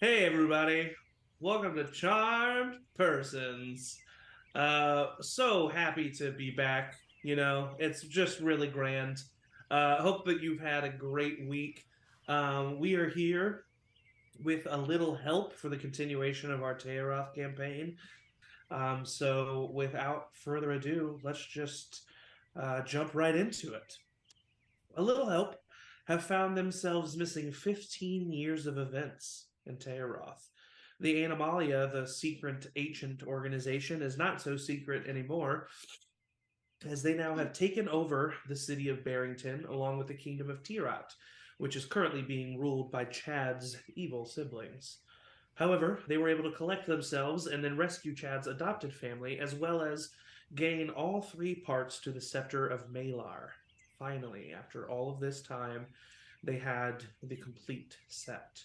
Hey everybody, welcome to Charmed Persons. So happy to be back. It's just really grand. Hope that you've had a great week. We are here with a little help for the continuation of our Tayaroth campaign. So without further ado, let's just jump right into it. A little help have found themselves missing 15 years of events in Tayaroth. The Animalia, the secret ancient organization, is not so secret anymore, as they now have taken over the city of Barrington along with the kingdom of Tirat, which is currently being ruled by Chad's evil siblings. However, they were able to collect themselves and then rescue Chad's adopted family, as well as gain all three parts to the scepter of Malar. Finally, after all of this time, they had the complete set.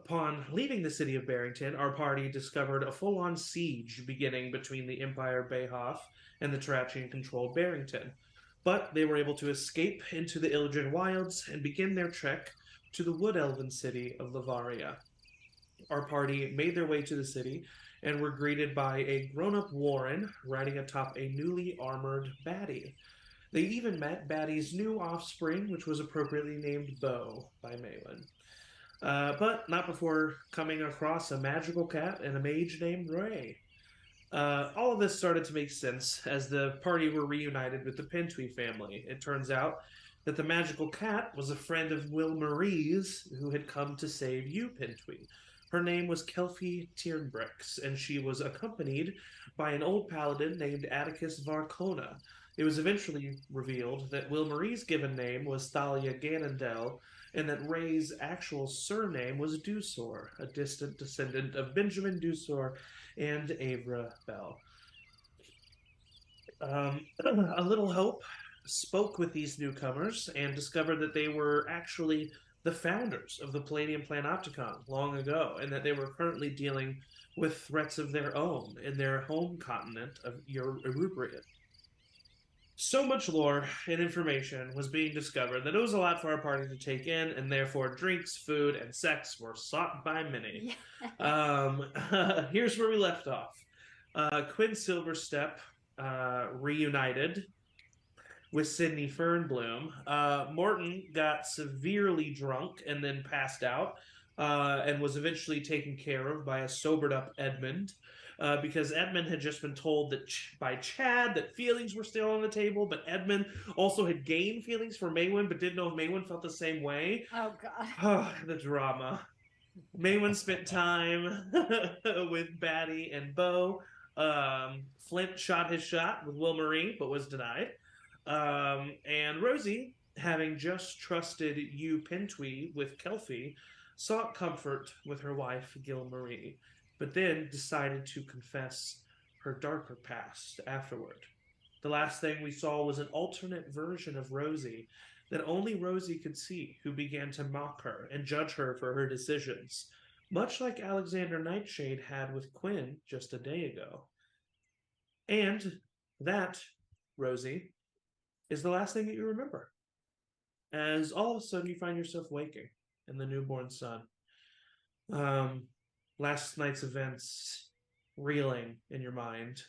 Upon leaving the city of Barrington, our party discovered a full on siege beginning between the Empire Bayhoff and the Tarachian controlled Barrington. But they were able to escape into the Illigen wilds and begin their trek to the wood elven city of Livvariia. Our party made their way to the city and were greeted by a grown up Warren riding atop a newly armored baddie. They even met Baddie's new offspring, which was appropriately named Bo by Maewyn. But not before coming across a magical cat and a mage named Ray. All of this started to make sense as the party were reunited with the Pentwee family. It turns out that the magical cat was a friend of Will Marie's who had come to save you, Pentwee. Her name was Kelfie Tiernbrix, and she was accompanied by an old paladin named Atticus Varcona. It was eventually revealed that Will Marie's given name was Thalia Ganondel, and that Ray's actual surname was Dusor, a distant descendant of Benjamin Dusor and Avra Bell. A little help spoke with these newcomers and discovered that they were actually the founders of the Palladium Planopticon long ago, and that they were currently dealing with threats of their own in their home continent of Erubrian. So much lore and information was being discovered that it was a lot for our party to take in, and therefore drinks, food, and sex were sought by many. Yeah. Here's where we left off. Cuinn Silverstep reunited with Sydney Fernbloom. Morton got severely drunk and then passed out. And was eventually taken care of by a sobered up Edmund, because Edmund had just been told that by Chad that feelings were still on the table, but Edmund also had gained feelings for Maewyn, but didn't know if Maewyn felt the same way. Oh God. Oh, the drama. Maewyn spent time with Batty and Bo. Flint shot his shot with Will Marie, but was denied. And Rosie, having just trusted you Pentwee with Kelfie, sought comfort with her wife Gil Marie, but then decided to confess her darker past afterward. The last thing we saw was an alternate version of Rosie that only Rosie could see, who began to mock her and judge her for her decisions, much like Alexander Nightshade had with Cuinn just a day ago. And that, Rosie, is the last thing that you remember, as all of a sudden you find yourself waking in the newborn sun. Um, Last night's events reeling in your mind.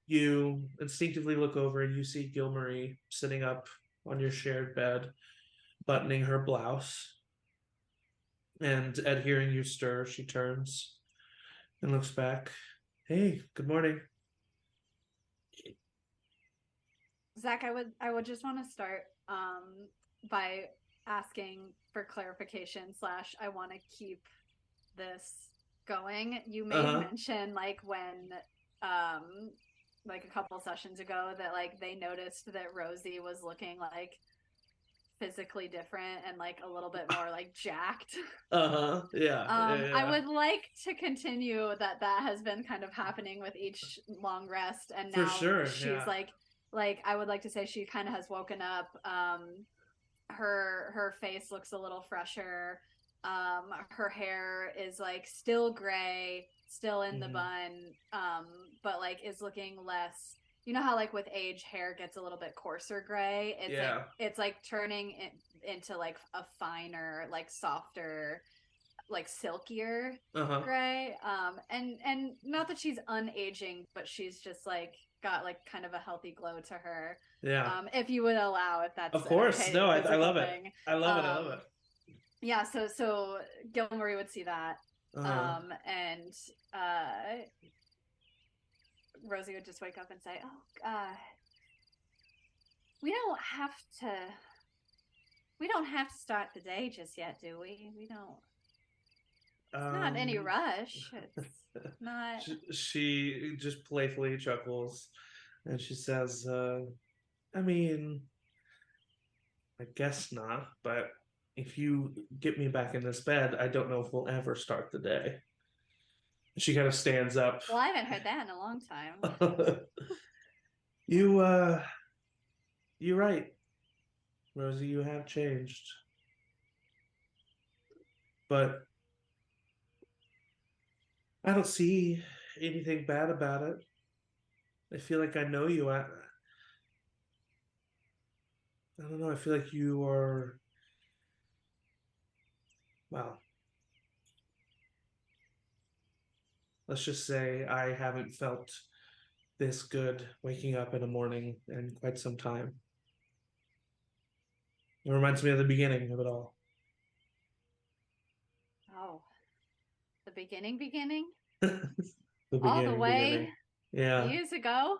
You instinctively look over and you see Gilmarie sitting up on your shared bed, buttoning her blouse. And at hearing you stir, she turns and looks back. Hey, good morning. Zach, I would just want to start by asking for clarification slash I want to keep this going. You Uh made huh. mention when um like a couple sessions ago that they noticed that Rosie was looking physically different and a little bit more jacked. Uh huh. Yeah. Yeah. I Yeah. would like to continue that has been kind of happening with each long rest, and For now sure. she's Yeah. I would like to say she kind of has woken up. Her face looks a little fresher. Her hair is still gray, still in the Hmm. bun, but is looking less. You know how with age hair gets a little bit coarser gray. Yeah. It's turning into a finer, softer like silkier Uh-huh. gray. And not that she's unaging, but she's just like got like kind of a healthy glow to her. Yeah. If you would allow, if that's Of an course. okay No, I physical love it. thing. I love it. I love it. Yeah, so Gilmarie would see that. Uh-huh. And Rosie would just wake up and say, we don't have to start the day just yet, do we? We don't. It's not any rush. It's not. She just playfully chuckles and she says, I mean, I guess not, but if you get me back in this bed, I don't know if we'll ever start the day. She kind of stands up. Well, I haven't heard that in a long time. You you're right, Rosie, you have changed. But I don't see anything bad about it. I feel like I know you. I don't know. I feel like you are, well, let's just say I haven't felt this good waking up in the morning in quite some time. It reminds me of the beginning of it all. Oh, the beginning? The All the beginning. way Yeah. years ago.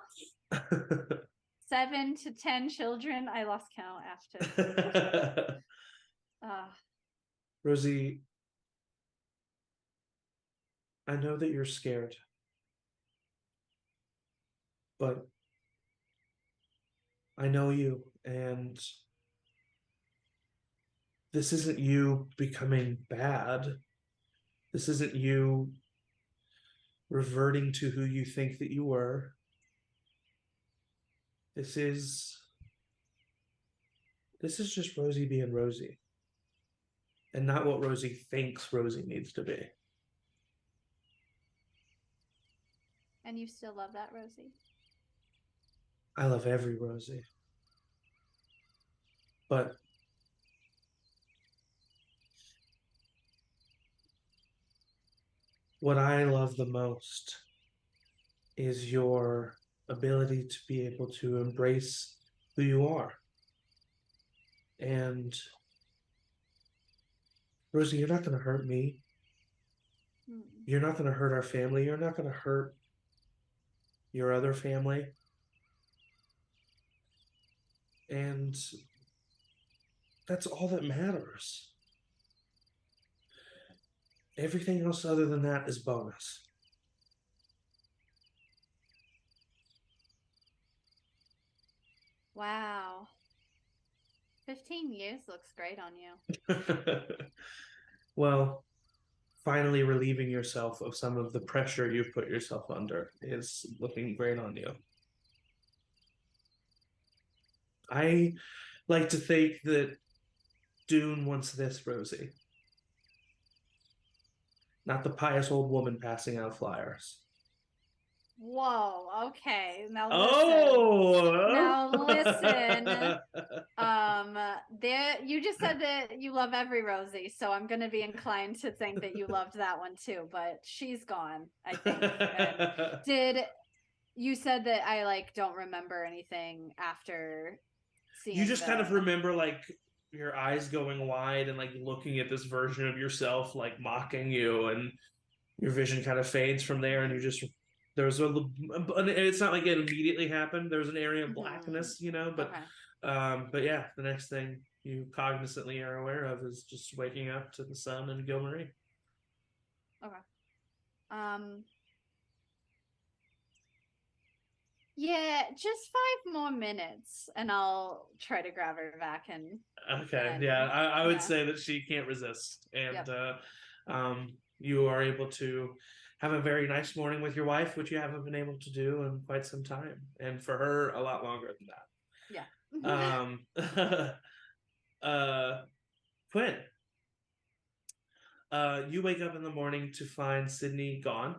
7 to 10 children. I lost count after. Rosie, I know that you're scared, but I know you, and this isn't you becoming bad. This isn't you reverting to who you think that you were. This is just Rosie being Rosie, and not what Rosie thinks Rosie needs to be. And you still love that, Rosie? I love every Rosie, but what I love the most is your ability to be able to embrace who you are. And Rosie, you're not going to hurt me. You're not going to hurt our family. You're not going to hurt your other family. And that's all that matters. Everything else other than that is bonus. Wow. 15 years looks great on you. Well, finally relieving yourself of some of the pressure you've put yourself under is looking great on you. I like to think that Dune wants this, Rosie. Not the pious old woman passing out flyers. Whoa, okay. Now listen. Oh! Now listen. There you just said that you love every Rosie, so I'm gonna be inclined to think that you loved that one too, but she's gone, I think. And did you said that I like don't remember anything after seeing You just kind of remember like your eyes going wide and like looking at this version of yourself like mocking you, and your vision kind of fades from there, and you just there's a it's not like it immediately happened. There's an area of blackness, but okay. But yeah, the next thing you cognizantly are aware of is just waking up to the sun and Gilmarie. Okay. Um Yeah, just 5 more minutes and I'll try to grab her back and Okay, and yeah, I would yeah. say that she can't resist, and Yep. you are able to have a very nice morning with your wife, which you haven't been able to do in quite some time, and for her, a lot longer than that. Yeah. Cuinn, you wake up in the morning to find Sydney gone.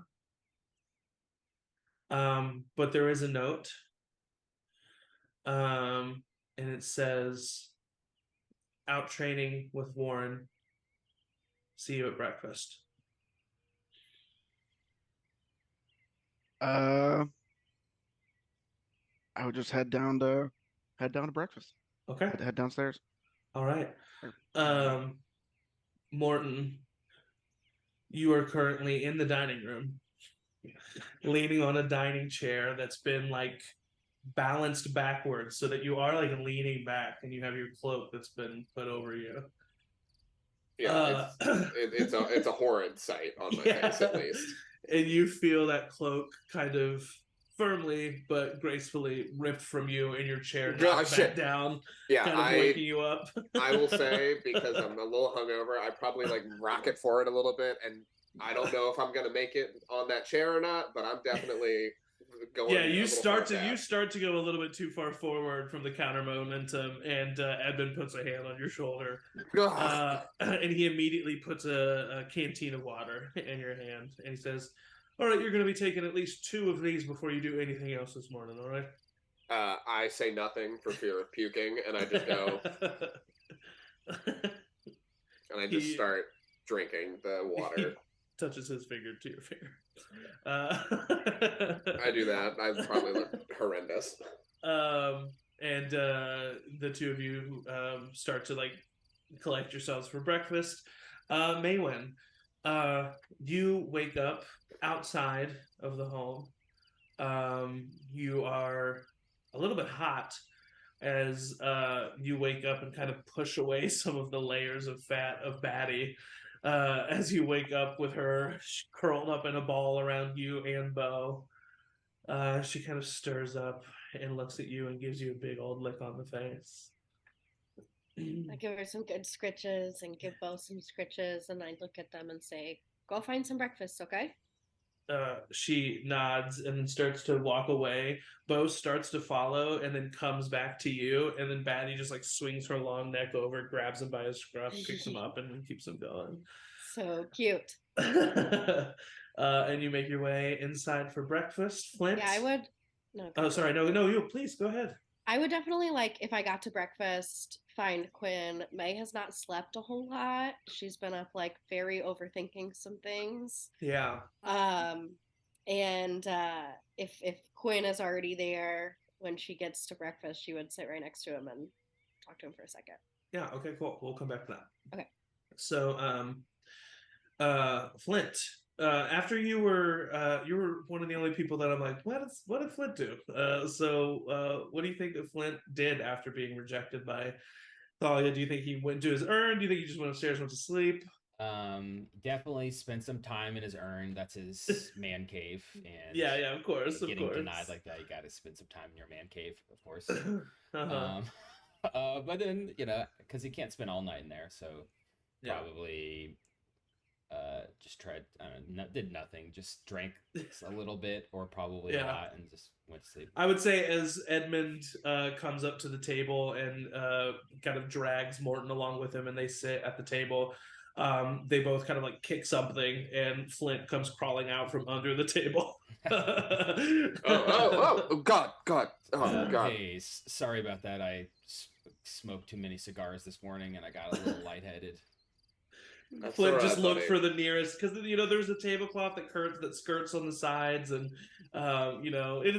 But there is a note, and it says, "Out training with Warren. see you at breakfast. I would just head down to breakfast. Okay. Head downstairs. All right. Morton, you are currently in the dining room, leaning on a dining chair that's been like balanced backwards so that you are like leaning back and you have your cloak that's been put over you. Yeah, it's a horrid sight on my face, at least. And you feel that cloak kind of firmly but gracefully ripped from you in your chair, knocked back down, kind of waking you up. I will say, because I'm a little hungover, I probably like rocket forward a little bit, and I don't know if I'm gonna make it on that chair or not, but I'm definitely going. Yeah, you start to go a little bit too far forward from the counter momentum, and Edmund puts a hand on your shoulder, and he immediately puts a canteen of water in your hand, and he says, "All right, you're going to be taking at least 2 of these before you do anything else this morning. All right." I say nothing for fear of puking, and I just go, and I just start drinking the water. Touches his finger to your finger. I do that. I probably look horrendous. And the 2 of you start to like collect yourselves for breakfast. Maewyn, you wake up outside of the home. You are a little bit hot as you wake up and kind of push away some of the layers of fat of Batty. As you wake up with her curled up in a ball around you and Bo, she kind of stirs up and looks at you and gives you a big old lick on the face. I give her some good scritches and give Bo some scritches, and I look at them and say, "Go find some breakfast, okay?" She nods and then starts to walk away. Bo starts to follow and then comes back to you, and then Batty just like swings her long neck over, grabs him by his scruff, picks him up, and then keeps him going. So cute. And you make your way inside for breakfast. Flint? Yeah, I would. No. Oh, sorry. No, you please go ahead. I would definitely, like, if I got to breakfast, find Cuinn. May has not slept a whole lot. She's been up, like, very overthinking some things. Yeah. And if Cuinn is already there when she gets to breakfast, she would sit right next to him and talk to him for a second. Yeah. Okay. Cool. We'll come back to that. Okay. So, Flint. After you were one of the only people that I'm like, what did Flint do? So what do you think that Flint did after being rejected by Thalia? Do you think he went to his urn? Do you think he just went upstairs, went to sleep? Definitely spent some time in his urn. That's his man cave. And yeah, of course. Getting denied like that, you got to spend some time in your man cave, of course. But then, because he can't spend all night in there, so probably just tried, did nothing, just drank a little bit or probably a lot and just went to sleep. I would say as Edmund comes up to the table and kind of drags Morton along with him and they sit at the table, they both kind of like kick something and Flint comes crawling out from under the table. oh, God. Oh, God. Hey, sorry about that. I smoked too many cigars this morning and I got a little lightheaded. Flint just looked for the nearest, because there's a tablecloth that skirts on the sides, and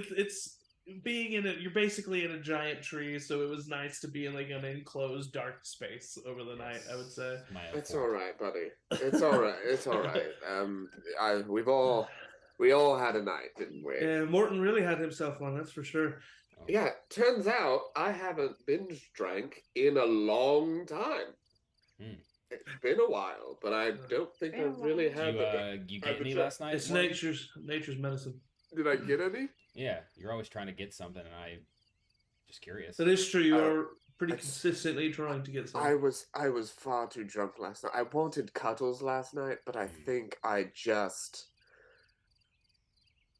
it's being you're basically in a giant tree, so it was nice to be in like an enclosed dark space over the night, I would say. It's all right, buddy. It's all right. It's all right. We all had a night, didn't we? Yeah, Morton really had himself one, that's for sure. Yeah, turns out I haven't binge drank in a long time. It's been a while, but I don't think I've really had. You get any last night? It's nature's medicine. Did I get any? Yeah, you're always trying to get something, and I'm just curious. That is true. You are pretty consistently trying to get something. I was far too drunk last night. I wanted cuddles last night, but I think I just.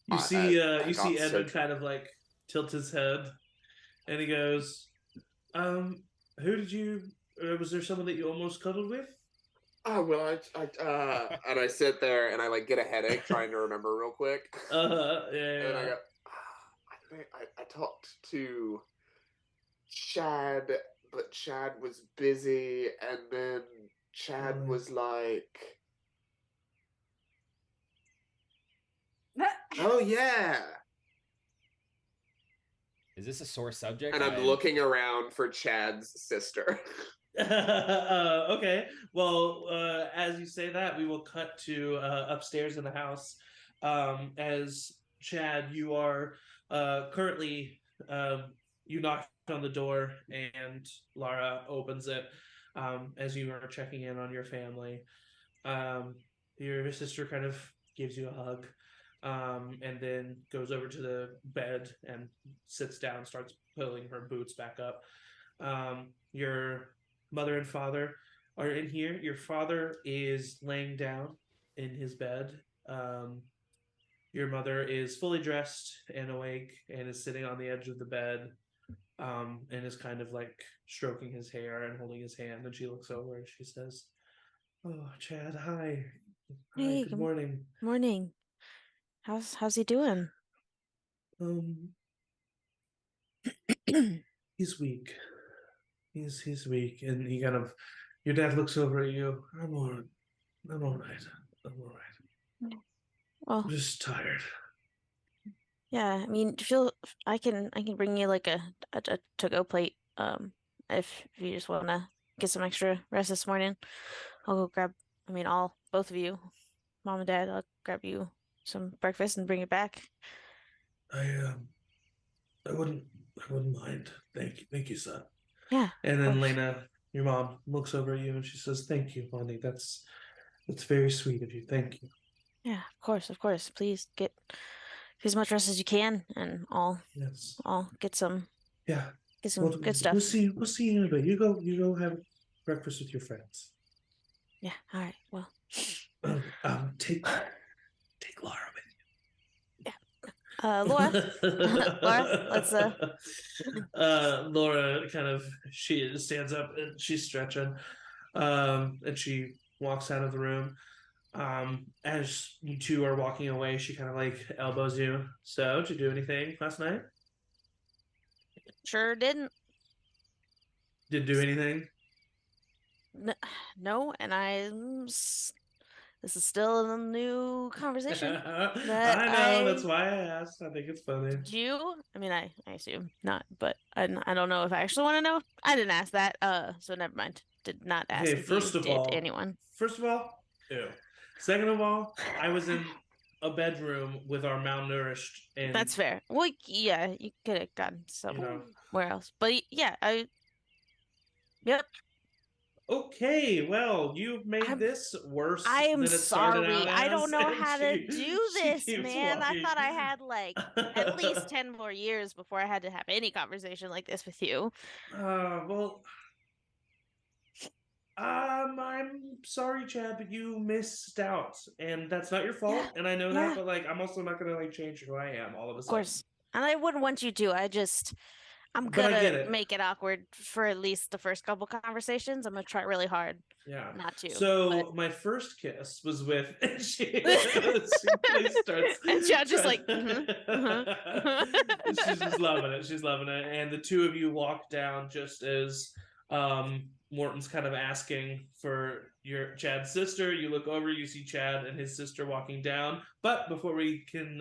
You see Edmund kind of like tilt his head, and he goes, "Who did you?" Was there someone that you almost cuddled with? Oh, well, and I sit there and I like get a headache trying to remember real quick. Yeah. And I go, I think I talked to Chad, but Chad was busy, and then Chad was like, Oh yeah. Is this a sore subject? And I'm looking around for Chad's sister. Okay. Well, as you say that, we will cut to upstairs in the house. As Chad, you are currently you knocked on the door, and Lara opens it. As you are checking in on your family, your sister kind of gives you a hug, and then goes over to the bed and sits down, starts pulling her boots back up. Your mother and father are in here. Your father is laying down in his bed. Your mother is fully dressed and awake and is sitting on the edge of the bed, and is kind of like stroking his hair and holding his hand. And she looks over and she says, "Oh, Chad, hi. Hi, Hey, good morning. morning. How's he doing? Um, he's weak. He's weak." And he kind of, your dad looks over at you. I'm all right. I'm all right. I'm all right. Well, I'm just tired. yeah. I mean, feel I can bring you like a to-go plate. If you just wanna get some extra rest this morning, I'll go grab. I mean, all both of you, mom and dad. I'll grab you some breakfast and bring it back. I I wouldn't mind. Thank you, son. Yeah. And of then course. Lena, your mom, looks over at you and she says, "Thank you, honey. That's very sweet of you. Thank you." Yeah, of course. Please get as much rest as you can, and Yes. I'll get some Yeah. good stuff. We'll see you in a bit. You go have breakfast with your friends. Yeah. All right. Well. Take Laura Laura, with Laura, let's Laura kind of, she stands up and she's stretching, and she walks out of the room. As you two are walking away, she kind of like elbows you. "So, did you do anything last night? Sure didn't. Did do anything?" No, and this is still a new conversation that I know. That's why I asked. I think it's funny. did you? I mean, I assume not, but I don't know if I actually want to know. I didn't ask that. So never mind. Did not ask Okay, if you did anyone. First of all, ew. Second of all, I was in a bedroom with our malnourished and That's fair. Well, yeah, you could have gotten somewhere else, but yeah, yep. Okay, well, you've made I'm this worse I'm than it started sorry. out I as. don't know And how to do she this, keeps man. I walking. thought I had like at least 10 more years before I had to have any conversation like this with you. Well, I'm sorry, Chad, but you missed out, and that's not your fault, Yeah, and I know yeah. that. But like, I'm also not gonna like change who I am all of a Of sudden. course. And I wouldn't want you to. I'm But I get gonna it. make it awkward for at least the first couple conversations. I'm gonna try really hard Yeah. not to. So my first kiss was with she really starts And Chad's just like, she's just loving it. She's loving it. And the two of you walk down just as Morton's kind of asking for your Chad's sister. You look over, you see Chad and his sister walking down. But before we can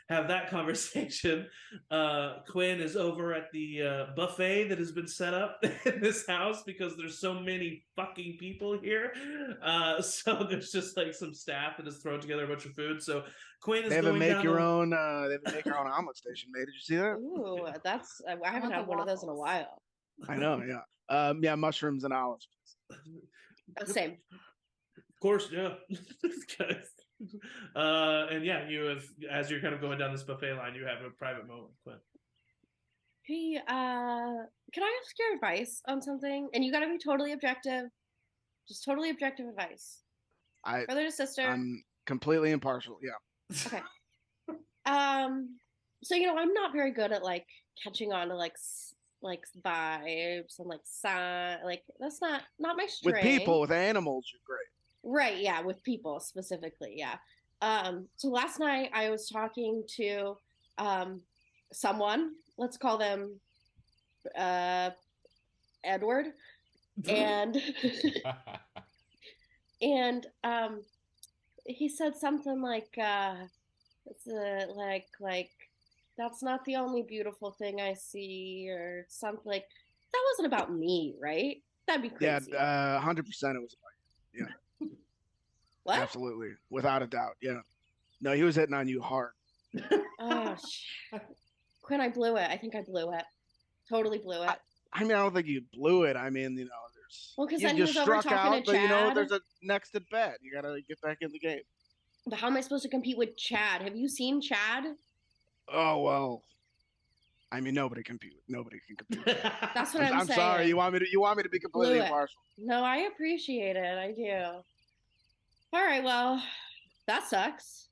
have that conversation, Cuinn is over at the buffet that has been set up in this house because there's so many fucking people here. So there's just like some staff that has thrown together a bunch of food. So Cuinn is They haven't going make down your the... own. They haven't make your own omelet station, mate. Did you see that? Ooh, that's I haven't want had the one of those in a waffles. while. I know. Yeah. Yeah. Mushrooms and olives. Same. Of course, yeah. And yeah, you have, as you're kind of going down this buffet line, you have a private moment with Cuinn. Hey, can I ask your advice on something? And you gotta be totally objective. Just totally objective advice. Brother to sister. I'm completely impartial. Yeah. Okay. So I'm not very good at like catching on to like vibes and like sign. Like that's not my strength. With people, with animals, you're great. Right, yeah, with people specifically, yeah. So last night I was talking to someone, let's call them Edward, and and he said something like It's like that's not the only beautiful thing I see, or something. Like that wasn't about me, right? That'd be crazy. Yeah, 100% it was about you. Yeah. What? Absolutely, without a doubt. Yeah. No, he was hitting on you hard. Oh, Cuinn, I blew it. I think I blew it. Totally blew it. I mean, I don't think you blew it. I mean, there's well, because you then he just was over struck talking out, to but Chad. there's a next at bat. You gotta get back in the game. But how am I supposed to compete with Chad? Have you seen Chad? Oh well. I mean, nobody can compete. That's what I'm saying. Sorry. You want me to be completely impartial? No, I appreciate it. I do. All right. Well, that sucks.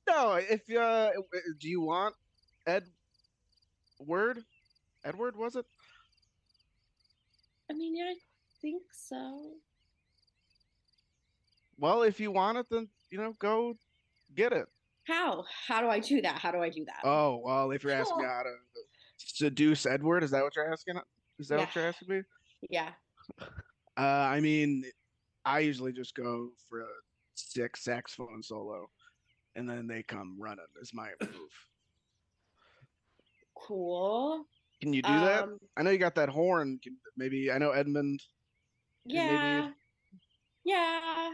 No. If do you want Edward? Edward, was it? I mean, yeah, I think so. Well, if you want it, then go get it. How? How do I do that? Oh well, if you're asking me how to seduce Edward, is that what you're asking? Is that what you're asking me? Yeah. I mean, I usually just go for a 6 saxophone solo, and then they come running. Is my move. Cool. Can you do that? I know you got that horn. Maybe I know Edmund. Yeah. Yeah.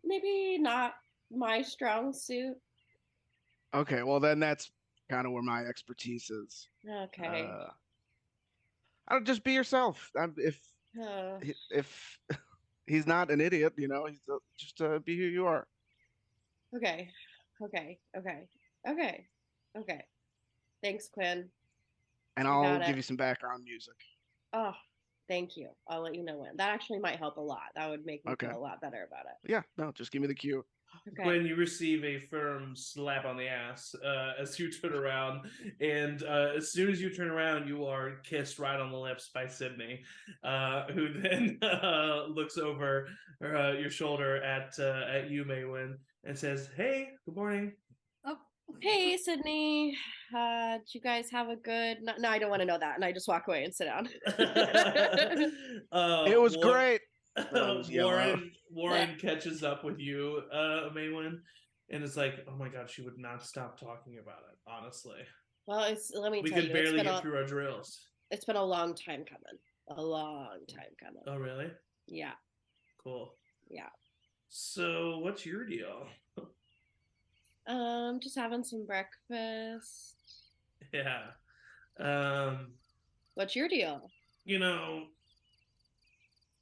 Maybe not my strong suit. Okay, well then that's kind of where my expertise is. Okay. I don't just be yourself. If he's not an idiot, he's just be who you are. Okay. Thanks, Cuinn. And I'll give you some background music. Oh, thank you. I'll let you know when. That actually might help a lot. That would make me feel a lot better about it. Yeah, no, just give me the cue. Okay. When you receive a firm slap on the ass as you turn around, and as soon as you turn around, you are kissed right on the lips by Sydney, who then looks over your shoulder at you, Maewyn, and says, "Hey, good morning." Oh, hey, Sydney. Did you guys have a good? No, I don't want to know that, and I just walk away and sit down. It was great. Warren catches up with you, Maewyn, and it's like, oh my god, she would not stop talking about it. Honestly, well, we could barely get through our drills. It's been a long time coming. Oh, really? Yeah. Cool. Yeah. So, what's your deal? Just having some breakfast. Yeah. What's your deal?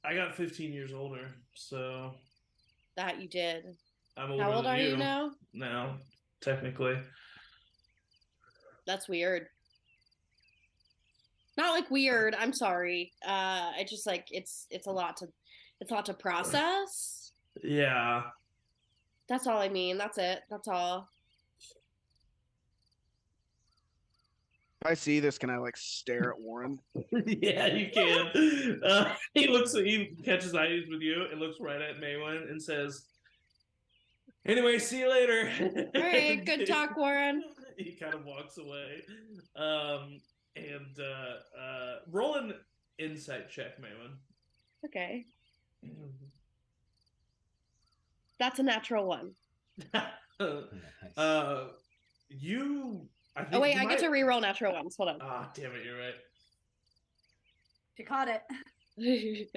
I got 15 years older, so. That you did. I'm older How old than are you now? Now, technically. That's weird. Not like weird. I'm sorry. I just like it's a lot to process. Yeah. That's all I mean. That's it. That's all. If I see this, can I stare at Warren? Yeah, you can. He catches eyes with you and looks right at Maewyn and says, "Anyway, see you later." All right, good talk, Warren. He kind of walks away. And roll an insight check, Maewyn. Okay. That's a natural one. I get to reroll natural ones. Hold on. Ah, damn it, you're right. She caught it.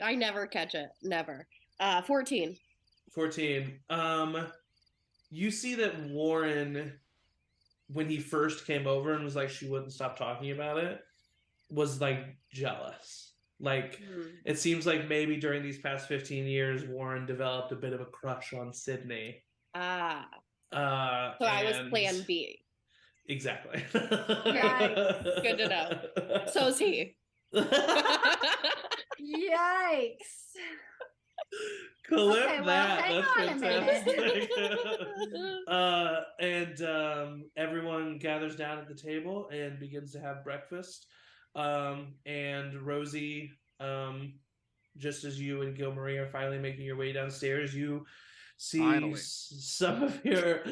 I never catch it. Never. 14. 14. You see that Warren, when he first came over and was like, she wouldn't stop talking about it, was jealous. It seems like maybe during these past 15 years, Warren developed a bit of a crush on Sydney. So I was plan B. Exactly. Right. Good to know. So is he. Yikes. Clip okay, that. Well, that's fantastic. And everyone gathers down at the table and begins to have breakfast. And Rosie, just as you and Gil Marie are finally making your way downstairs, you see some of your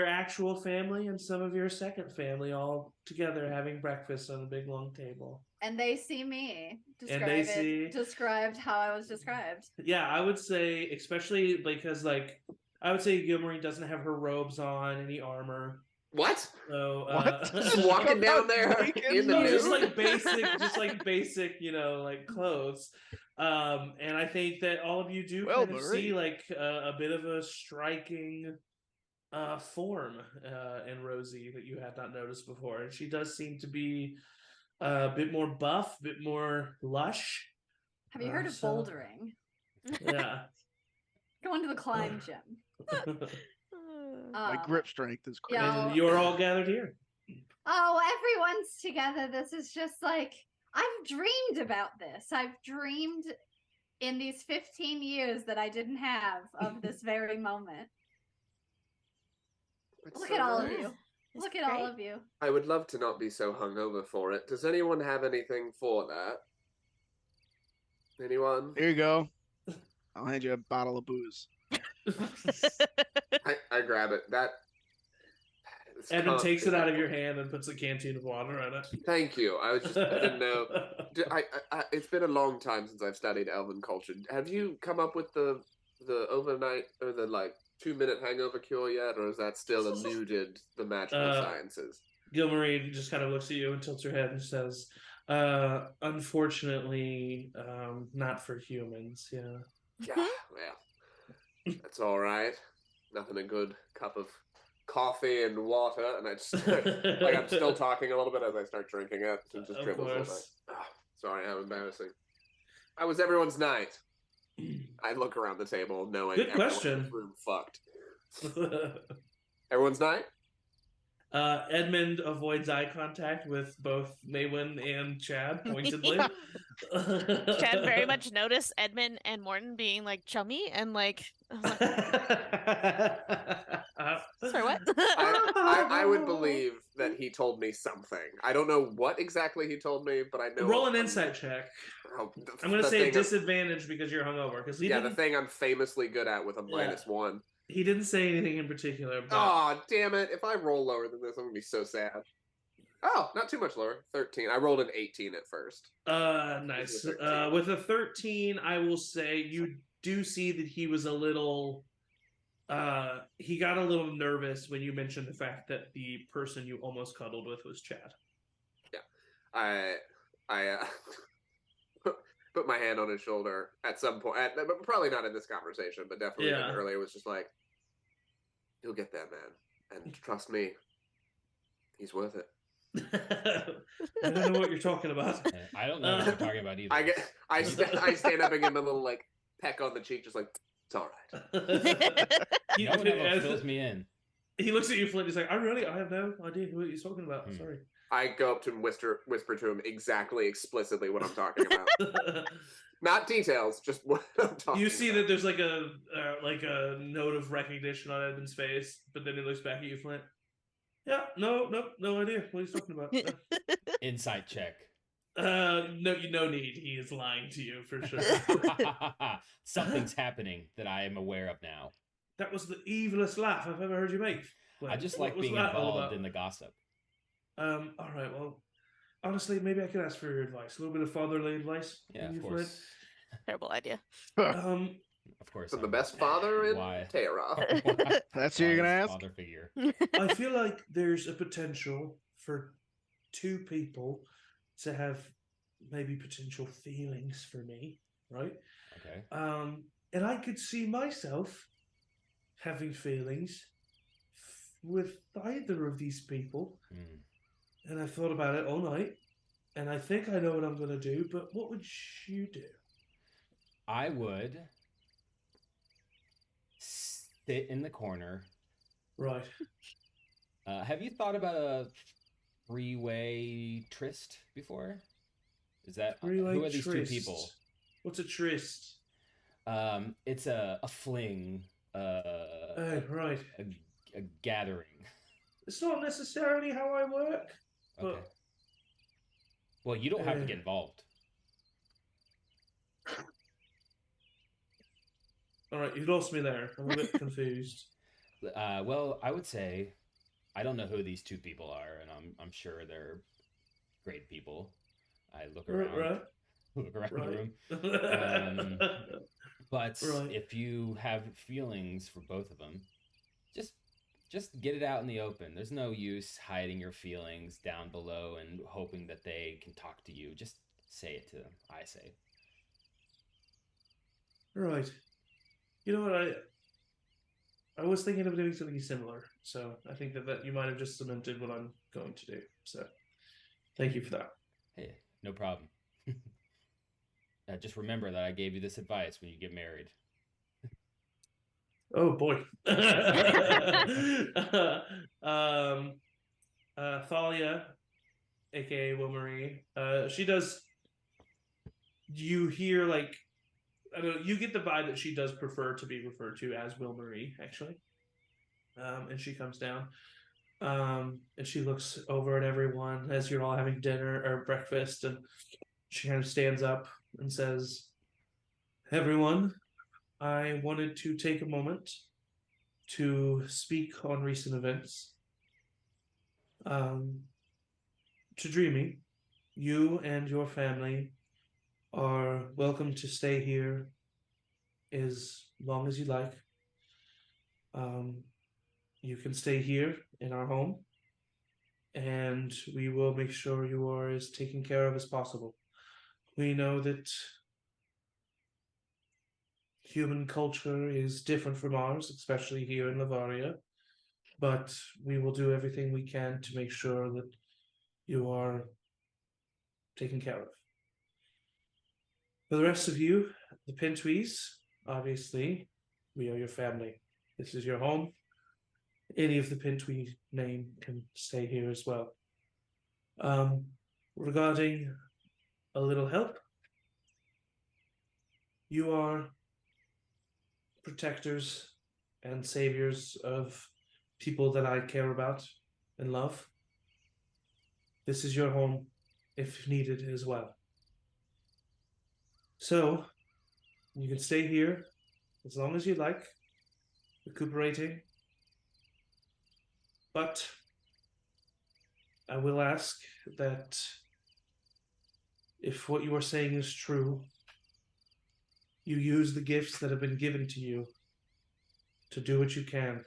actual family and some of your second family all together having breakfast on a big long table. And they see me. Described how I was described. Yeah, I would say, especially because I would say Gilmarie doesn't have her robes on, any armor. What? So What? Just walking down there in the nude? just like basic, like clothes. And I think that all of you do kind of see like a bit of a striking form in Rosie that you had not noticed before, and she does seem to be a bit more buff, a bit more lush. Have you heard of bouldering? Yeah. Go into the climb gym. My grip strength is crazy. And you're all gathered here. Oh, everyone's together. This is just like, I've dreamed about this. I've dreamed in these 15 years that I didn't have of this very moment. Look at all of you. Look at all of you. I would love to not be so hungover for it. Does anyone have anything for that? Anyone? Here you go. I'll hand you a bottle of booze. I grab it. Evan takes it out of your hand and puts a canteen of water on it. Thank you. I didn't know. It's been a long time since I've studied Elven culture. Have you come up with the overnight or the 2-minute hangover cure yet, or is that still eluded the magical sciences? Gilmarie just kind of looks at you and tilts her head and says, unfortunately, not for humans, yeah. Yeah, well, that's all right. Nothing a good cup of coffee and water, and I just I'm still talking a little bit as I start drinking it. So just dribbles a little bit. Oh, sorry, how embarrassing. How was everyone's night? I look around the table knowing good question. In the room fucked. Everyone's night? Edmund avoids eye contact with both Maewyn and Chad pointedly. Chad very much noticed Edmund and Morton being chummy and sorry, what? I would believe that he told me something. I don't know what exactly he told me, but I know. Roll an insight check. I'm going to say disadvantage because you're hungover. The thing I'm famously good at with a -1. He didn't say anything in particular. But... Oh, damn it. If I roll lower than this, I'm going to be so sad. Oh, not too much lower. 13. I rolled an 18 at first. Nice. With a 13, I will say you do see that he was a little... he got a little nervous when you mentioned the fact that the person you almost cuddled with was Chad. Yeah. I put my hand on his shoulder at some point, but probably not in this conversation, but definitely earlier, was just like, you'll get there, man. And trust me, he's worth it. I don't know what you're talking about. I don't know what you're talking about either. I stand up and give him a little peck on the cheek, just like, it's all right. No one ever fills me in. He looks at you, Flint. He's like, I have no idea what you're talking about. Sorry. I go up to him, whisper to him exactly, explicitly what I'm talking about. Not details, just what I'm talking. You see that there's like a note of recognition on Edmund's face, but then he looks back at you, Flint. Yeah, no idea what he's talking about. Insight check. No need. He is lying to you for sure. Something's happening that I am aware of now. That was the evilest laugh I've ever heard you make. I just like being involved in the gossip. All right. Well, honestly, maybe I could ask for your advice. A little bit of fatherly advice. Yeah, of course. Terrible idea. Of course. So the best father in Tayaroth. That's who you're gonna ask. Father figure. I feel like there's a potential for two people to have maybe potential feelings for me, right? Okay. And I could see myself having feelings with either of these people. And I thought about it all night, and I think I know what I'm going to do, but what would you do? I would sit in the corner. Right. Have you thought about a three-way tryst before? Is that three-way who are these tryst? Two people? What's a tryst? It's a fling. Right. A gathering. It's not necessarily how I work. Okay. But, well, you don't have to get involved. All right, you've lost me there. I'm a bit confused. Well, I would say I don't know who these two people are, and I'm sure they're great people. I look around. Right. look around Right. the room. But Right. if you have feelings for both of them, just get it out in the open. There's no use hiding your feelings down below and hoping that they can talk to you. Just say it to them, I say. Right. You know what? I was thinking of doing something similar, so I think that you might have just cemented what I'm going to do. So, thank you for that. Hey, no problem. Just remember that I gave you this advice when you get married. Oh boy. Thalia, aka Wilmarie, she does. You hear like, I don't know, you get the vibe that she does prefer to be referred to as Wilmarie, actually. And she comes down, and she looks over at everyone as you're all having dinner or breakfast, and she kind of stands up and says, "Everyone, I wanted to take a moment to speak on recent events. To Dreamy, you and your family are welcome to stay here as long as you like. You can stay here in our home, and we will make sure you are as taken care of as possible. We know that human culture is different from ours, especially here in Livvariia, but we will do everything we can to make sure that you are taken care of. For the rest of you, the Pentwees, obviously, we are your family. This is your home. Any of the Pentwee name can stay here as well. Regarding a little help, you are protectors and saviors of people that I care about and love. This is your home if needed as well. So, you can stay here as long as you like, recuperating. But I will ask that if what you are saying is true, you use the gifts that have been given to you to do what you can.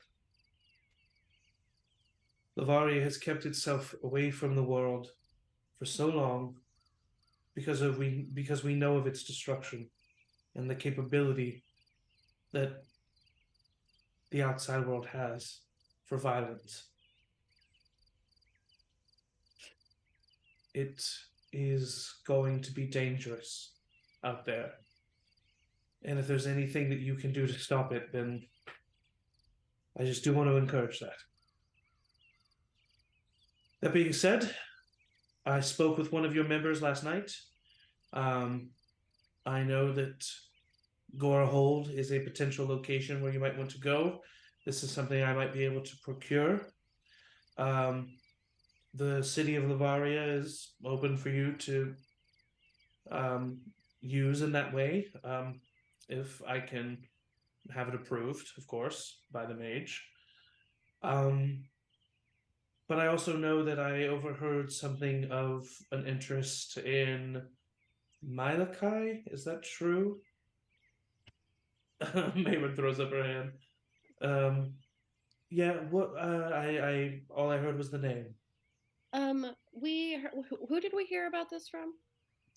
Livvariia has kept itself away from the world for so long because we know of its destruction and the capability that the outside world has for violence. It is going to be dangerous out there. And if there's anything that you can do to stop it, then I just do want to encourage that. That being said, I spoke with one of your members last night. I know that Gorehold is a potential location where you might want to go. This is something I might be able to procure. The city of Livvariia is open for you to use in that way, if I can have it approved, of course, by the mage. But I also know that I overheard something of an interest in Mylakai. Is that true? Maewyn throws up her hand. Yeah. What? I all I heard was the name. Who did we hear about this from?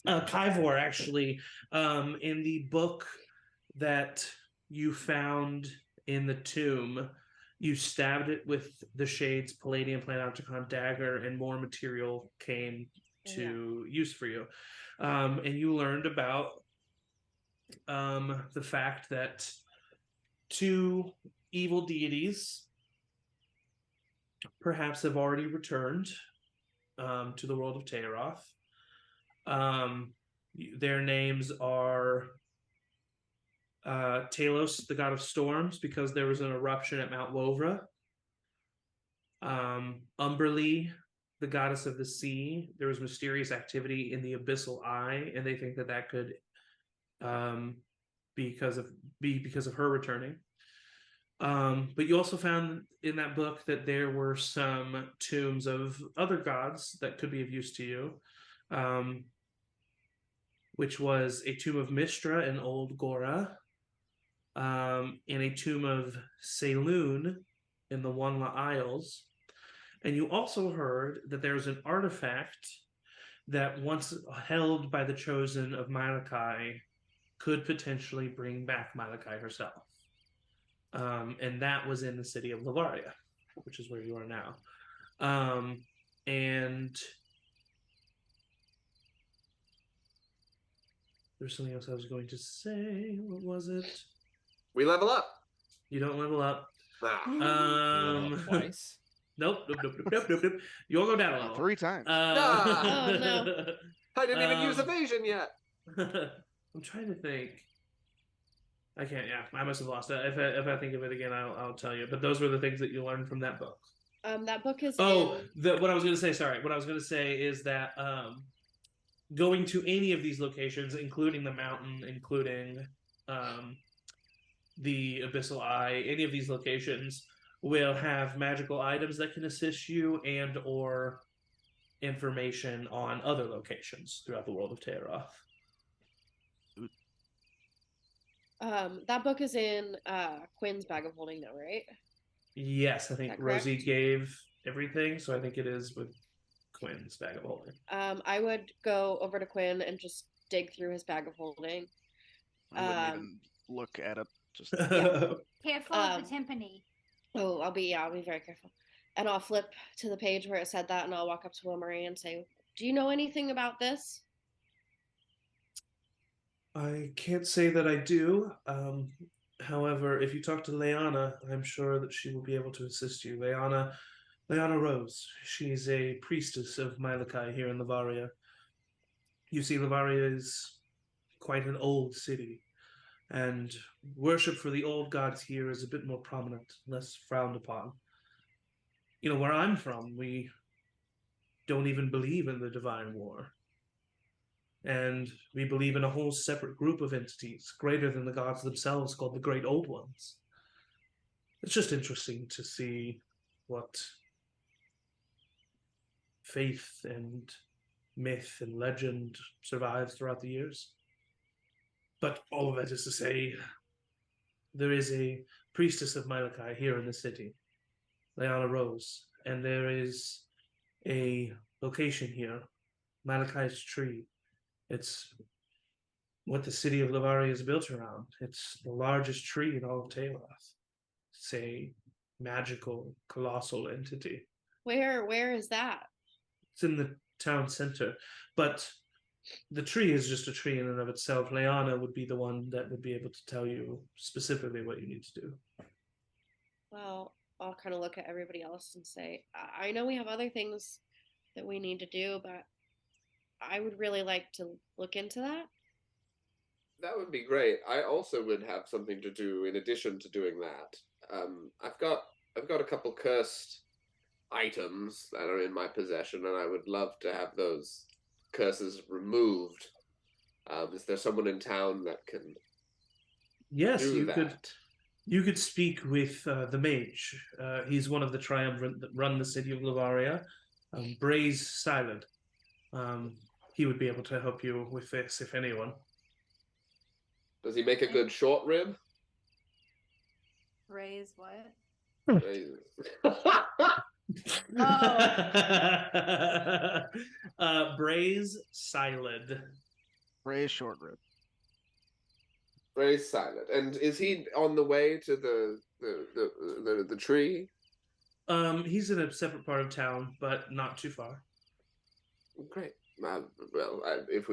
Kyvor, actually. In the book that you found in the tomb, you stabbed it with the Shade's Palladium Planopticon dagger, and more material came to use for you. And you learned about the fact that two evil deities perhaps have already returned to the world of Tayaroth. Their names are Talos, the god of storms, because there was an eruption at Mount Wovra. Umberlee, the goddess of the sea. There was mysterious activity in the Abyssal Eye, and they think that could be because of her returning. But you also found in that book that there were some tombs of other gods that could be of use to you. which was a tomb of Mistra in Old Gora, and a tomb of Saloon in the Wanla Isles. And you also heard that there's an artifact that, once held by the Chosen of Malachi, could potentially bring back Malachi herself. And that was in the city of Livvariian, which is where you are now. And there's something else I was going to say. What was it? We level up. You don't level up. Level up twice. Nope. You'll go down a level. 3 times. Oh, no. I didn't even use evasion yet. I'm trying to think. I can't. Yeah, I must have lost it. If I think of it again, I'll tell you. But those were the things that you learned from that book. That book is. What I was going to say. Sorry, what I was going to say is that going to any of these locations, including the mountain, including the Abyssal Eye, any of these locations will have magical items that can assist you and or information on other locations throughout the world of Tayaroth. That book is in Quinn's bag of holding now, right? Yes, I think Rosie gave everything, so I think it is with Quinn's bag of holding. I would go over to Cuinn and just dig through his bag of holding. I wouldn't even look at it. Just Careful of the timpani. Oh, I'll be very careful. And I'll flip to the page where it said that, and I'll walk up to Wilmarie and say, "Do you know anything about this?" I can't say that I do. However, if you talk to Leanna, I'm sure that she will be able to assist you. Leanna Rose. She's a priestess of Malachi here in Livvariian. You see, Livvariian is quite an old city, and worship for the old gods here is a bit more prominent, less frowned upon. You know, where I'm from, we don't even believe in the divine war. And we believe in a whole separate group of entities, greater than the gods themselves, called the Great Old Ones. It's just interesting to see what faith and myth and legend survives throughout the years. But all of that is to say, there is a priestess of Malachi here in the city, Leanna Rose, and there is a location here, Malachi's Tree. It's what the city of Livvariian is built around. It's the largest tree in all of Tayaroth. It's a magical, colossal entity. Where is that? It's in the town center, but the tree is just a tree in and of itself. Leanna would be the one that would be able to tell you specifically what you need to do. Well, I'll kind of look at everybody else and say, I know we have other things that we need to do, but I would really like to look into that. That would be great. I also would have something to do in addition to doing that. I've got a couple cursed items that are in my possession, and I would love to have those curses removed. Is there someone in town that can? Yes, do that? You could speak with the mage. He's one of the triumvirate that run the city of Livvariian. Braze Silent. He would be able to help you with this, if anyone. Does he make a good short rib? Braze what? Braze. Braze Silent. Braze short rib. Braze Silent. And is he on the way to the tree? He's in a separate part of town, but not too far. Great. If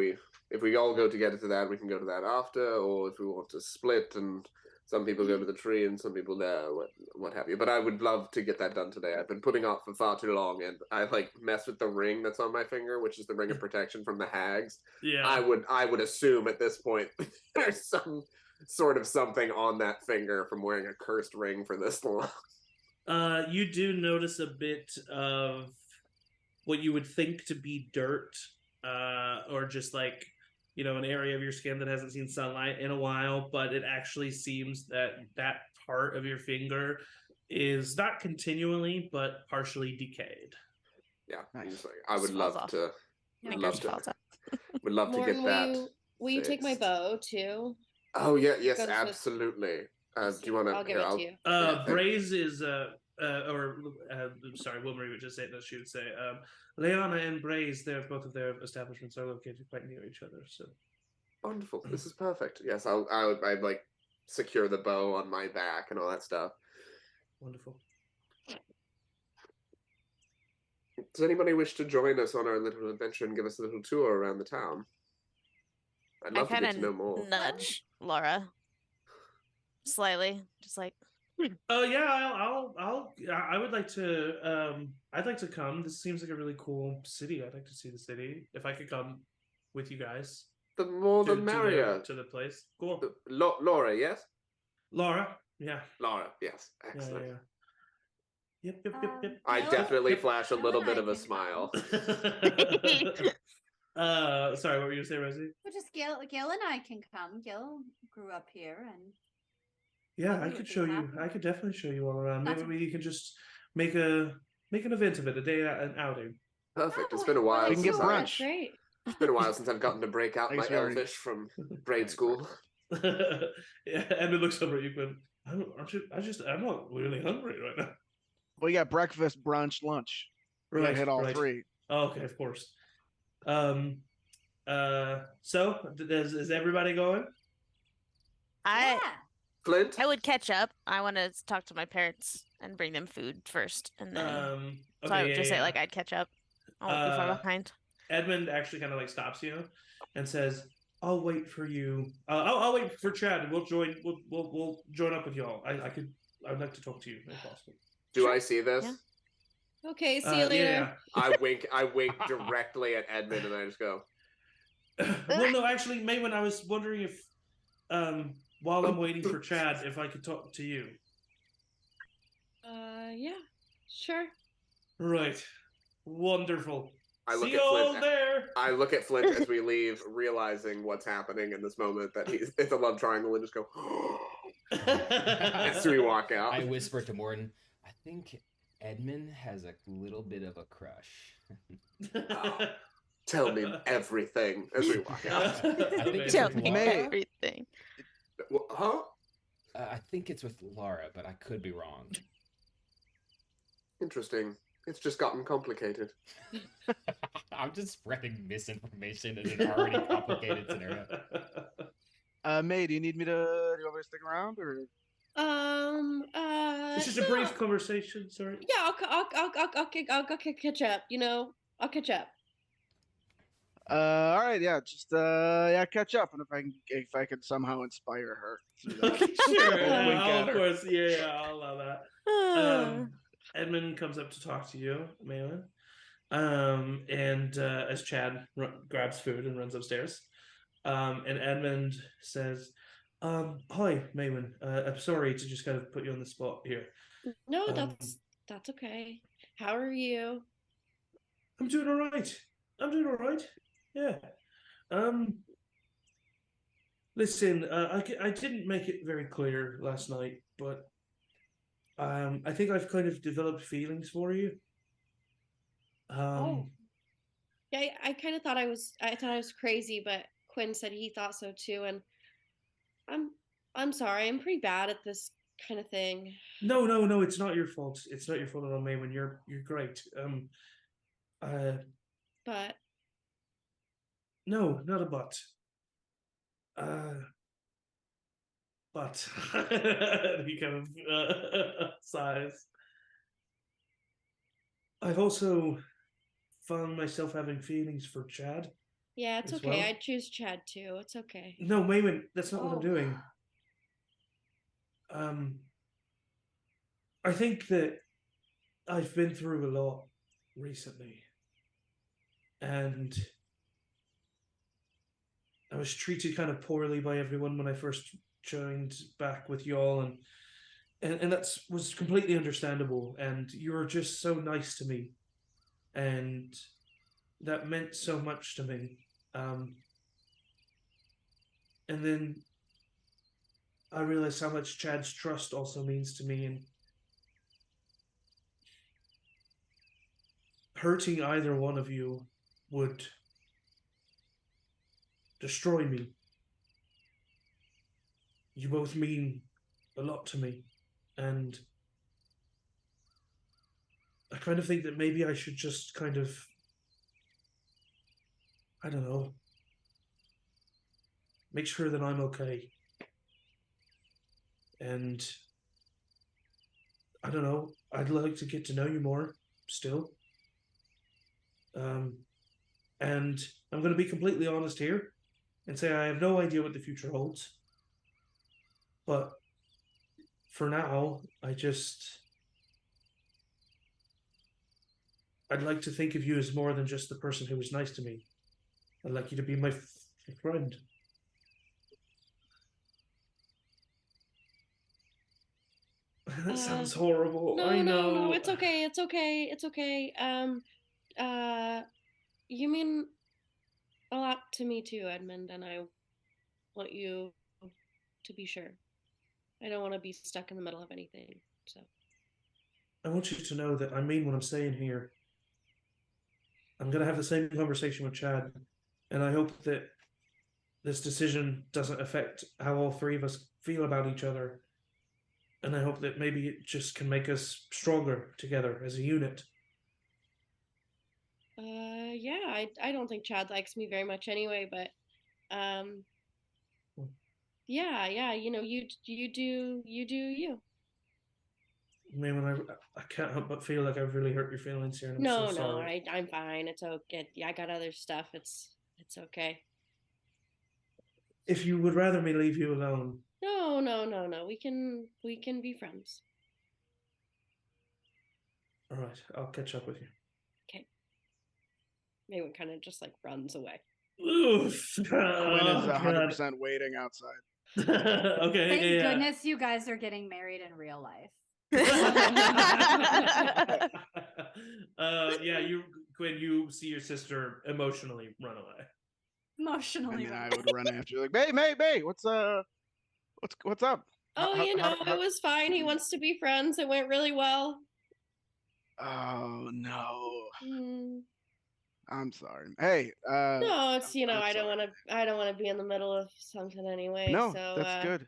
we all go together to that, we can go to that after, or if we want to split and some people go to the tree and some people there, what have you. But I would love to get that done today. I've been putting off for far too long, and I mess with the ring that's on my finger, which is the ring of protection from the hags. Yeah. I would assume at this point there's some sort of something on that finger from wearing a cursed ring for this long. You do notice a bit of what you would think to be dirt, or just an area of your skin that hasn't seen sunlight in a while, but it actually seems that part of your finger is not continually, but partially decayed. Yeah, nice. I would love to. Would love to get that. Will you take my 6. bow too? Oh yeah, yes, goes with- absolutely. Do you want to? I'll give it to you. Braze is sorry, Wilmarie would just say that she would say, Leona and Braze, both of their establishments are located quite near each other. So Wonderful. This is perfect. Yes, I'd like secure the bow on my back and all that stuff. Wonderful. Does anybody wish to join us on our little adventure and give us a little tour around the town? I'd love to get to know more. Nudge Laura slightly, just like. Oh yeah, I would like to. I'd like to come. This seems like a really cool city. I'd like to see the city. If I could come with you guys. The more the merrier. To the place. Cool. Laura, yes. Laura, yeah. Laura, yes. Excellent. Yeah. Yep. I definitely flash a little and bit I of a can smile. Sorry, what were you saying, Rosie? Well, just Gil and I can come. Gil grew up here, and yeah, Maybe I we could could show you. happen. I could definitely show you all around. That's- Maybe we can just make an event of it, an outing. Perfect. It's Oh, been a while We can get since brunch. Great. It's been a while since I've gotten to break out Thanks, my we already- elfish from grade school. Yeah, and it looks over at you, Quinn. I'm not really hungry right now. We got breakfast, brunch, lunch. We gotta hit all right. 3. Oh, okay, of course. So is everybody going? I Flint? would catch up. I want to talk to my parents and bring them food first, and then so I would just say like I'd catch up. I won't be far behind. Edmund actually kind of like stops you and says, "I'll wait for you. I'll wait for Chad. We'll join. We'll join up with y'all. I'd like to talk to you if possible." Do I see this? Yeah. Okay, see you later. Yeah. I wink directly at Edmund and I just go, Well, no, actually, Maewyn, I was wondering if, while I'm waiting for Chad, if I could talk to you. Yeah, sure. Right. Wonderful. I look See at you all Flint. there. I look at Flint as we leave, realizing what's happening in this moment, that it's a love triangle, and just go, as we walk out. I whisper to Morton, I think Edmund has a little bit of a crush. Tell me everything as we walk out. I think it's Tell with me Laura. everything. Huh? I think it's with Laura, but I could be wrong. Interesting. It's just gotten complicated. I'm just spreading misinformation in an already complicated scenario. May, do you want me to stick around or? It's just a brief conversation. Sorry. Yeah, I'll catch up. I'll catch up. All right, yeah, just catch up, and if I can somehow inspire her. through that. Sure. Wink at Of her. course. Yeah, I'll allow that. Edmund comes up to talk to you, Maewyn. And as Chad grabs food and runs upstairs, and Edmund says, "Hi, Maewyn. I'm sorry to just kind of put you on the spot here. No, that's okay. How are you? I'm doing all right. Yeah. Listen, I didn't make it very clear last night, but I think I've kind of developed feelings for you. Yeah, I kind of thought I was crazy, but Quinn said he thought so too, and I'm sorry. I'm pretty bad at this kind of thing. No, it's not your fault. It's not your fault at all, Maewyn. You're great. But No, not a but. But he kind of sighs. I've also found myself having feelings for Chad. yeah, it's As okay. well? I'd choose Chad too. It's okay. No, Maewyn, that's not what I'm Oh. doing. I think that I've been through a lot recently. And I was treated kind of poorly by everyone when I first joined back with y'all, and that was completely understandable. And you were just so nice to me, and that meant so much to me. And then I realized how much Chad's trust also means to me, and hurting either one of you would destroy me. You both mean a lot to me, and I kind of think that maybe I should just kind of, I don't know, make sure that I'm okay. And I don't know, I'd like to get to know you more still. And I'm going to be completely honest here and say I have no idea what the future holds. But for now, I'd like to think of you as more than just the person who was nice to me. I'd like you to be my friend. That sounds horrible. No, I know. No, it's okay. It's okay. It's okay. You mean a lot to me too, Edmund, and I want you to be sure. I don't want to be stuck in the middle of anything. So I want you to know that I mean what I'm saying here. I'm gonna have the same conversation with Chad, and I hope that this decision doesn't affect how all three of us feel about each other. And I hope that maybe it just can make us stronger together as a unit. Yeah, I don't think Chad likes me very much anyway, but yeah, you know, you do you. Maewyn, I can't help but feel like I've really hurt your feelings here, and I'm No, so sorry. I'm fine. It's okay. Yeah, I got other stuff. It's okay. If you would rather me leave you alone. No. We can be friends. All right, I'll catch up with you. Okay. Maewyn kind of just like runs away. Oof. Cuinn is 100% waiting outside. Okay. Thank goodness you guys are getting married in real life. You, Cuinn, you see your sister emotionally run away. Emotionally. I would run after you, like, May, what's up? Oh, it was fine. He wants to be friends. It went really well. Oh no. Mm. I'm sorry. Hey, no, it's I don't want to be in the middle of something anyway. No, so that's good.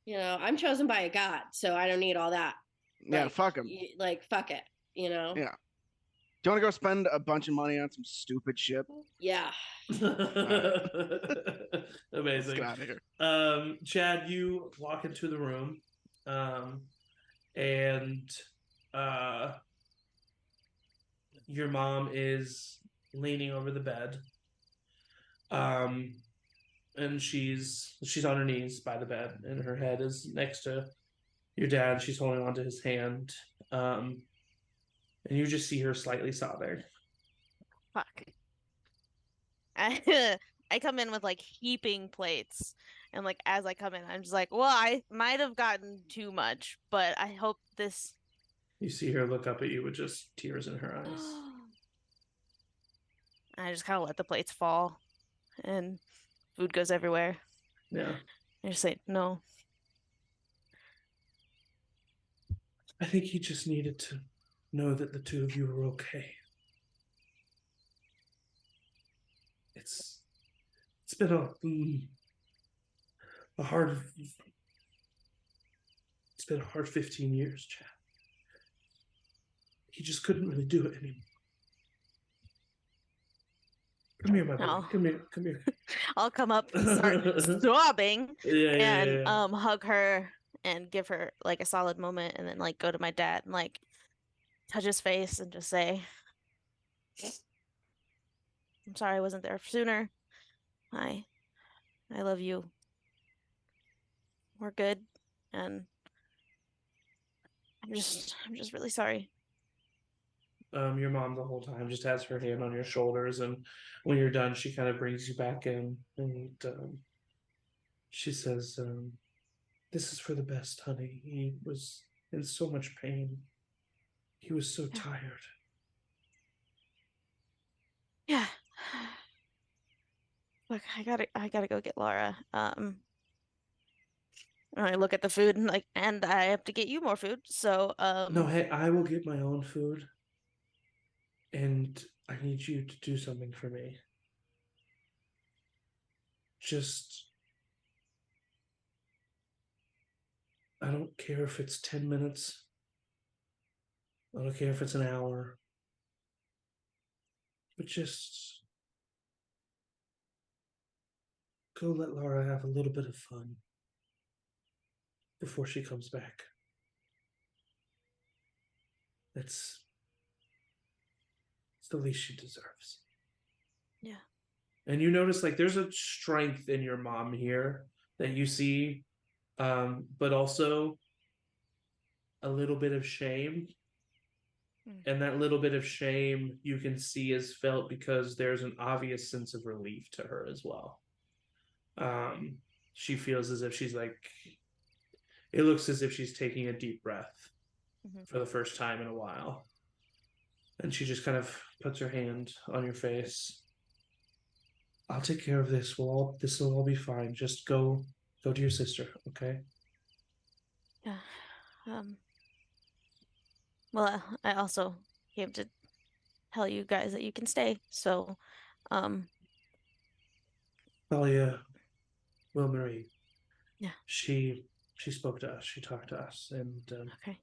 Yeah. I'm chosen by a god, so I don't need all that. Yeah, fuck him. Fuck it. Yeah. Do you want to go spend a bunch of money on some stupid shit? Yeah. Amazing. Let's get out of here. Chad, you walk into the room, and your mom is leaning over the bed, and she's on her knees by the bed, and her head is next to your dad. She's holding onto his hand, and you just see her slightly sobbing. Fuck. I come in with like heaping plates, and like as I come in, I'm just like, well, I might have gotten too much, but I hope this. You see her look up at you with just tears in her eyes. I just kind of let the plates fall, and food goes everywhere. Yeah. I just say no. I think he just needed to know that the two of you were okay. It's been a hard. It's been a hard 15 years, Chad. He just couldn't really do it anymore. Come here, my boy. Come here. I'll come up and start sobbing and hug her and give her like a solid moment, and then like go to my dad and like touch his face and just say, I'm sorry I wasn't there sooner. I love you. We're good, and I'm just really sorry. Your mom the whole time just has her hand on your shoulders, and when you're done, she kind of brings you back in, and she says, "This is for the best, honey. He was in so much pain. He was so tired." Yeah. Look, I gotta go get Laura. And I look at the food and like, and I have to get you more food. So No, hey, I will get my own food. And I need you to do something for me. just, I don't care if it's 10 minutes. I don't care if it's an hour. But just go let Laura have a little bit of fun before she comes back. It's the least she deserves. Yeah. And you notice like there's a strength in your mom here that you see, but also a little bit of shame. And that little bit of shame you can see is felt because there's an obvious sense of relief to her as well. She feels as if she's like, it looks as if she's taking a deep breath for the first time in a while. And she just kind of puts her hand on your face. I'll take care of this. This will all be fine. Just go to your sister, okay? Yeah. Well, I also came to tell you guys that you can stay. So, Talia, Wilmarie. Yeah. She spoke to us. She talked to us, and okay.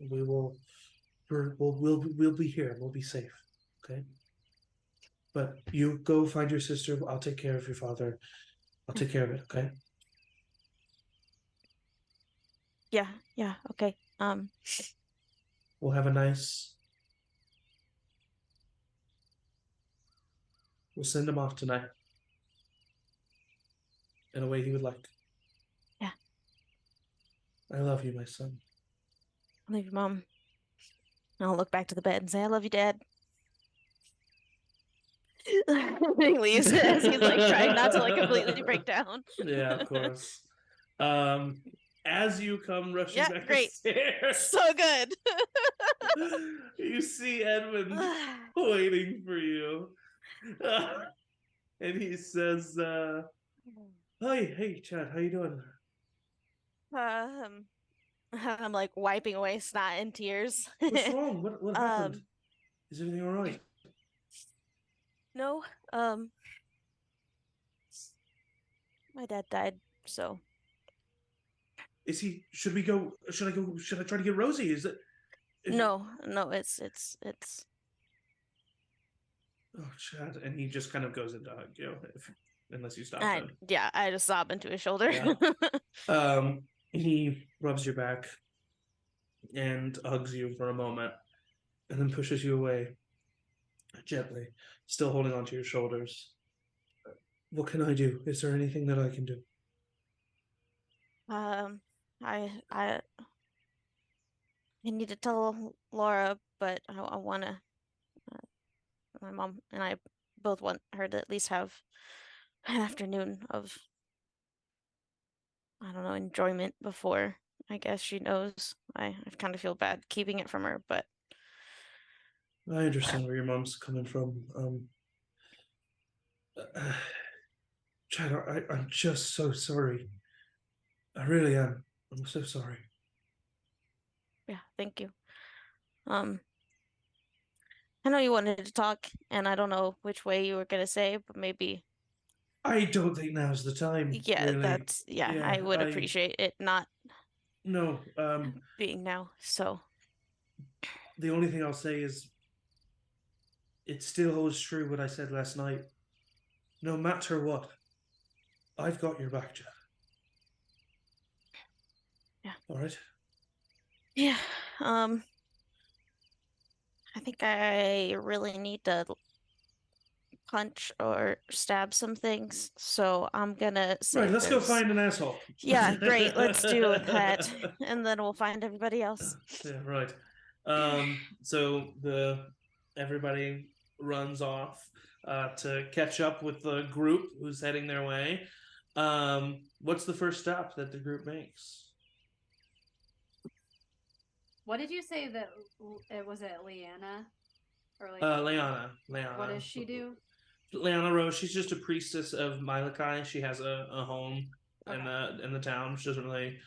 we'll be here. We'll be safe, okay? But you go find your sister. I'll take care of your father. I'll take care of it, okay? Yeah, okay. We'll have a nice. We'll send him off tonight in a way he would like. Yeah. I love you, my son. I love you, Mom. I'll look back to the bed and say, I love you, Dad. He leaves as he's like trying not to like completely break down. Yeah, of course. As you come rushing back great. the stairs, So good. you see Edmund waiting for you. And he says, hey, Chad, how you doing? I'm like wiping away snot and tears. What's wrong? What happened? Is everything all right? No, my dad died, so. Is he? Should we go? Should I go? Should I try to get Rosie? Is it? No, it's. Oh, Chad, and he just kind of goes into hug you, unless you stop him. Yeah, I just sob into his shoulder. Yeah. He rubs your back and hugs you for a moment, and then pushes you away gently, still holding onto your shoulders. What can I do? Is there anything that I can do? I need to tell Laura, but I want to. My mom and I both want her to at least have an afternoon of, I don't know, enjoyment before I guess she knows. I kind of feel bad keeping it from her, but I understand where your mom's coming from. Chad, I'm just so sorry. I really am. I'm so sorry. Yeah, thank you. I know you wanted to talk, and I don't know which way you were gonna say, but maybe. I don't think now's the time. Yeah, really. I would appreciate it not. No. Being now, so. The only thing I'll say is, it still holds true what I said last night. No matter what, I've got your back, Chad. Yeah. All right. Yeah. I think I really need to punch or stab some things, so I'm gonna say. Right, let's go find an asshole. Yeah, great. Let's do that, and then we'll find everybody else. Yeah, right. So everybody runs off to catch up with the group who's heading their way. What's the first stop that the group makes? What did you say that it was at Leanna? Or Leanna. What does she do? Leanna Rose, she's just a priestess of Malachi. She has a home in the town. She doesn't really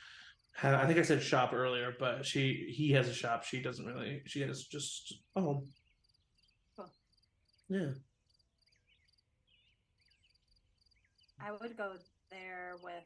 have, I think I said shop earlier, but he has a shop. She doesn't really, she has just a home. Cool. Yeah. I would go there with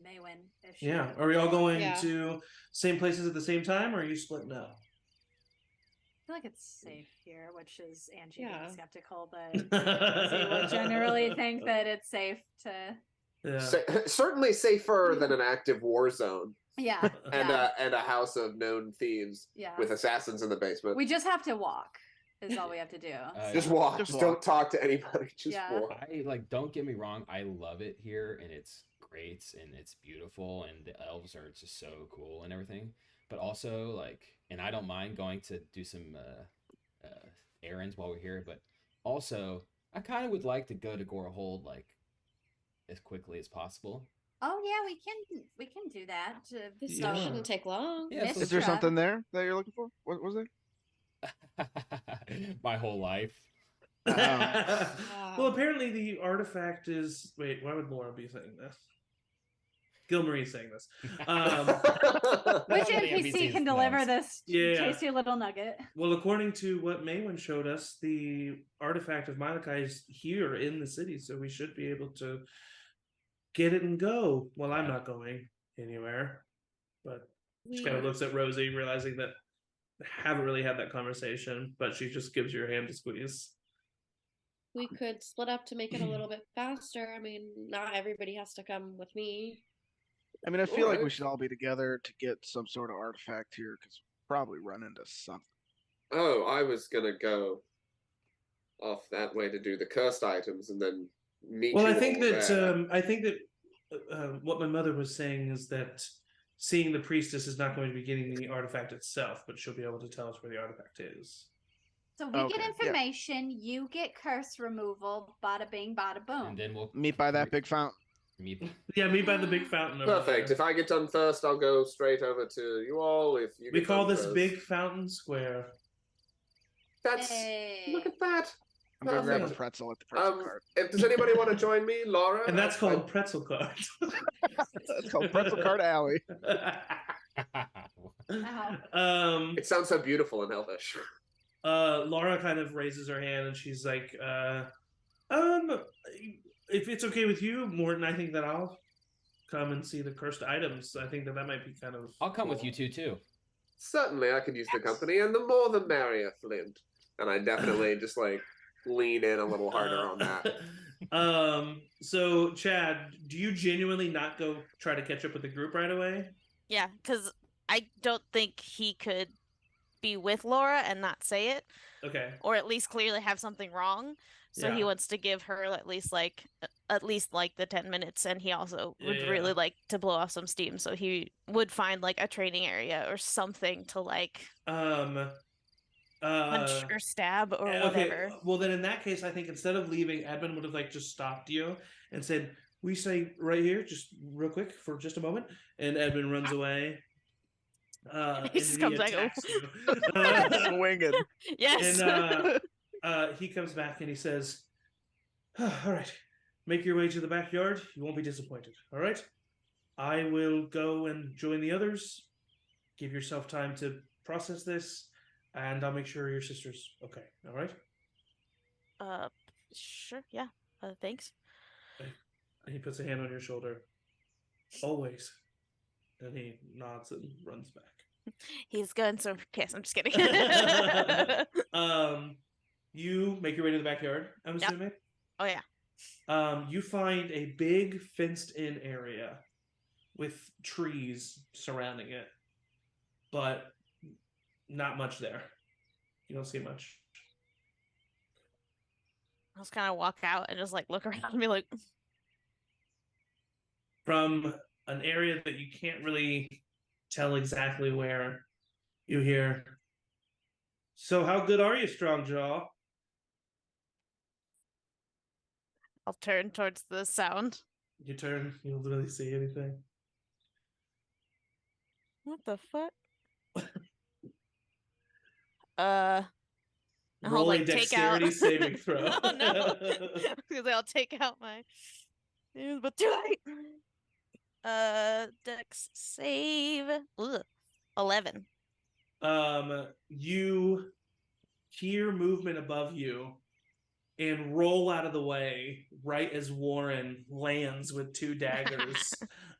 Maewyn. If she Yeah. Are we all going Yeah. to same places at the same time, or are you splitting up? I feel like it's safe here, which is Angie Yeah. being skeptical, but Rosie would generally think that it's safe to. Yeah. Certainly safer than an active war zone. Yeah. And yeah. a house of known thieves Yeah. with assassins in the basement. We just have to walk. Is all we have to do. Just walk. Just Just walk. don't talk to anybody. Just Yeah. walk. I like. Don't get me wrong. I love it here, and it's great, and it's beautiful, and the elves are just so cool and everything. But also, like, and I don't mind going to do some errands while we're here. But also, I kind of would like to go to Gorehold like as quickly as possible. Oh yeah, we can do that. This Yeah. shouldn't take long. Yeah, Miss Is there Mistra. something there that you're looking for? What was there? My whole life. Well, apparently the artifact is. Wait, why would Laura be saying this? Gilmary's saying this. Which The NPC NPCs can deliver knows. this Yeah. tasty little nugget? Well, according to what Maewyn showed us, the artifact of Malachi is here in the city, so we should be able to get it and go. Well, I'm not going anywhere, but she kind of looks at Rosie, realizing that haven't really had that conversation, but she just gives you her hand to squeeze. We could split up to make it a little bit faster. I mean, not everybody has to come with me. I mean, I feel like we Alright. should all be together to get some sort of artifact here because probably run into something. Oh, I was gonna go off that way to do the cursed items and then meet Well, you I think all that there. what my mother was saying is that seeing the priestess is not going to be getting the artifact itself, but she'll be able to tell us where the artifact is. So we Okay, get yeah. information, you get curse removal, bada bing, bada boom. And then we'll Meet by that big fountain. meet. Yeah, meet by the big fountain. Over Perfect. there. If I get done first, I'll go straight over to you all. If you We get call done this first. Big Fountain Square. That's Hey. look at that. I'm gonna grab a Perfect. pretzel at the pretzel cart. If does anybody want to join me, Laura? And that's I- called Pretzel Cart. It's called Pretzel Cart Alley. It sounds so beautiful in Elvish. Laura kind of raises her hand and she's like, if it's okay with you, Morton, I think that I'll come and see the cursed items. I think that might be kind of. I'll come with cool. you two too. Certainly, I could use the company, and the more the merrier, Flint. And I definitely just like lean in a little harder on that. So Chad, do you genuinely not go try to catch up with the group right away? Yeah, because I don't think he could be with Laura and not say it, Okay. or at least clearly have something wrong. So he Yeah. wants to give her at least like the 10 minutes, and he also would Yeah. really like to blow off some steam. So he would find like a training area or something to like punch or stab or whatever. Well, then in that case, I think instead of leaving, Edmund would have like just stopped you and said, "We stay right here, just real quick for just a moment." And Edmund runs away. He just comes back, attacks you. Swinging. Yes. And he comes back and he says, "All right, make your way to the backyard. You won't be disappointed. All right, I will go and join the others. Give yourself time to process this, and I'll make sure your sister's okay. All right." Sure. Yeah. Thanks. And he puts a hand on your shoulder. Always. And he nods and runs back. He's going so yes, I'm just kidding. You make your way to the backyard, I'm Yep. assuming? Oh yeah. You find a big fenced-in area with trees surrounding it, but not much there. You don't see much. I'll just kind of walk out and just like look around and be like, From an area that you can't really tell exactly where, you hear, "So how good are you, Strongjaw?" I'll turn towards the sound. You turn, you don't really see anything. What the fuck? I'll Roll a like take out. dexterity saving throw. Oh no! Because I'll take out my. But too late. Dex save. Ugh. 11. You hear movement above you, and roll out of the way right as Warren lands with 2 daggers.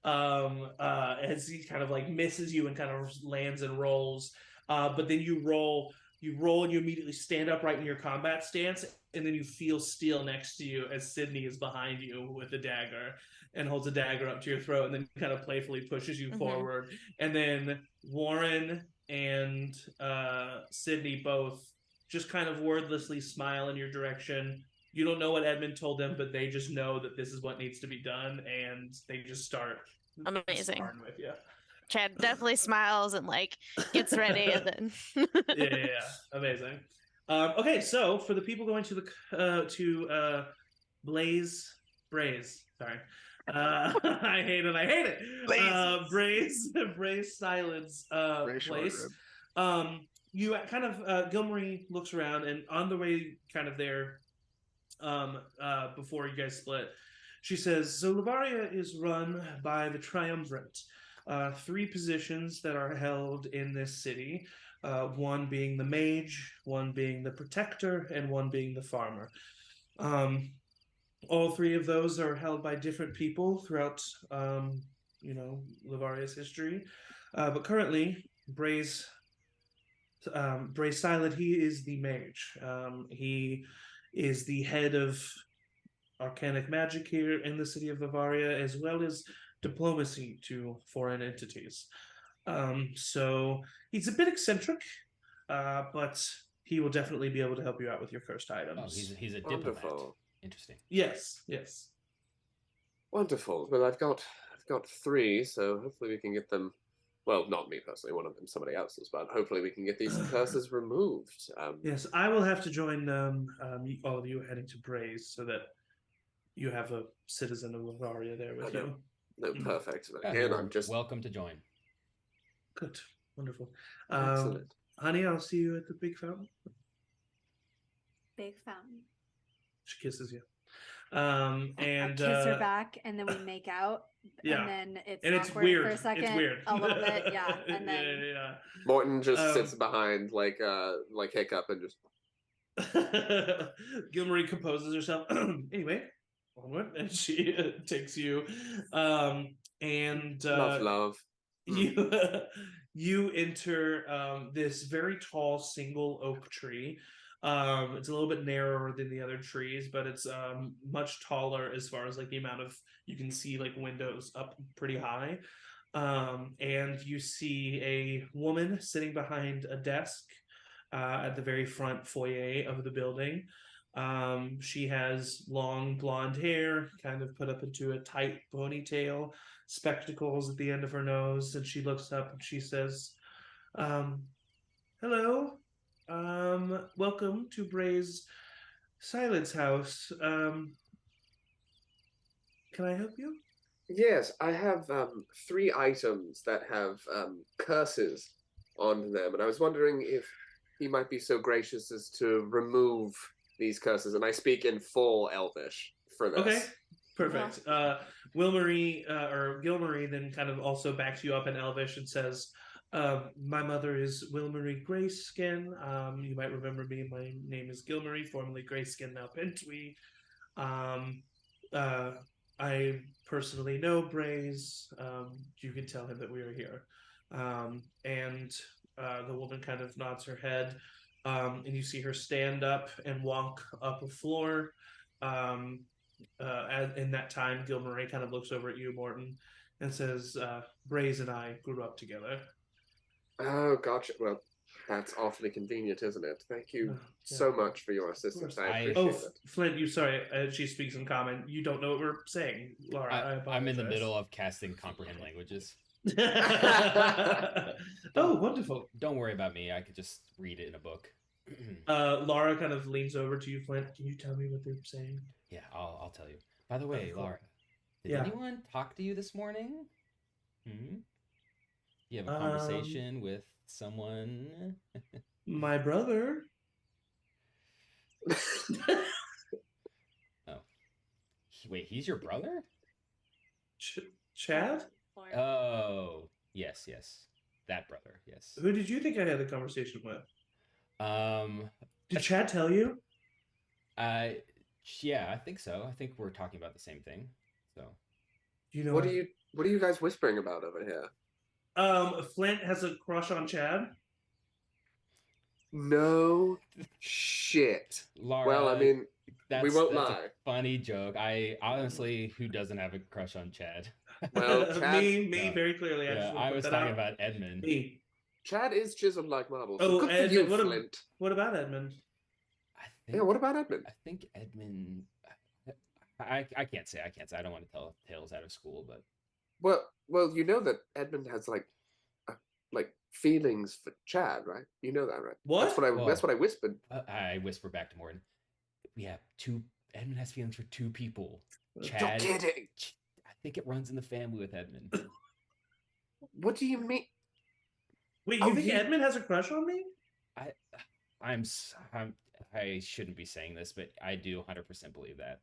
As he kind of like misses you and kind of lands and rolls. But then you roll and you immediately stand up right in your combat stance, and then you feel steel next to you as Sydney is behind you with a dagger and holds a dagger up to your throat, and then kind of playfully pushes you forward. And then Warren and Sydney both just kind of wordlessly smile in your direction. You don't know what Edmund told them, but they just know that this is what needs to be done, and they just start Amazing. with you. Chad definitely smiles and like gets ready, and then yeah, amazing. Okay, so for the people going to the Braze, sorry. I hate it. Braze Silence place. You kind of Gilmarie looks around, and on the way kind of there, before you guys split, she says, so Livvariia is run by the Triumvirate. 3 positions that are held in this city, one being the mage, one being the protector, and one being the farmer. All 3 of those are held by different people throughout, Livvariia's history. But currently, Braze Silent, he is the mage. He is the head of arcanic magic here in the city of Livvariia, as well as diplomacy to foreign entities. So he's a bit eccentric, but he will definitely be able to help you out with your cursed items. Oh, he's a Wonderful. diplomat. Interesting. Yes. Wonderful. Well, I've got 3, so hopefully we can get them. Well, not me personally. One of them, somebody else's, but hopefully we can get these curses removed. Yes, I will have to join all of you heading to Braze so that you have a citizen of Livvariia there with you. No, perfect. Yeah, Again, I'm just welcome to join. Good, wonderful. Excellent. Honey, I'll see you at the big fountain. Big fountain. She kisses you. And I kiss her back, and then we make out. Yeah. And then it's and awkward weird for a second. It's weird. A little bit, yeah. And then yeah. Morton just sits behind like Hiccup and just Gilmarie composes herself. Anyway, onward, and she takes you. And love. You enter this very tall single oak tree. It's a little bit narrower than the other trees, but it's much taller as far as like the amount of you can see like windows up pretty high. And you see a woman sitting behind a desk at the very front foyer of the building. She has long blonde hair, kind of put up into a tight ponytail, spectacles at the end of her nose, and she looks up and she says, hello. Welcome to Braze Silence House. Can I help you? Yes, I have 3 items that have curses on them, and I was wondering if he might be so gracious as to remove these curses. And I speak in full Elvish for this. Okay, perfect. Gilmarie then kind of also backs you up in Elvish and says, my mother is Wilmarie Grayskin. You might remember me. My name is Gilmarie, formerly Grayskin, now Pentwee. I personally know Braze. You can tell him that we are here. And the woman kind of nods her head, and you see her stand up and walk up a floor. In that time, Gilmarie kind of looks over at you, Morton, and says, Braze and I grew up together. Oh, gotcha. Well, that's awfully convenient, isn't it? Thank you so much for your assistance. I appreciate it. Flint, she speaks in common. You don't know what we're saying, Laura. I'm in the middle of casting comprehend languages. Oh, wonderful. Don't worry about me. I could just read it in a book. Laura kind of leans over to you, Flint. Can you tell me what they're saying? Yeah, I'll tell you. By the way, Laura, did anyone talk to you this morning? You have a conversation with someone? My brother. Oh. Wait, he's your brother? Chad? Oh, yes. That brother, yes. Who did you think I had the conversation with? Did Chad tell you? Yeah, I think so. I think we're talking about the same thing. So, You know What are you guys whispering about over here? Flint has a crush on Chad. No shit. Laura, Well, I mean, we won't that's lie. a funny joke. I honestly, who doesn't have a crush on Chad? Well, Chad. me, No. very clearly. I Yeah, just want I to put was that talking out. about Edmund. Me. Chad is chiseled like marble. So Oh, good for Edmund. you, What, Flint. what about Edmund? Yeah, what about Edmund? I think Edmund. I can't say. I don't want to tell tales out of school, but Well, you know that Edmund has like feelings for Chad, right? You know that, right? What? That's what I whispered. I whisper back to Morton. We have two. Edmund has feelings for two people. You're Chad. kidding. I think it runs in the family with Edmund. What do you mean? Wait, you think Edmund has a crush on me? I shouldn't be saying this, but I do 100% believe that.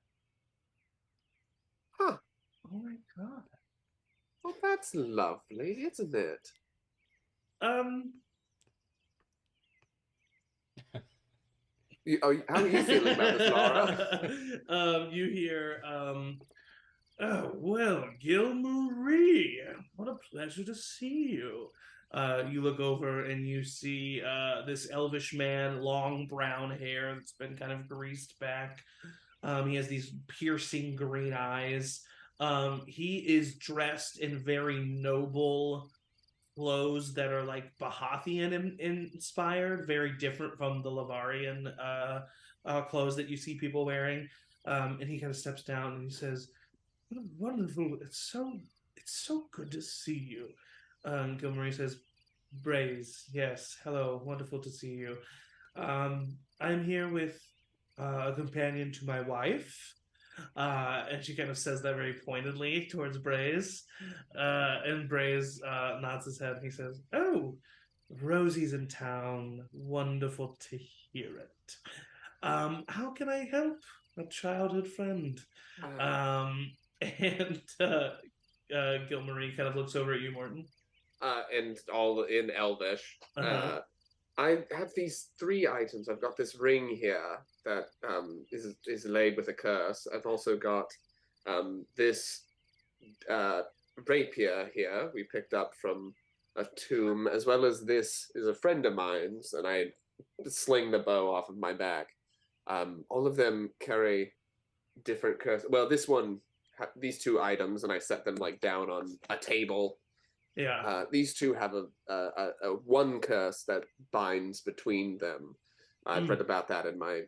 Huh. Oh my god. Well, that's lovely, isn't it? How are you feeling about this, Laura? You hear, oh, well, Gilmarie, what a pleasure to see you. You look over and you see this elvish man, long brown hair that's been kind of greased back. He has these piercing green eyes. He is dressed in very noble clothes that are like Bahathian inspired, very different from the Livvariian clothes that you see people wearing. And he kind of steps down and he says, "What a wonderful! It's so good to see you." Gilmarie says, "Braze, yes, hello, wonderful to see you. I'm here with a companion to my wife." And she kind of says that very pointedly towards Braze. And Braze nods his head and he says, "Oh, Rosie's in town. Wonderful to hear it. How can I help a childhood friend?" And Gilmarie kind of looks over at you, Morton. And all in Elvish. I have these 3 items. I've got this ring here that is laid with a curse. I've also got this rapier here we picked up from a tomb, as well as this is a friend of mine's, and I sling the bow off of my back. All of them carry different curses. Well, this one, these 2 items, and I set them like down on a table. Yeah. These 2 have a one curse that binds between them. I've read about that in my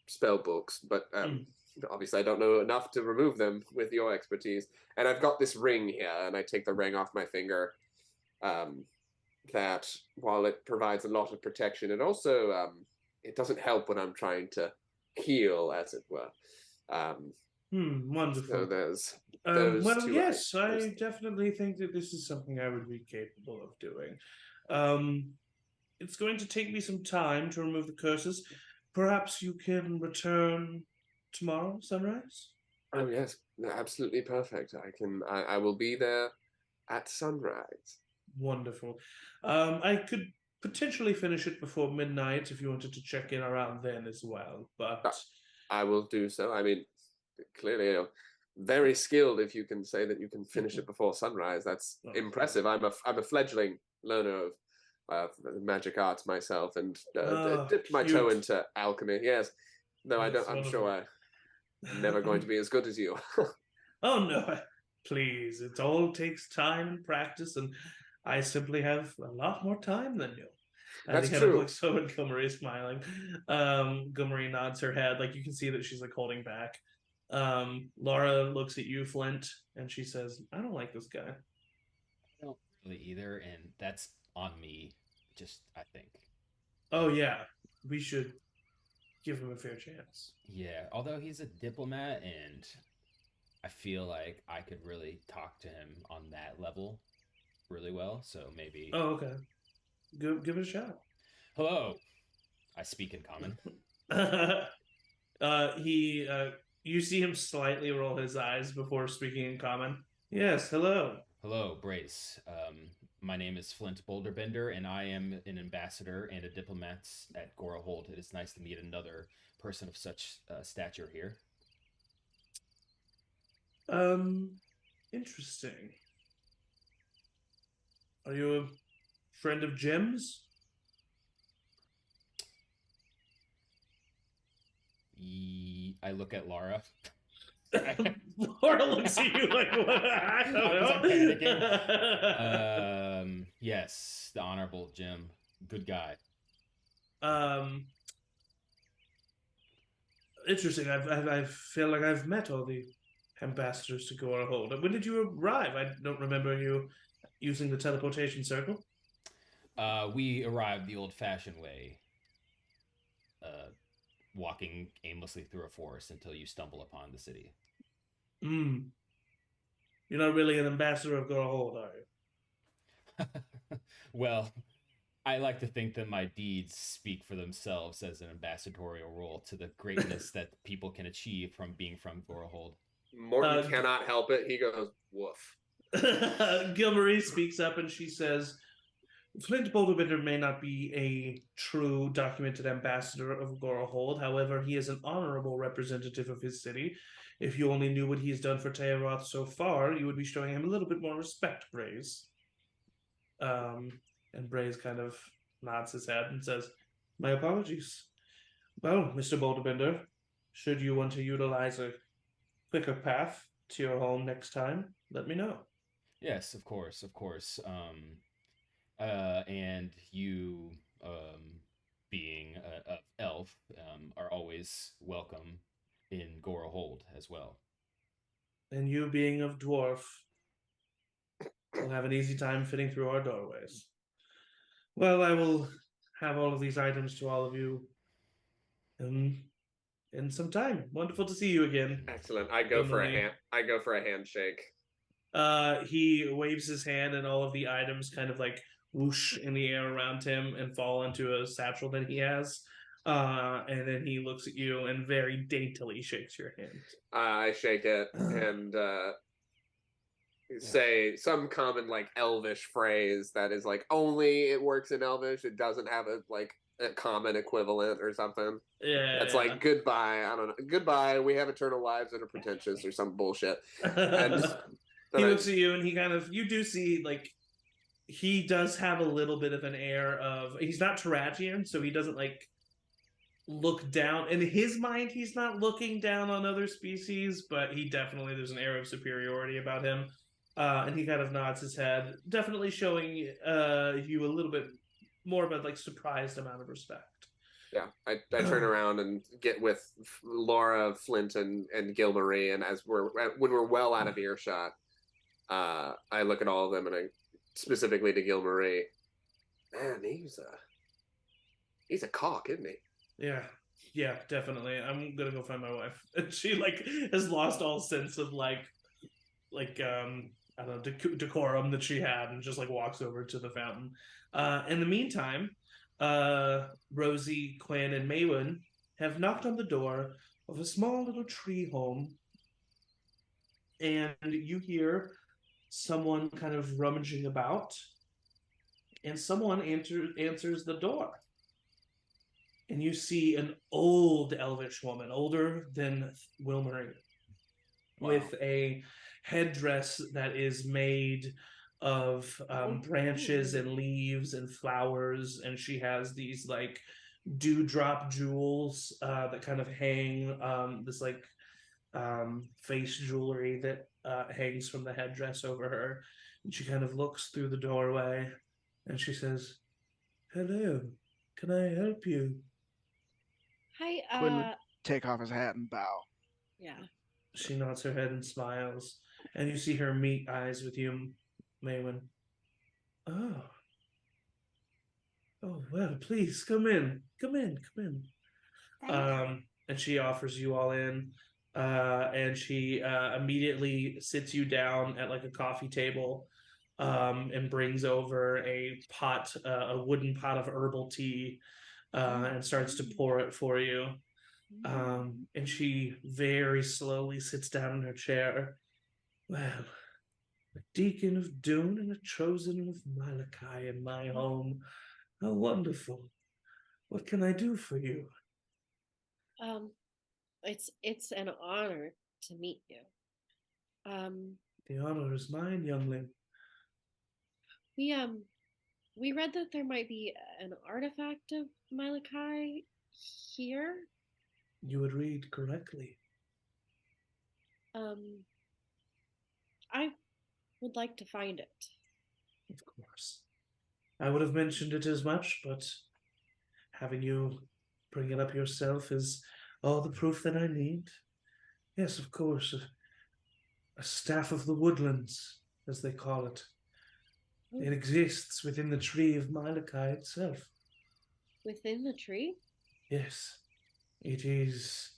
spell books, but obviously I don't know enough to remove them with your expertise. And I've got this ring here, and I take the ring off my finger. That while it provides a lot of protection, it also it doesn't help when I'm trying to heal, as it were. Wonderful. So there's well, two yes, items. I definitely think that this is something I would be capable of doing. It's going to take me some time to remove the curses. Perhaps you can return tomorrow, sunrise? Oh yes, absolutely perfect. I will be there at sunrise. Wonderful. I could potentially finish it before midnight if you wanted to check in around then as well, but I will do so. I mean, clearly, very skilled if you can say that you can finish it before sunrise. That's impressive. I'm a fledgling learner of magic arts myself, and dipped my toe into alchemy. Yes, no, I don't. I'm sure I'm never going to be as good as you. Oh no, please! It all takes time and practice, and I simply have a lot more time than you. And That's he kind true. of looks over at Gilmarie, smiling. Gilmarie nods her head, like you can see that she's like holding back. Laura looks at you, Flint, and she says, "I don't like this guy." I don't really either, and that's on me. Just I think. Oh yeah, we should give him a fair chance. Yeah, although he's a diplomat, and I feel like I could really talk to him on that level really well. So maybe. Oh, okay. Give it a shot. Hello. I speak in common. You see him slightly roll his eyes before speaking in common. Yes, hello. Hello, Brace. My name is Flint Boulderbender, and I am an ambassador and a diplomat at Gorahold. It is nice to meet another person of such stature here. Interesting. Are you a friend of Jim's? I look at Laura. Laura looks at you like, what? I don't know. Yes, the Honorable Jim. Good guy. Interesting. I feel like I've met all the ambassadors to Gorahold. When did you arrive? I don't remember you using the teleportation circle. We arrived the old-fashioned way. Walking aimlessly through a forest until you stumble upon the city. You're not really an ambassador of Gorahold, are you? Well, I like to think that my deeds speak for themselves as an ambassadorial role to the greatness that people can achieve from being from Gorahold. Morton cannot help it. He goes, woof. Gilmarie speaks up and she says, Flint Boulderbender may not be a true documented ambassador of Gorahold. However, he is an honorable representative of his city. If you only knew what he has done for Tayaroth so far, you would be showing him a little bit more respect, Braze. And Braze kind of nods his head and says, my apologies. Well, Mr. Boulderbender, should you want to utilize a quicker path to your home next time, let me know. Yes, of course. And you, being an elf, are always welcome in Gorahold as well. And you being of dwarf, will have an easy time fitting through our doorways. Well, I will have all of these items to all of you in some time. Wonderful to see you again. Excellent. I go for a handshake. He waves his hand and all of the items kind of like whoosh in the air around him and fall into a satchel that he has. And then he looks at you and very daintily shakes your hand. I shake it and say some common like Elvish phrase that is like only it works in Elvish. It doesn't have a common equivalent or something. It's like goodbye. I don't know. Goodbye. We have eternal lives that are pretentious or some bullshit. And he looks at you and you do see like he does have a little bit of an air of he's not Tarajian, so he doesn't like look down. In his mind, he's not looking down on other species, but he definitely there's an air of superiority about him. And he kind of nods his head, definitely showing you a little bit more of a like surprised amount of respect. Yeah, I turn around and get with Laura, Flint, and Gilmarie, and when we're well out of earshot, I look at all of them and I specifically to Gilmarie. Man, he's a cock, isn't he? Yeah, definitely. I'm gonna go find my wife. And she like has lost all sense of like I don't know, decorum that she had and just like walks over to the fountain. In the meantime, Rosie, Cuinn, and Maewyn have knocked on the door of a small little tree home, and you hear someone kind of rummaging about, and someone answers the door. And you see an old elvish woman, older than Wilmarie, with a headdress that is made of branches and leaves and flowers, and she has these like dewdrop jewels that kind of hang, this like face jewelry that hangs from the headdress over her. And she kind of looks through the doorway and she says, hello, can I help you? Hi. Cuinn would take off his hat and bow. Yeah. She nods her head and smiles, and you see her meet eyes with you, Maewyn. Oh, well, please come in. And she offers you all in, and she immediately sits you down at like a coffee table, and brings over a wooden pot of herbal tea, and starts to pour it for you. And she very slowly sits down in her chair. Well, A deacon of Dune and a chosen of Malachi in my home. How wonderful. What can I do for you? It's an honor to meet you. The honor is mine, youngling. We read that there might be an artifact of Malachi here. You would read correctly. I would like to find it. Of course. I would have mentioned it as much, but having you bring it up yourself is all the proof that I need. Yes, of course. A staff of the woodlands, as they call it. It exists within the tree of Malachi itself. Within the tree? Yes. It is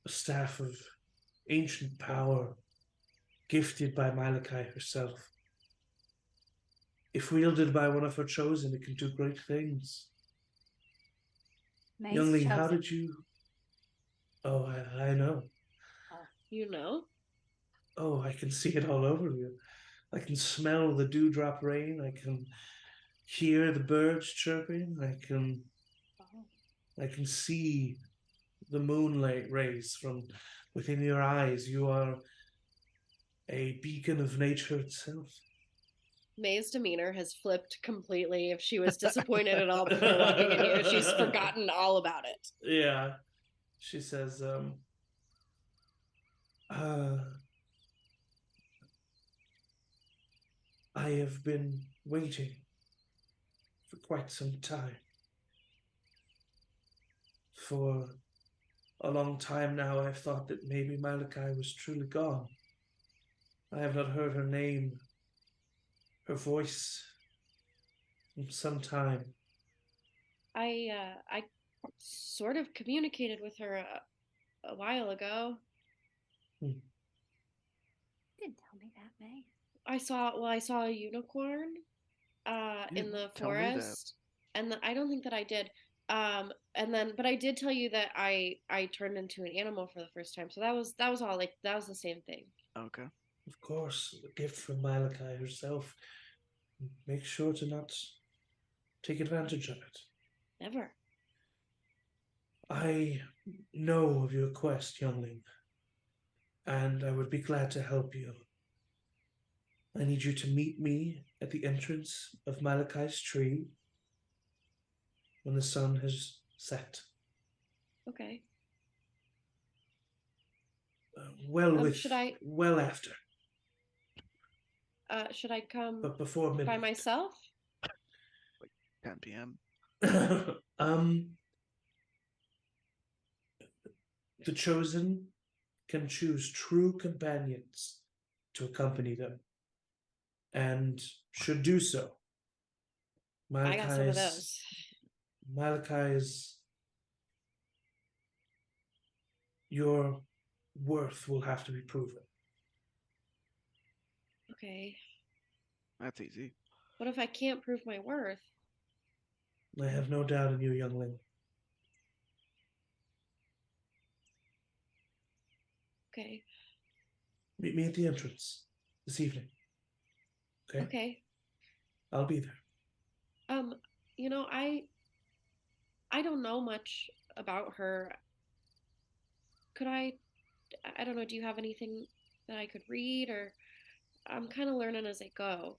a staff of ancient power, gifted by Malachi herself. If wielded by one of her chosen, it can do great things. Nice Youngling, chosen. how did you... Oh, I know. You know? Oh, I can see it all over you. I can smell the dewdrop rain. I can hear the birds chirping. I can see the moonlight rays from within your eyes. You are a beacon of nature itself. May's demeanor has flipped completely. If she was disappointed at all before walking in here, she's forgotten all about it. Yeah. She says, I have been waiting for quite some time. For a long time now, I've thought that maybe Malachi was truly gone. I have not heard her name, her voice, in some time. I sort of communicated with her a while ago. You didn't tell me that, May. I saw a unicorn in the tell me that. forest, and I don't think that I did. But I did tell you that I turned into an animal for the first time. So that was all, like, that was the same thing. Okay. Of course, a gift from Malachi herself. Make sure to not take advantage of it. Never. I know of your quest, youngling, and I would be glad to help you. I need you to meet me at the entrance of Malachi's tree when the sun has set. Okay. Well after. Should I come But before midnight. by myself? 10 p.m. The chosen can choose true companions to accompany them, and should do so. I got some of those. Malachi's... Your worth will have to be proven. Okay. That's easy. What if I can't prove my worth? I have no doubt in you, youngling. Okay. Meet me at the entrance this evening. Okay? Okay. I'll be there. I don't know much about her. Could I don't know, do you have anything that I could read, or I'm kind of learning as I go?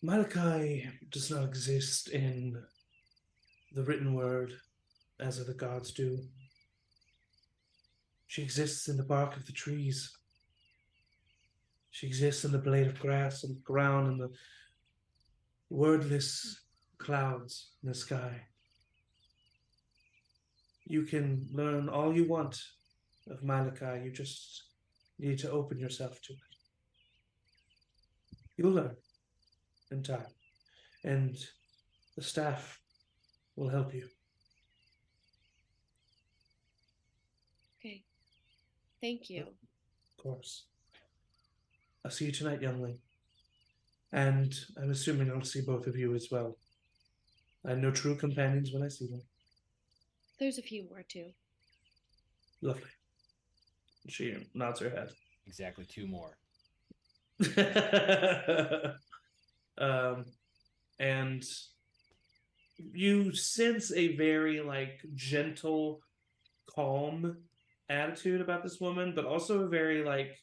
Malachi does not exist in the written word as the gods do. She exists in the bark of the trees. She exists in the blade of grass and the ground and the wordless clouds in the sky. You can learn all you want of Malachi. You just need to open yourself to it. You'll learn in time, and the staff will help you. Okay. Thank you. Of course. I'll see you tonight, youngling. And I'm assuming I'll see both of you as well. I know true companions when I see them. There's a few more too. Lovely. She nods her head. Exactly 2 more. And you sense a very like gentle, calm attitude about this woman, but also a very like,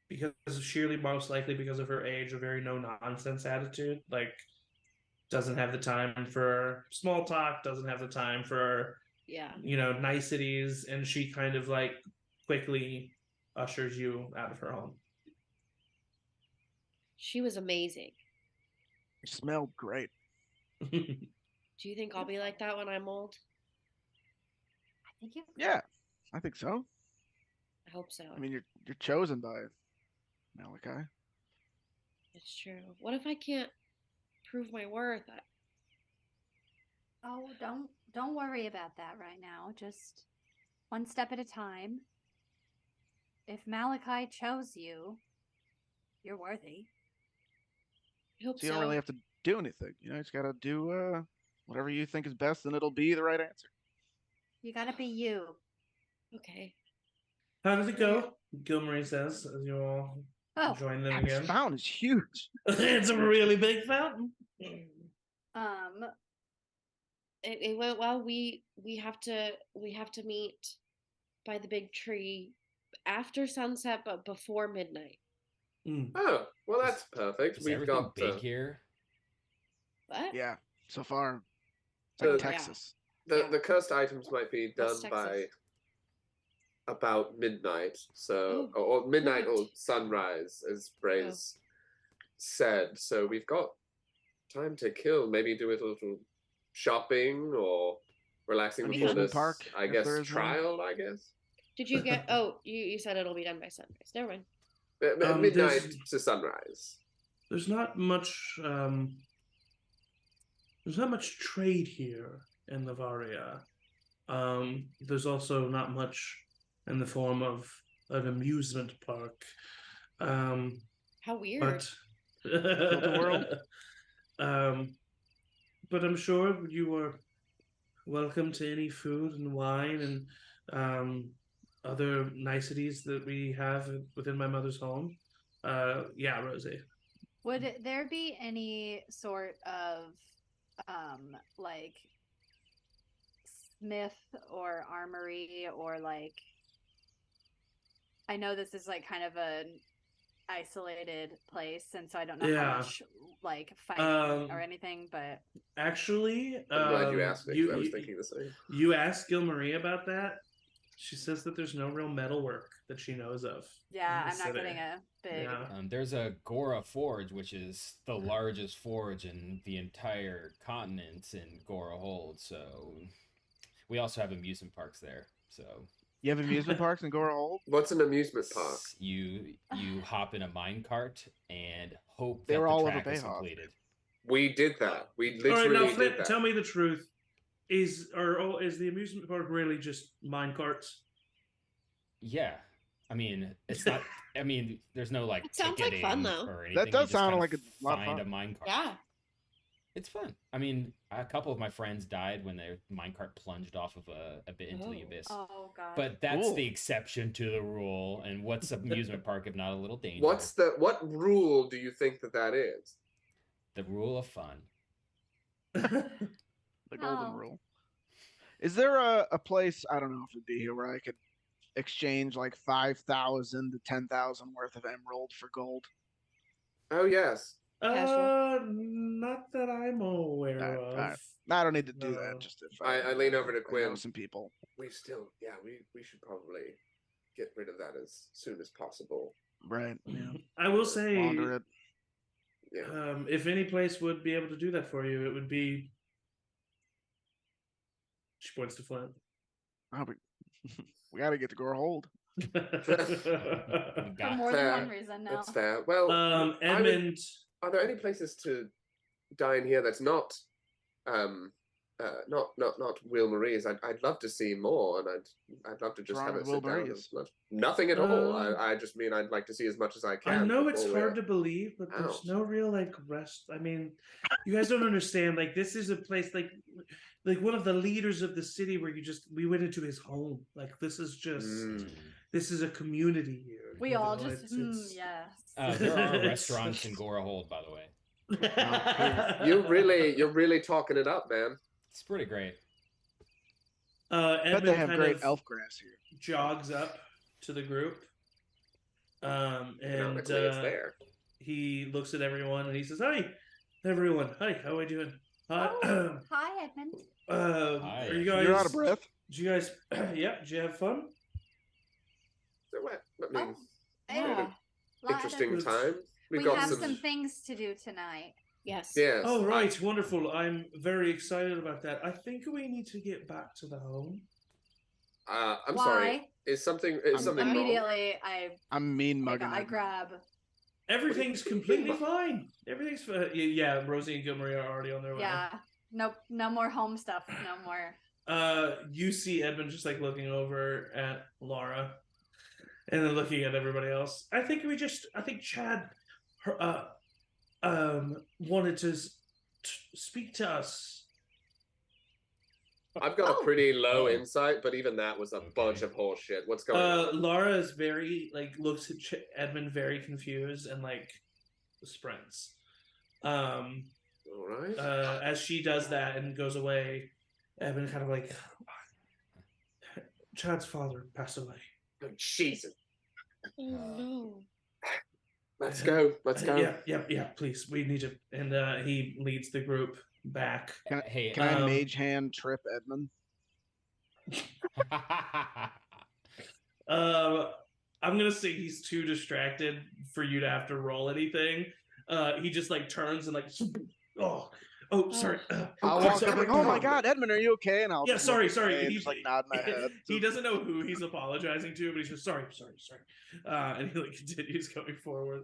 because sheerly most likely because of her age, a very no nonsense attitude. Like, doesn't have the time for small talk, doesn't have the time for niceties, and she kind of like quickly ushers you out of her home. She was amazing. It smelled great. Do you think I'll be like that when I'm old? I think you. Yeah, I think so. I hope so. I mean, you're chosen by Malachi. It's true. What if I can't prove my worth? Oh, don't worry about that right now. Just one step at a time. If Malachi chose you, you're worthy. I hope So you don't really have to do anything. You just gotta do whatever you think is best, and it'll be the right answer. You gotta be you. Okay. How did it go? Gilmarie says as you all join them This again. fountain is huge. It's a really big fountain. It went well. We have to meet by the big tree after sunset, but before midnight. Oh, well, that's perfect. Is We've everything got big here? What? Yeah, so far, it's like The- Texas. The cursed items might be done West by Texas. about midnight, so or midnight or sunrise, as Bray's said. So we've got time to kill. Maybe do a little shopping or relaxing before Amusement this. park, I if guess there is trial. I guess. Did you get? Oh, you said it'll be done by sunrise. Never mind. Midnight to sunrise. There's not much. There's not much trade here in Livvariia. There's also not much in the form of an amusement park. How weird. World. But I'm sure you are welcome to any food and wine and other niceties that we have within my mother's home. Yeah, Rosie. Would there be any sort of like smith or armory or like, I know this is like kind of an isolated place, and so I don't know how much like fighting or anything, but actually, I'm glad you asked me, 'cause I was thinking the same. You asked Gilmarie about that. She says that there's no real metalwork that she knows of. Yeah, I'm not getting a big. There's a Gora Forge, which is the largest forge in the entire continent, and Gora holds. So we also have amusement parks there. So you have amusement parks in Gora Hold? What's an amusement park? You hop in a mine cart and hope they that were the all track over is Bayhawk. completed. We did that. We literally all right, now, Flint, did that. Tell me the truth. Is the amusement park really just mine carts? Yeah. I mean, it's not. I mean, there's no like. It sounds like fun though. Or anything. That does sound like a lot of find fun. a mine cart. Yeah. It's fun. I mean, a couple of my friends died when their minecart plunged off of a bit into the abyss. Oh god. But that's the exception to the rule. And what's an amusement park if not a little danger? What rule do you think that is? The rule of fun. The golden rule. Is there a place, I don't know if it'd be here, where I could exchange like 5,000 to 10,000 worth of emerald for gold? Oh yes. Not that I'm aware of. Right. I don't need to do that. Just if I lean over to Cuinn. I know some people. We should probably get rid of that as soon as possible. Right. Yeah. I will say, Launder it. Yeah. If any place would be able to do that for you, it would be. She points to Flint. Oh, we got to get to Gora Hold. For more than one reason now. That's fair. Well, Edmund. Are there any places to dine here that's not Wilmarie's? I'd love to see more, and I'd love to just have a sit down. Nothing at all. I just mean I'd like to see as much as I can. I know it's hard to believe, but there's no real like rest. I mean, you guys don't understand. Like, this is a place like one of the leaders of the city where we went into his home. Like, this is just this is a community here. We you all know, just, yes. There are restaurants in Gorahold, by the way. You're really talking it up, man. It's pretty great. Edmund Bet they have kind great of elf grass here. jogs up to the group, and Economically, it's there. he looks at everyone and he says, "Hi, everyone. Hi, how are we doing? Hi, Edmund. Hi. Are you guys? You're out of breath. Did you guys? Yeah. Did you have fun? So what? I mean, Yeah. interesting time. We got have some things to do tonight. Yes. Yes. Oh, right. Wonderful. I'm very excited about that. I think we need to get back to the home. I'm Why? sorry. Is something wrong? Immediately, I'm mean mugging. I grab. Everything's completely fine. Everything's fine. Yeah, Rosie and Gilmarie are already on their way. Yeah. Nope. No more home stuff. No more. You see Edmund just like looking over at Laura and then looking at everybody else. I think Chad wanted to speak to us. I've got a pretty low insight, but even that was a bunch of horseshit. What's going on? Laura is very looks at Edmund very confused and sprints. All right. As she does that and goes away, Edmund kind of Chad's father passed away. Oh, Jesus. Oh no. Let's go. Let's go. Yeah. Please, we need to. And he leads the group back. Can Hey, I mage hand trip Edmund? I'm gonna say he's too distracted for you to have to roll anything. He just turns and sorry. I'll walk up oh my God, Edmund, are you okay? And I'll sorry. And just nod my head. He doesn't know who he's apologizing to, but he's just sorry. And he continues going forward.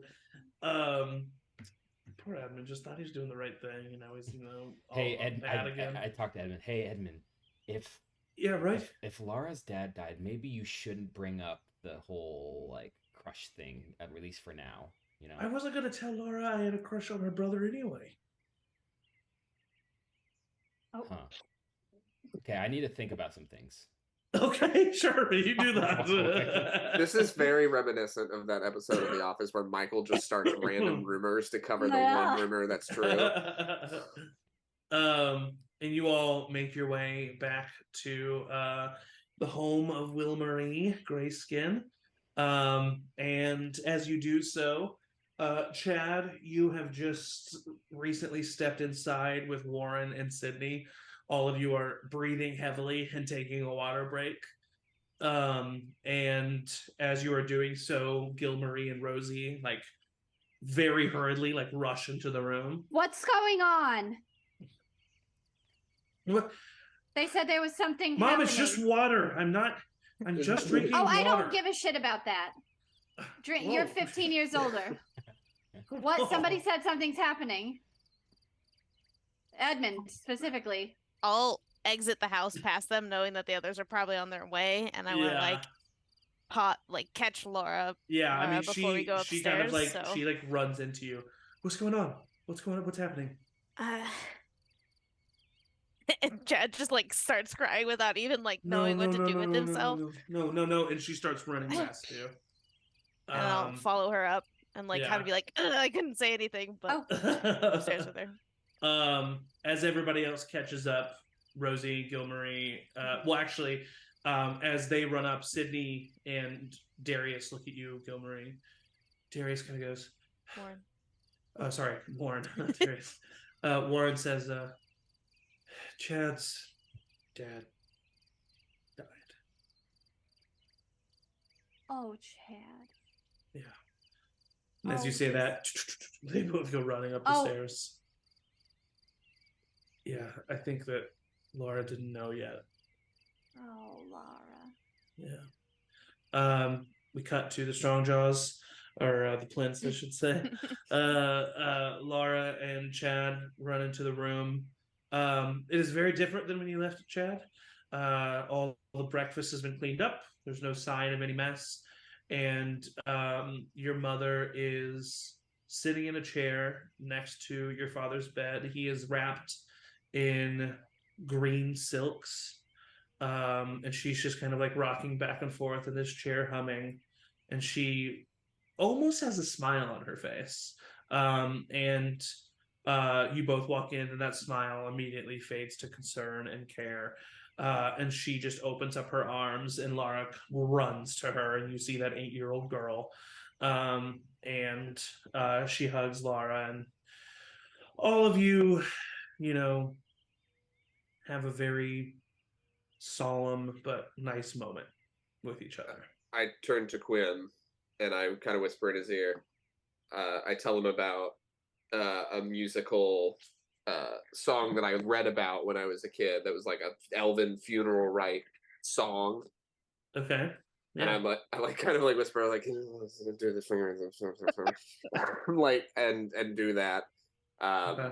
Poor Edmund just thought he was doing the right thing, he's hey, bad again. I talked to Edmund. Hey, Edmund, if Laura's dad died, maybe you shouldn't bring up the whole crush thing, at least for now. I wasn't gonna tell Laura I had a crush on her brother anyway. Oh. Huh. Okay, I need to think about some things. Okay, sure, you do that. This is very reminiscent of that episode of The Office where Michael just starts random rumors to cover the one rumor that's true. And you all make your way back to the home of Wilmarie Grayskin. And as you do so, Chad, you have just recently stepped inside with Warren and Sydney. All of you are breathing heavily and taking a water break. And as you are doing so, Gilmarie and Rosie, very hurriedly, rush into the room. What's going on? What? They said there was something Mom, happening. it's just water. I'm just drinking water. I don't give a shit about that. Drink. You're 15 years older. What? Somebody said something's happening. Edmund, specifically. I'll exit the house past them, knowing that the others are probably on their way, and I want to catch Laura. Yeah, I mean, before we go upstairs, she kind of she runs into you. What's going on? What's happening? And Chad just starts crying without even knowing what to do with himself. No, and she starts running past you. And I'll follow her up and kind of be I couldn't say anything, but upstairs with her. As everybody else catches up, Rosie, Gilmarie, as they run up, Sydney and Darius look at you, Gilmarie. Darius kind of goes, Warren. Sorry, Warren, not Darius. Warren says, Chad's dad died. Oh, Chad. Yeah. And as you say that, they both go running up the stairs. Yeah, I think that Laura didn't know yet. Oh, Laura. Yeah. We cut to the Strongjaws, or the Flints, I should say. Laura and Chad run into the room. It is very different than when you left, Chad. All the breakfast has been cleaned up. There's no sign of any mess. And your mother is sitting in a chair next to your father's bed. He is wrapped in green silks. And she's just kind of like rocking back and forth in this chair, humming, and she almost has a smile on her face. And you both walk in, and that smile immediately fades to concern and care. And she just opens up her arms, and Lara runs to her, and you see that 8-year-old girl. And she hugs Lara, and all of you, have a very solemn but nice moment with each other. I turn to Cuinn, and I kind of whisper in his ear. I tell him about a musical song that I read about when I was a kid. That was like a elven funeral rite song. Okay. Yeah. And I kind of like whisper like do the fingers like and do that. Okay.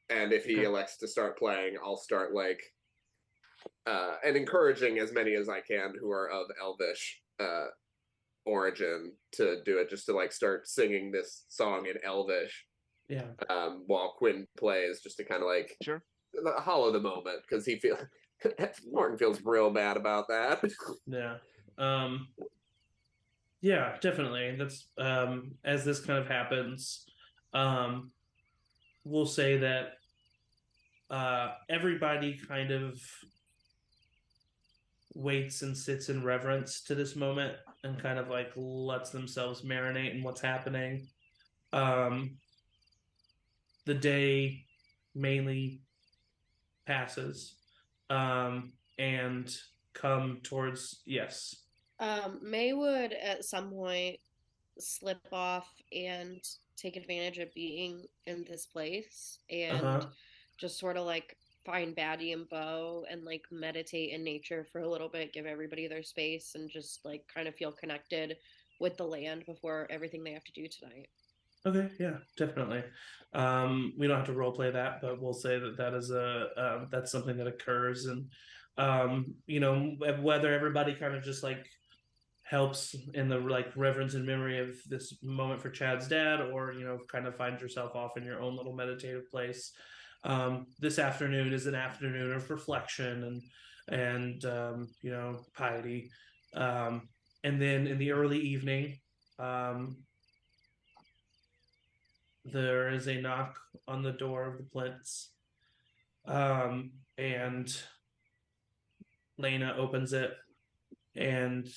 And if he elects to start playing, I'll start like and encouraging as many as I can who are of Elvish origin to do it, just to like start singing this song in Elvish. Yeah. While Cuinn plays, just to kind of like hollow the moment, because Morton feels real bad about that. Yeah. Yeah, definitely. That's as this kind of happens, we'll say that everybody kind of waits and sits in reverence to this moment and kind of like lets themselves marinate in what's happening. The day mainly passes, and come towards May would at some point slip off and take advantage of being in this place and just sort of like find Baddie and Bo and like meditate in nature for a little bit, give everybody their space, and just like kind of feel connected with the land before everything they have to do tonight. Okay, yeah, definitely. We don't have to role play that, but we'll say that is that's something that occurs, and whether everybody kind of just like helps in the like reverence and memory of this moment for Chad's dad, or kind of find yourself off in your own little meditative place. This afternoon is an afternoon of reflection and piety, and then in the early evening, there is a knock on the door of the Flints, and Lena opens it, and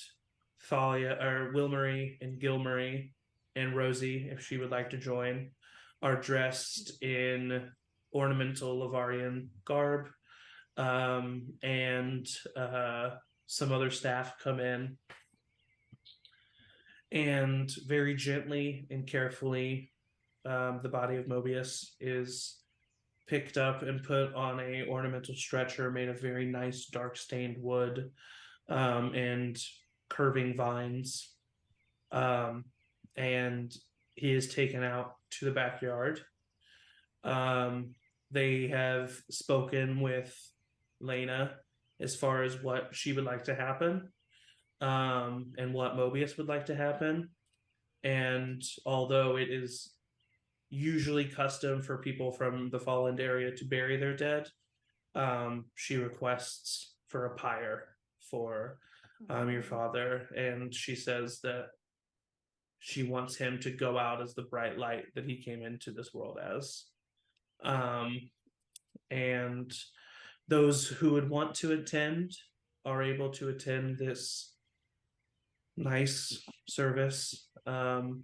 Thalia, or Wilmarie and Gilmarie and Rosie, if she would like to join, are dressed in ornamental Livvariian garb, and some other staff come in, and very gently and carefully, the body of Mobius is picked up and put on a ornamental stretcher made of very nice dark stained wood, and curving vines, and he is taken out to the backyard. They have spoken with Lena as far as what she would like to happen, and what Mobius would like to happen. And although it is usually custom for people from the Fallen area to bury their dead, she requests for a pyre for your father, and she says that she wants him to go out as the bright light that he came into this world as. And those who would want to attend are able to attend this nice service. And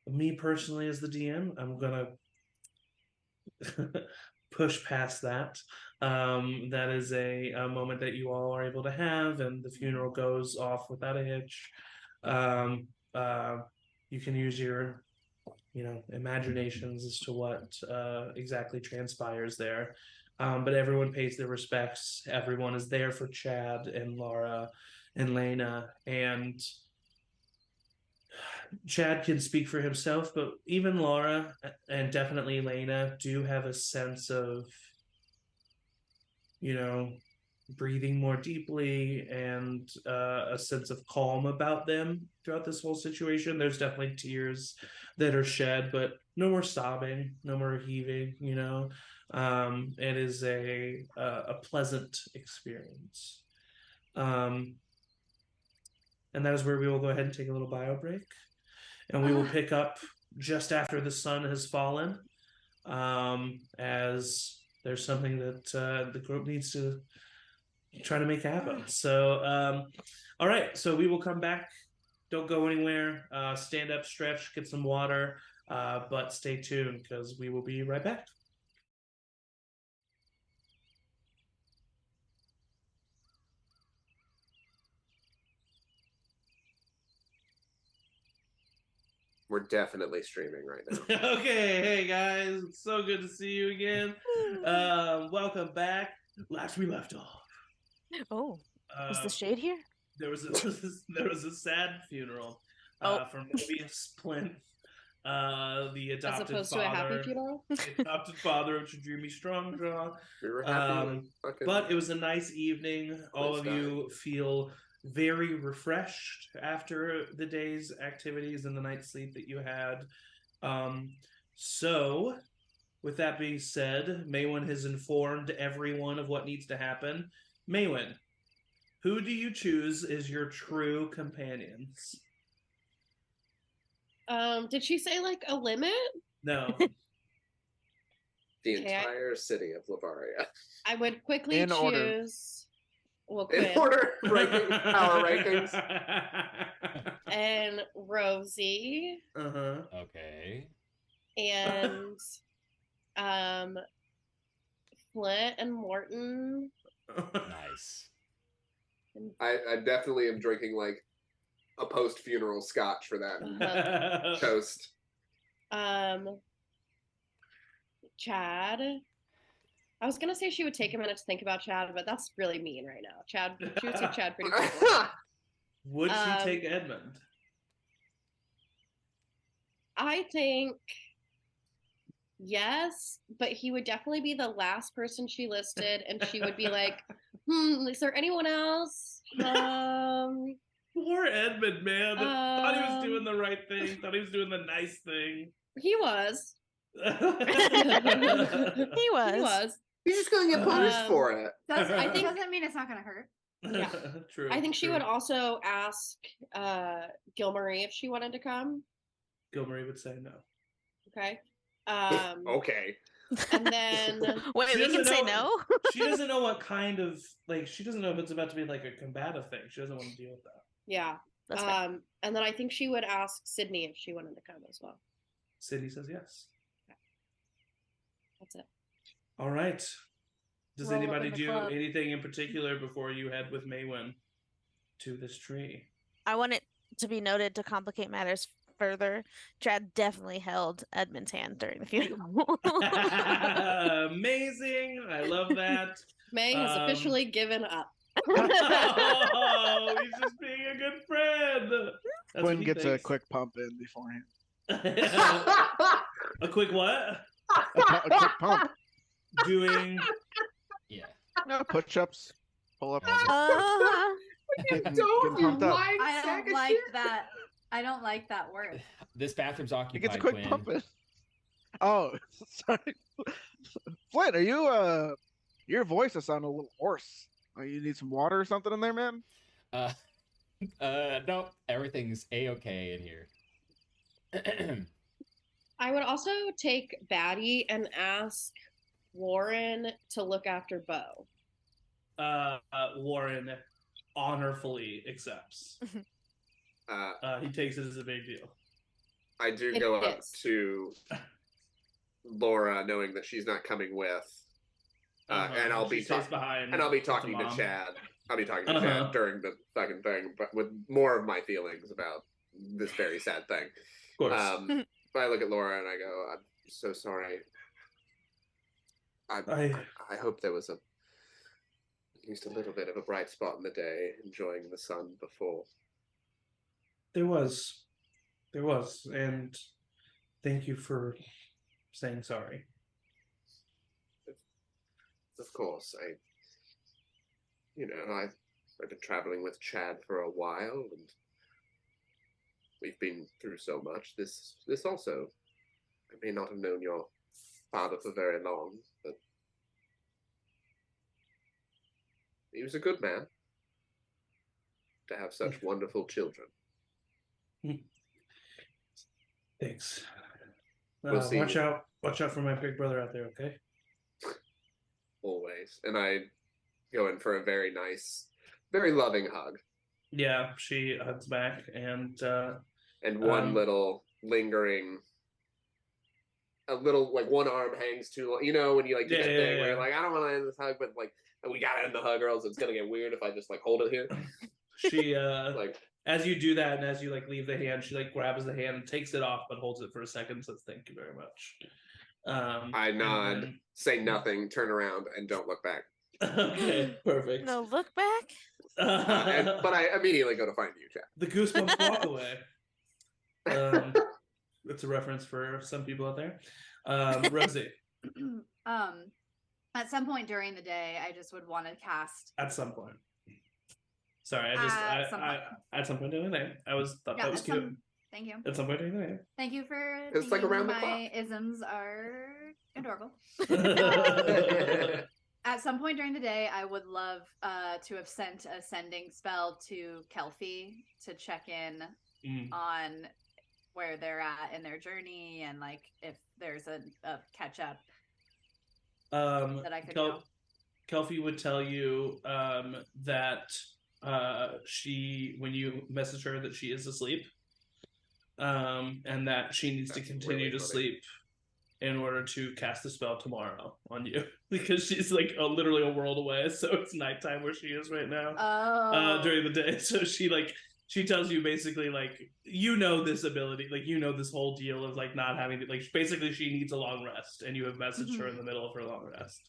me personally as the DM, I'm gonna push past that. That is a moment that you all are able to have, and the funeral goes off without a hitch. You can use your imaginations as to what exactly transpires there, but everyone pays their respects. Everyone is there for Chad and Lara and Lena, and Chad can speak for himself, but even Lara and definitely Lena do have a sense of, breathing more deeply and a sense of calm about them throughout this whole situation. There's definitely tears that are shed, but no more sobbing, no more heaving. It is a pleasant experience. And that is where we will go ahead and take a little bio break, and we will pick up just after the sun has fallen, as there's something that the group needs to try to make happen. So, all right. So we will come back. Don't go anywhere. Stand up, stretch, get some water, but stay tuned because we will be right back. We're definitely streaming right now. Okay, hey guys, it's so good to see you again. Welcome back. Last we left off. Oh, is the shade here? There was a sad funeral for Mobius Flint, the adopted As opposed father, to a happy funeral? the adopted father of Tajumi Strongjaw. We were happy. But it was a nice evening. All of you feel very refreshed after the day's activities and the night's sleep that you had. So, with that being said, Maewyn has informed everyone of what needs to happen. Maewyn, who do you choose as your true companions? Did she say like a limit? No. The entire city of Livvariian. I would quickly In choose. order. Well, In Cuinn order, power rankings. and Rosie Okay. and Flint and Morton. Nice. I definitely am drinking like a post-funeral scotch for that toast. Chad. I was gonna say she would take a minute to think about Chad, but that's really mean right now. Chad, she would take Chad pretty quickly. Would she take Edmund? I think yes, but he would definitely be the last person she listed, and she would be like, is there anyone else? Poor Edmund, man. Thought he was doing the right thing. Thought he was doing the nice thing. He was. He was. He's just gonna get punished for it. Doesn't mean it's not gonna hurt. Yeah. True. I think she would also ask Gilmarie if she wanted to come. Gilmarie would say no. Okay. Okay. And then Wait, She we can doesn't say know- no? She doesn't know what kind of she doesn't know if it's about to be like a combative thing. She doesn't want to deal with that. yeah. That's fine. And then I think she would ask Sydney if she wanted to come as well. Sydney says yes. That's it. All right. Does Roll up anybody in the do club. anything in particular before you head with Maewyn to this tree? I want it to be noted to complicate matters further. Chad definitely held Edmund's hand during the funeral. Amazing. I love that. May has officially given up. Oh, he's just being a good friend. That's what Cuinn he gets a thinks. quick pump in beforehand. A quick what? A quick pump. Doing Yeah. No, push-ups, pull-ups. Uh-huh. Don't you pumped up. lying I sack don't of like shit. that. I don't like that word. This bathroom's He occupied. gets a quick Cuinn. pump in. Oh, sorry. Flint, are you your voice is sounding a little hoarse. You need some water or something in there, man? No, everything's a-okay in here. I would also take Batty and ask Warren to look after Bo. Warren honorfully accepts. He takes it as a big deal. I do It go up is. to Laura, knowing that she's not coming with, and I'll She be stays behind. and I'll be with the talking to mom. Chad. I'll be talking to Chad during the fucking thing, but with more of my feelings about this very sad thing. Of course. But I look at Laura and I go, "I'm so sorry. I hope there was at least a little bit of a bright spot in the day, enjoying the sun before." There was, and thank you for saying sorry. Of course, I've been traveling with Chad for a while, and we've been through so much. This also, I may not have known your father for very long, but he was a good man to have such wonderful children. Thanks. We'll see. Watch out for my big brother out there, okay? Always. And I go in for a very nice, very loving hug. Yeah, she hugs back, and one little lingering, a little, like, one arm hangs too long. You know, when you, like, do that thing where you're like, I don't want to end this hug, but, like, we gotta end the hug or else it's gonna get weird if I just, like, hold it here. She, like, as you do that and as you, like, leave the hand, she, like, grabs the hand and takes it off, but holds it for a second, says thank you very much. I nod, say nothing, turn around, and don't look back. Okay, perfect. No, look back. But I immediately go to find you, Chad. The goosebumps walk away. It's a reference for some people out there. Rosie. At some point during the day, I just would want to cast. At some point. Sorry, at some point during the day. That was cute. Thank you. At some point during the day. Thank you for. It's like around the clock. My isms are adorable. At some point during the day, I would love to have sent a sending spell to Kelfie to check in on where they're at in their journey and, like, if there's a catch up that I could do. Kelfie would tell you that she, when you message her, that she is asleep, and that she needs to continue to sleep in order to cast a spell tomorrow on you, because she's, like, literally a world away, so it's nighttime where she is right now during the day. So she tells you basically, like, this ability, like, this whole deal of, like, not having to, like, basically she needs a long rest, and you have messaged her in the middle of her long rest.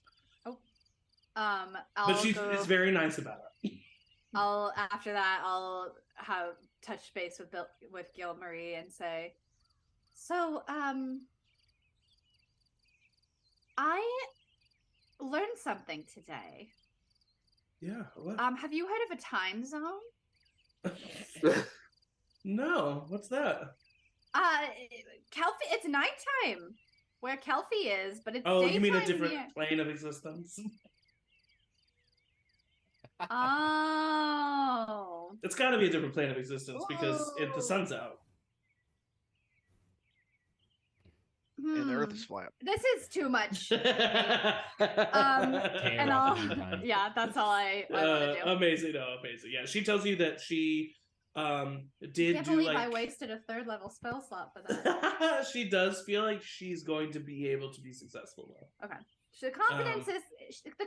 But she's very nice about it. After that, I'll have touch base with Gil Marie and say, so, I learned something today. Yeah. What? Have you heard of a time zone? No. What's that? Kelfie. It's nighttime where Kelfie is, but it's you mean a daytime different here. plane of existence? Oh. It's got to be a different plane of existence because the sun's out. And the Earth is flat. This is too much. And yeah, that's all I want to do. Amazing. Yeah, she tells you that she did. I can't believe I wasted a 3rd level spell slot for that. She does feel like she's going to be able to be successful though. Okay. So the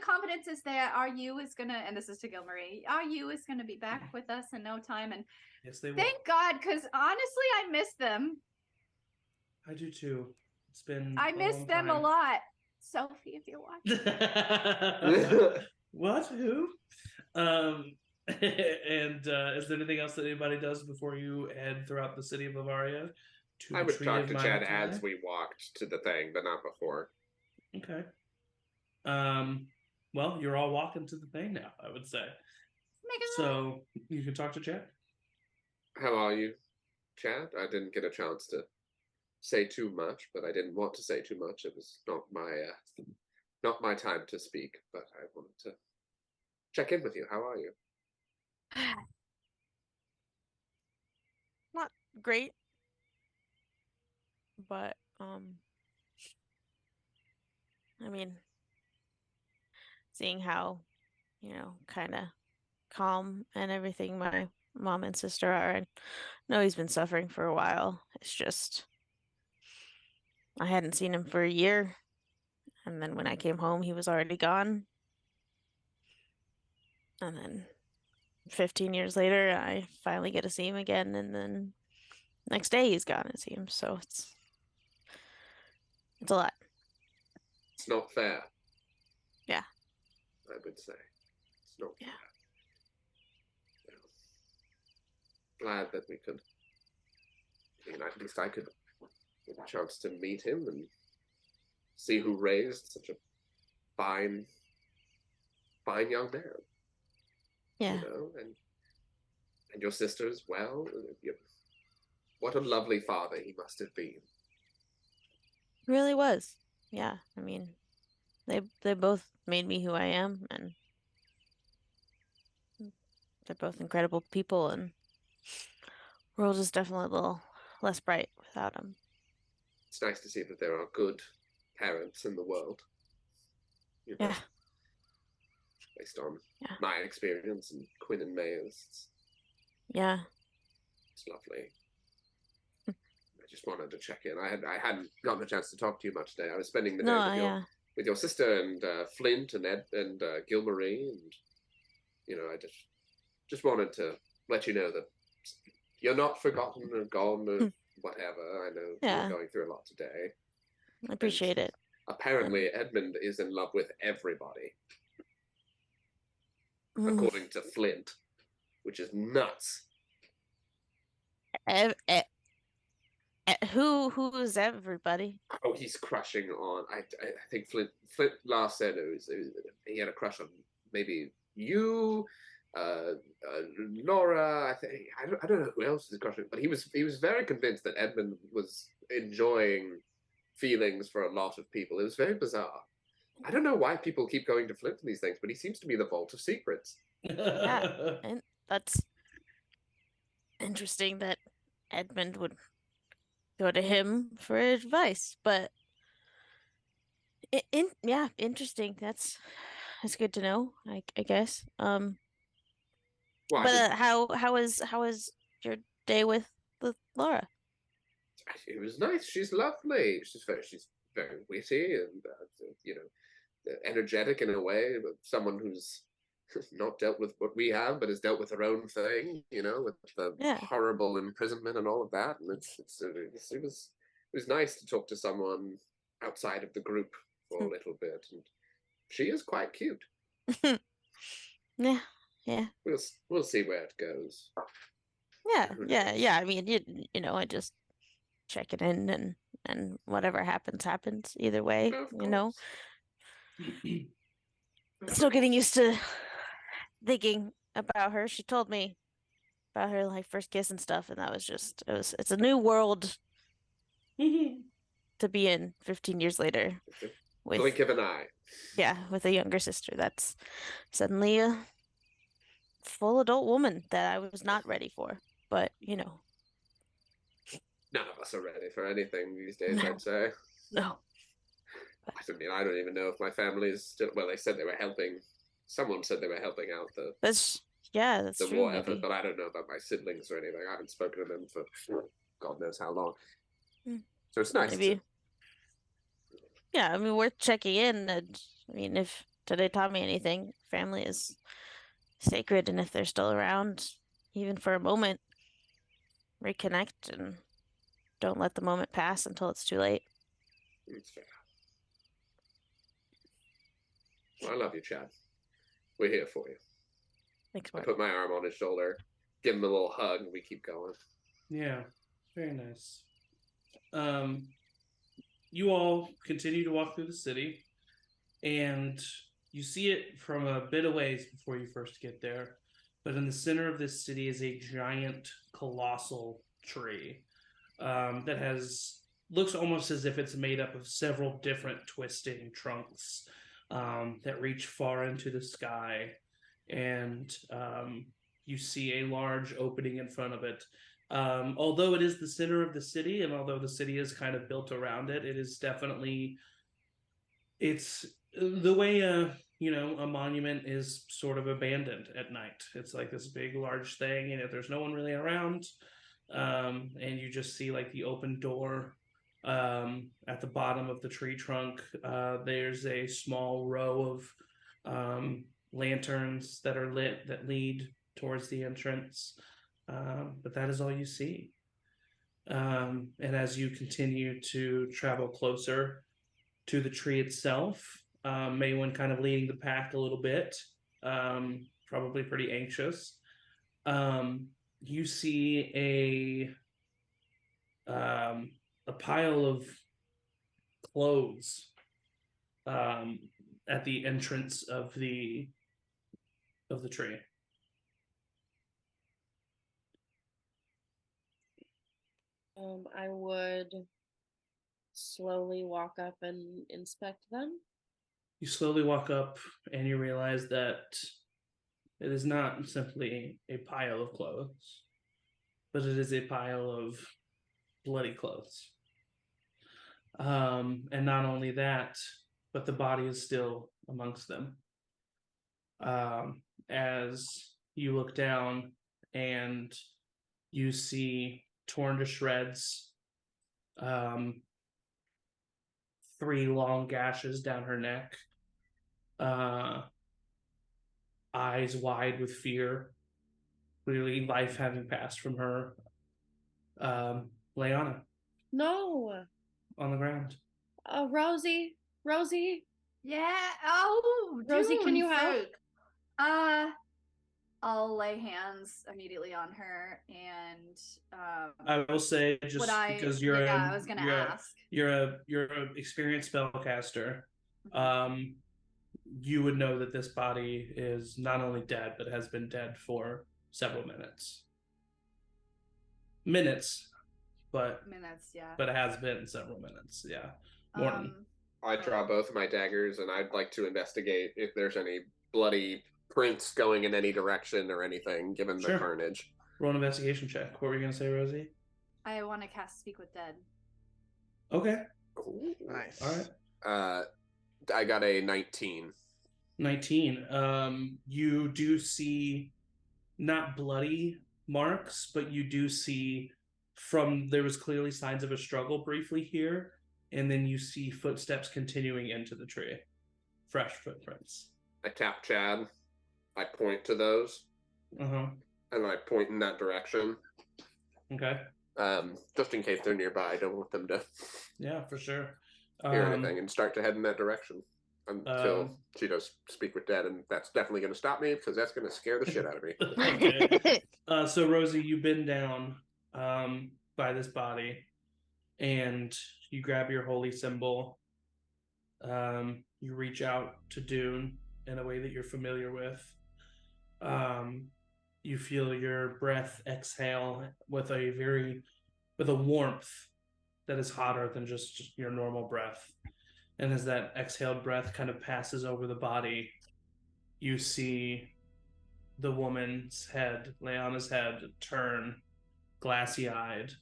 confidence is there. Our you is gonna, and this is to Gilmarie. Our you is gonna be back with us in no time, and yes, they will. Thank God, because honestly, I miss them. I do too. It's been. I miss them a lot. Sophie, if you're watching. What? Who? And is there anything else that anybody does before you head throughout the city of Livvariian? I would talk to Chad as we walked to the thing, but not before. Okay. Well, you're all walking to the thing now, I would say. So you can talk to Chad. How are you, Chad? I didn't get a chance to say too much, but I didn't want to say too much. It was not my time to speak, but I wanted to check in with you. How are you? Not great, but I mean, seeing how, kind of calm and everything my mom and sister are, and know he's been suffering for a while. It's just, I hadn't seen him for a year, and then when I came home, he was already gone. And then 15 years later, I finally get to see him again, and then next day he's gone, it seems. So it's a lot. It's not fair. Yeah. I would say. It's not fair. Glad that we could, at least I could get a chance to meet him and see who raised such a fine young man. Yeah. You know, and your sister as well. What a lovely father he must have been. Really was. Yeah. I mean, they both made me who I am, and they're both incredible people, and world is definitely a little less bright without them. It's nice to see that there are good parents in the world. You know, Yeah. based on my experience and Cuinn and Maewyn's. Yeah. It's lovely. I just wanted to check in. I hadn't gotten a chance to talk to you much today. I was spending the day with your sister and Flint and Ed and Gilmarie, and I just wanted to let you know that you're not forgotten or gone or whatever. I know you're going through a lot today. I appreciate it. Apparently, Edmund is in love with everybody, according to Flint, which is nuts. Who is everybody? Oh, he's crushing on. I think Flint last said he had a crush on maybe you, Laura. I don't know who else is crushing, but he was very convinced that Edmund was enjoying feelings for a lot of people. It was very bizarre. I don't know why people keep going to Flint in these things, but he seems to be the vault of secrets. Yeah, and that's interesting that Edmund would go to him for advice, but interesting. That's good to know. I guess. But how was your day with Laura? It was nice. She's lovely. She's very witty and energetic in a way. But someone who's not dealt with what we have, but has dealt with her own thing. With the horrible imprisonment and all of that. And it was nice to talk to someone outside of the group for a little bit. And she is quite cute. Yeah. We'll see where it goes. Yeah. I mean, I just checking in and whatever happens either way. Still getting used to thinking about her. She told me about her first kiss and stuff, and that was just it's a new world to be in 15 years later. With blink of an eye. Yeah, with a younger sister. That's suddenly a full adult woman that I was not ready for. But none of us are ready for anything these days. No. I'd say. No. I don't even know if my family is still. Well, they said they were helping. Someone said they were helping out the. That's the true, war effort, but I don't know about my siblings or anything. I haven't spoken to them for God knows how long. So it's nice. Yeah, I mean, worth checking in. And I mean, if today taught me anything, family is sacred, and if they're still around, even for a moment, reconnect and don't let the moment pass until it's too late. It's fair. Well, I love you, Chad. We're here for you. Thanks, I Mark. put my arm on his shoulder, give him a little hug, and we keep going. Yeah, very nice. You all continue to walk through the city, and you see it from a bit of ways before you first get there. But in the center of this city is a giant, colossal tree that looks almost as if it's made up of several different twisting trunks that reach far into the sky. And you see a large opening in front of it. Although it is the center of the city, and although the city is kind of built around it, it is definitely, it's the way a monument is sort of abandoned at night. It's like this big, large thing, and there's no one really around. And you just see the open door at the bottom of the tree trunk. There's a small row of lanterns that are lit that lead towards the entrance. But that is all you see. And as you continue to travel closer to the tree itself, Maewyn kind of leading the pack a little bit, probably pretty anxious. You see a pile of clothes at the entrance of the tree. I would slowly walk up and inspect them. You slowly walk up and you realize that it is not simply a pile of clothes, but it is a pile of bloody clothes. And not only that, but the body is still amongst them. As you look down and you see torn to shreds, 3 long gashes down her neck, eyes wide with fear, clearly life having passed from her. Leanna. No. On the ground. Rosie. Yeah. Oh, Rosie, can you help? I'll lay hands immediately on her, and I will say, just because you're I was gonna ask. You're a experienced spellcaster. You would know that this body is not only dead, but has been dead for several minutes. But it has been several minutes. Yeah. Morton. I draw both of my daggers, and I'd like to investigate if there's any bloody prints going in any direction or anything, given the carnage. Roll an investigation check. What were you going to say, Rosie? I want to cast Speak with Dead. Okay. Ooh. Nice. All right. I got a 19. 19. You do see not bloody marks, but you do see there was clearly signs of a struggle briefly here, and then you see footsteps continuing into the tree. Fresh footprints. I tap Chad. I point to those. And I point in that direction. Okay. Just in case they're nearby, I don't want them to yeah, for sure. Hear anything and start to head in that direction until she does Speak with Dead, and that's definitely going to stop me because that's going to scare the shit out of me. Okay. So Rosie, you bend down by this body, and you grab your holy symbol. You reach out to Dune in a way that you're familiar with. You feel your breath exhale with a warmth that is hotter than just your normal breath. And as that exhaled breath kind of passes over the body, you see the woman's head, Leanna's head, turn glassy-eyed,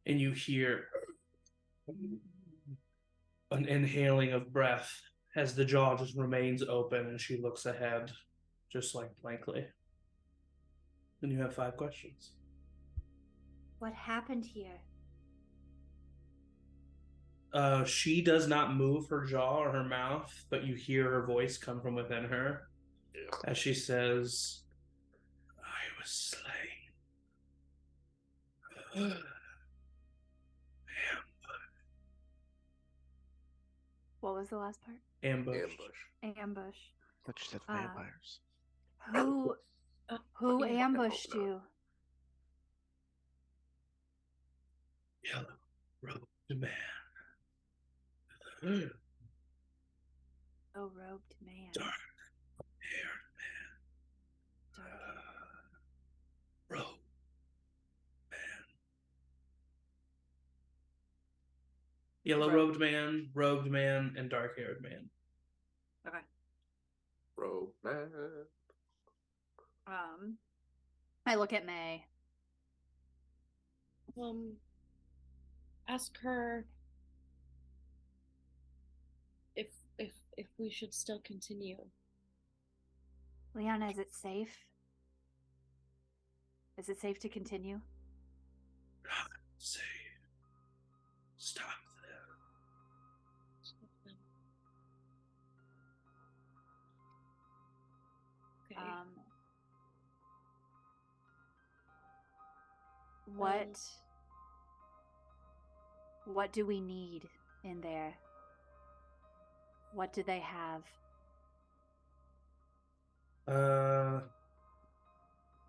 and you hear an inhaling of breath as the jaw just remains open and she looks ahead, just like blankly. And you have 5 questions. What happened here? She does not move her jaw or her mouth, but you hear her voice come from within her as she says, I was slain. What was the last part? Ambush. Thought you said vampires. Who ambushed you? Yellow robed man. Oh, robed man. Dark haired man. Robed man. Yellow robed man, and dark haired man. Okay. Robed man. I look at May. Ask her if we should still continue. Leanna, is it safe? Is it safe to continue? Not safe. Stop them. Okay. What do we need in there? What do they have?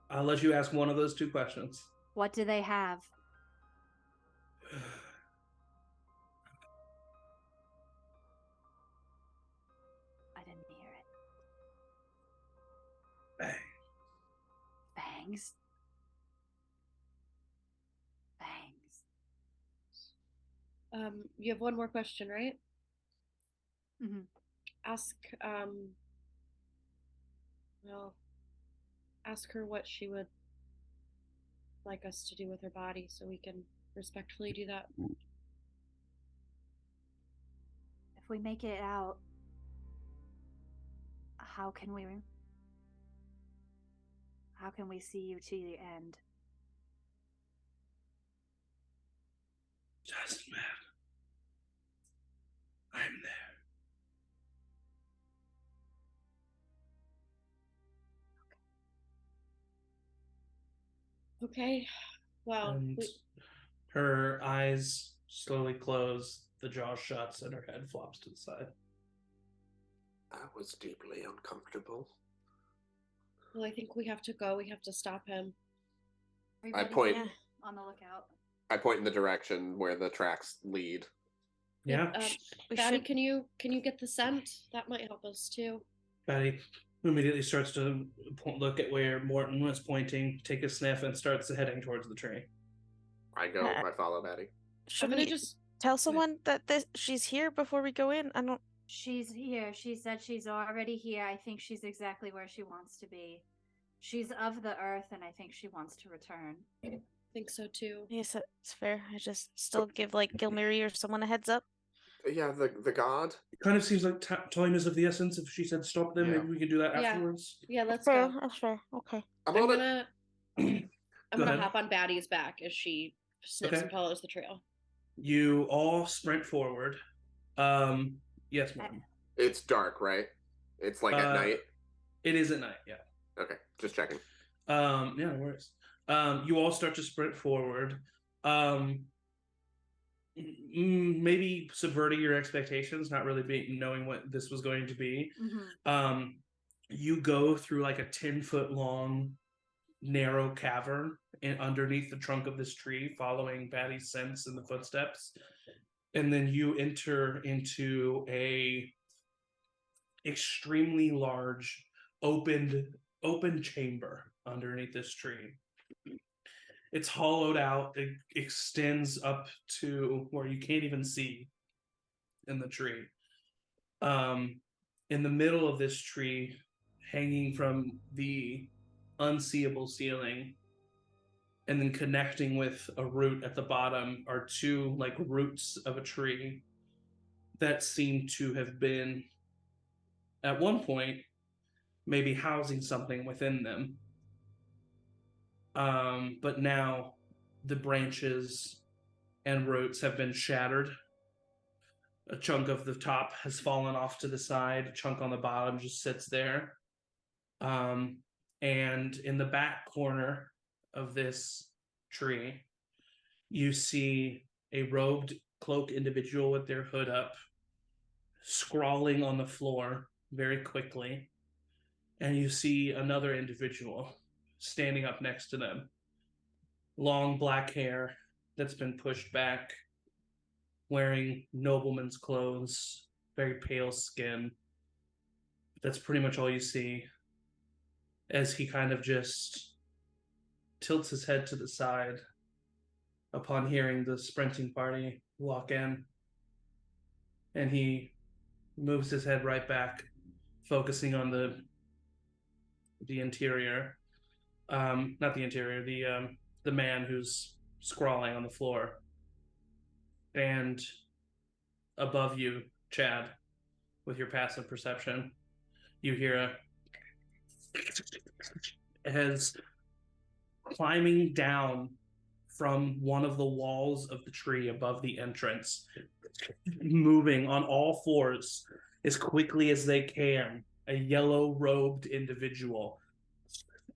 I'll let you ask one of those 2 questions. What do they have? I didn't hear it. Bangs. Bangs? Bangs. You have one more question, right? Mm-hmm. Ask, well, ask her what she would like us to do with her body so we can respectfully do that. If we make it out, how can we see you to the end? Just man, I'm there. Okay. Well, And her eyes slowly close, the jaw shuts, and her head flops to the side. That was deeply uncomfortable. Well, I think we have to go. We have to stop him. I point on the lookout. I point in the direction where the tracks lead. Yeah. Batty, can you get the scent? That might help us too. Batty immediately starts to look at where Morton was pointing, take a sniff, and starts heading towards the tree. I go. I follow Batty. Should we just tell someone that she's here before we go in? I don't. She's here. She said she's already here. I think she's exactly where she wants to be. She's of the earth, and I think she wants to return. I think so too. Yes, that's fair. I just still give like Gilmiri or someone a heads up. Yeah, the god. It kind of seems like time is of the essence. If she said stop them, maybe we can do that afterwards. Yeah, let's go. That's fair. Okay. I'm gonna hop on Batty's back as she sniffs and follows the trail. You all sprint forward. Yes, Morton. It's dark, right? It's like at night. It is at night. Yeah. Okay, just checking. Yeah, no worries. You all start to sprint forward. Maybe subverting your expectations, not really knowing what this was going to be. Mm-hmm. You go through like a 10-foot long, narrow cavern underneath the trunk of this tree, following Batty's scents and the footsteps, and then you enter into a extremely large, open chamber underneath this tree. It's hollowed out. It extends up to where you can't even see in the tree. In the middle of this tree, hanging from the unseeable ceiling, and then connecting with a root at the bottom, are two like roots of a tree that seem to have been, at one point, maybe housing something within them. But now the branches and roots have been shattered. A chunk of the top has fallen off to the side. A chunk on the bottom just sits there. And in the back corner of this tree, you see a robed, cloaked individual with their hood up, scrawling on the floor very quickly. And you see another individual standing up next to them. Long black hair that's been pushed back, wearing nobleman's clothes, very pale skin. That's pretty much all you see, as he kind of just tilts his head to the side upon hearing the sprinting party walk in. And he moves his head right back, focusing on the interior. Not the interior, the man who's scrawling on the floor. And above you, Chad, with your passive perception, you hear as climbing down from one of the walls of the tree above the entrance, moving on all fours as quickly as they can, a yellow-robed individual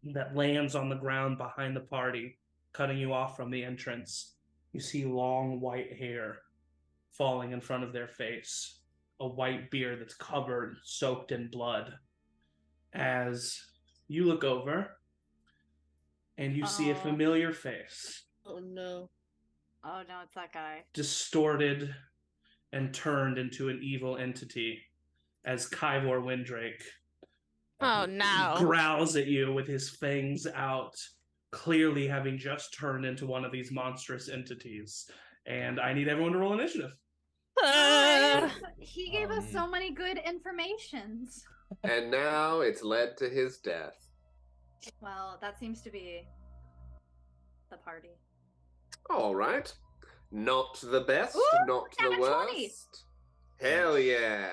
that lands on the ground behind the party, cutting you off from the entrance. You see long white hair falling in front of their face, a white beard that's covered, soaked in blood. As you look over, and you see a familiar face. Oh no. Oh no, it's that guy. Distorted and turned into an evil entity as Kyvor Windrake growls at you with his fangs out, clearly having just turned into one of these monstrous entities. and I need everyone to roll initiative. Guys, he gave us so many good informations. And now it's led to his death. Well, that seems to be the party. All right. Not the best, Ooh, not the nat worst. 20. Hell yeah.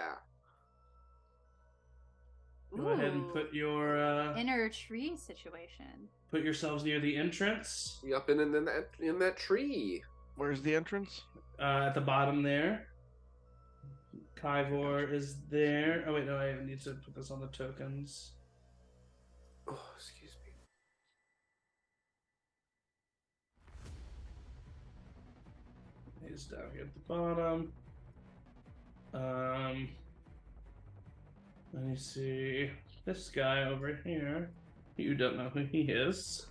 Go ahead and put your inner tree situation. put yourselves near the entrance. Up in that tree. Where's the entrance? At the bottom there. Kyvor is there. Oh wait, no, I need to put this on the tokens. Oh, excuse me. He's down here at the bottom. Let me see. This guy over here. You don't know who he is.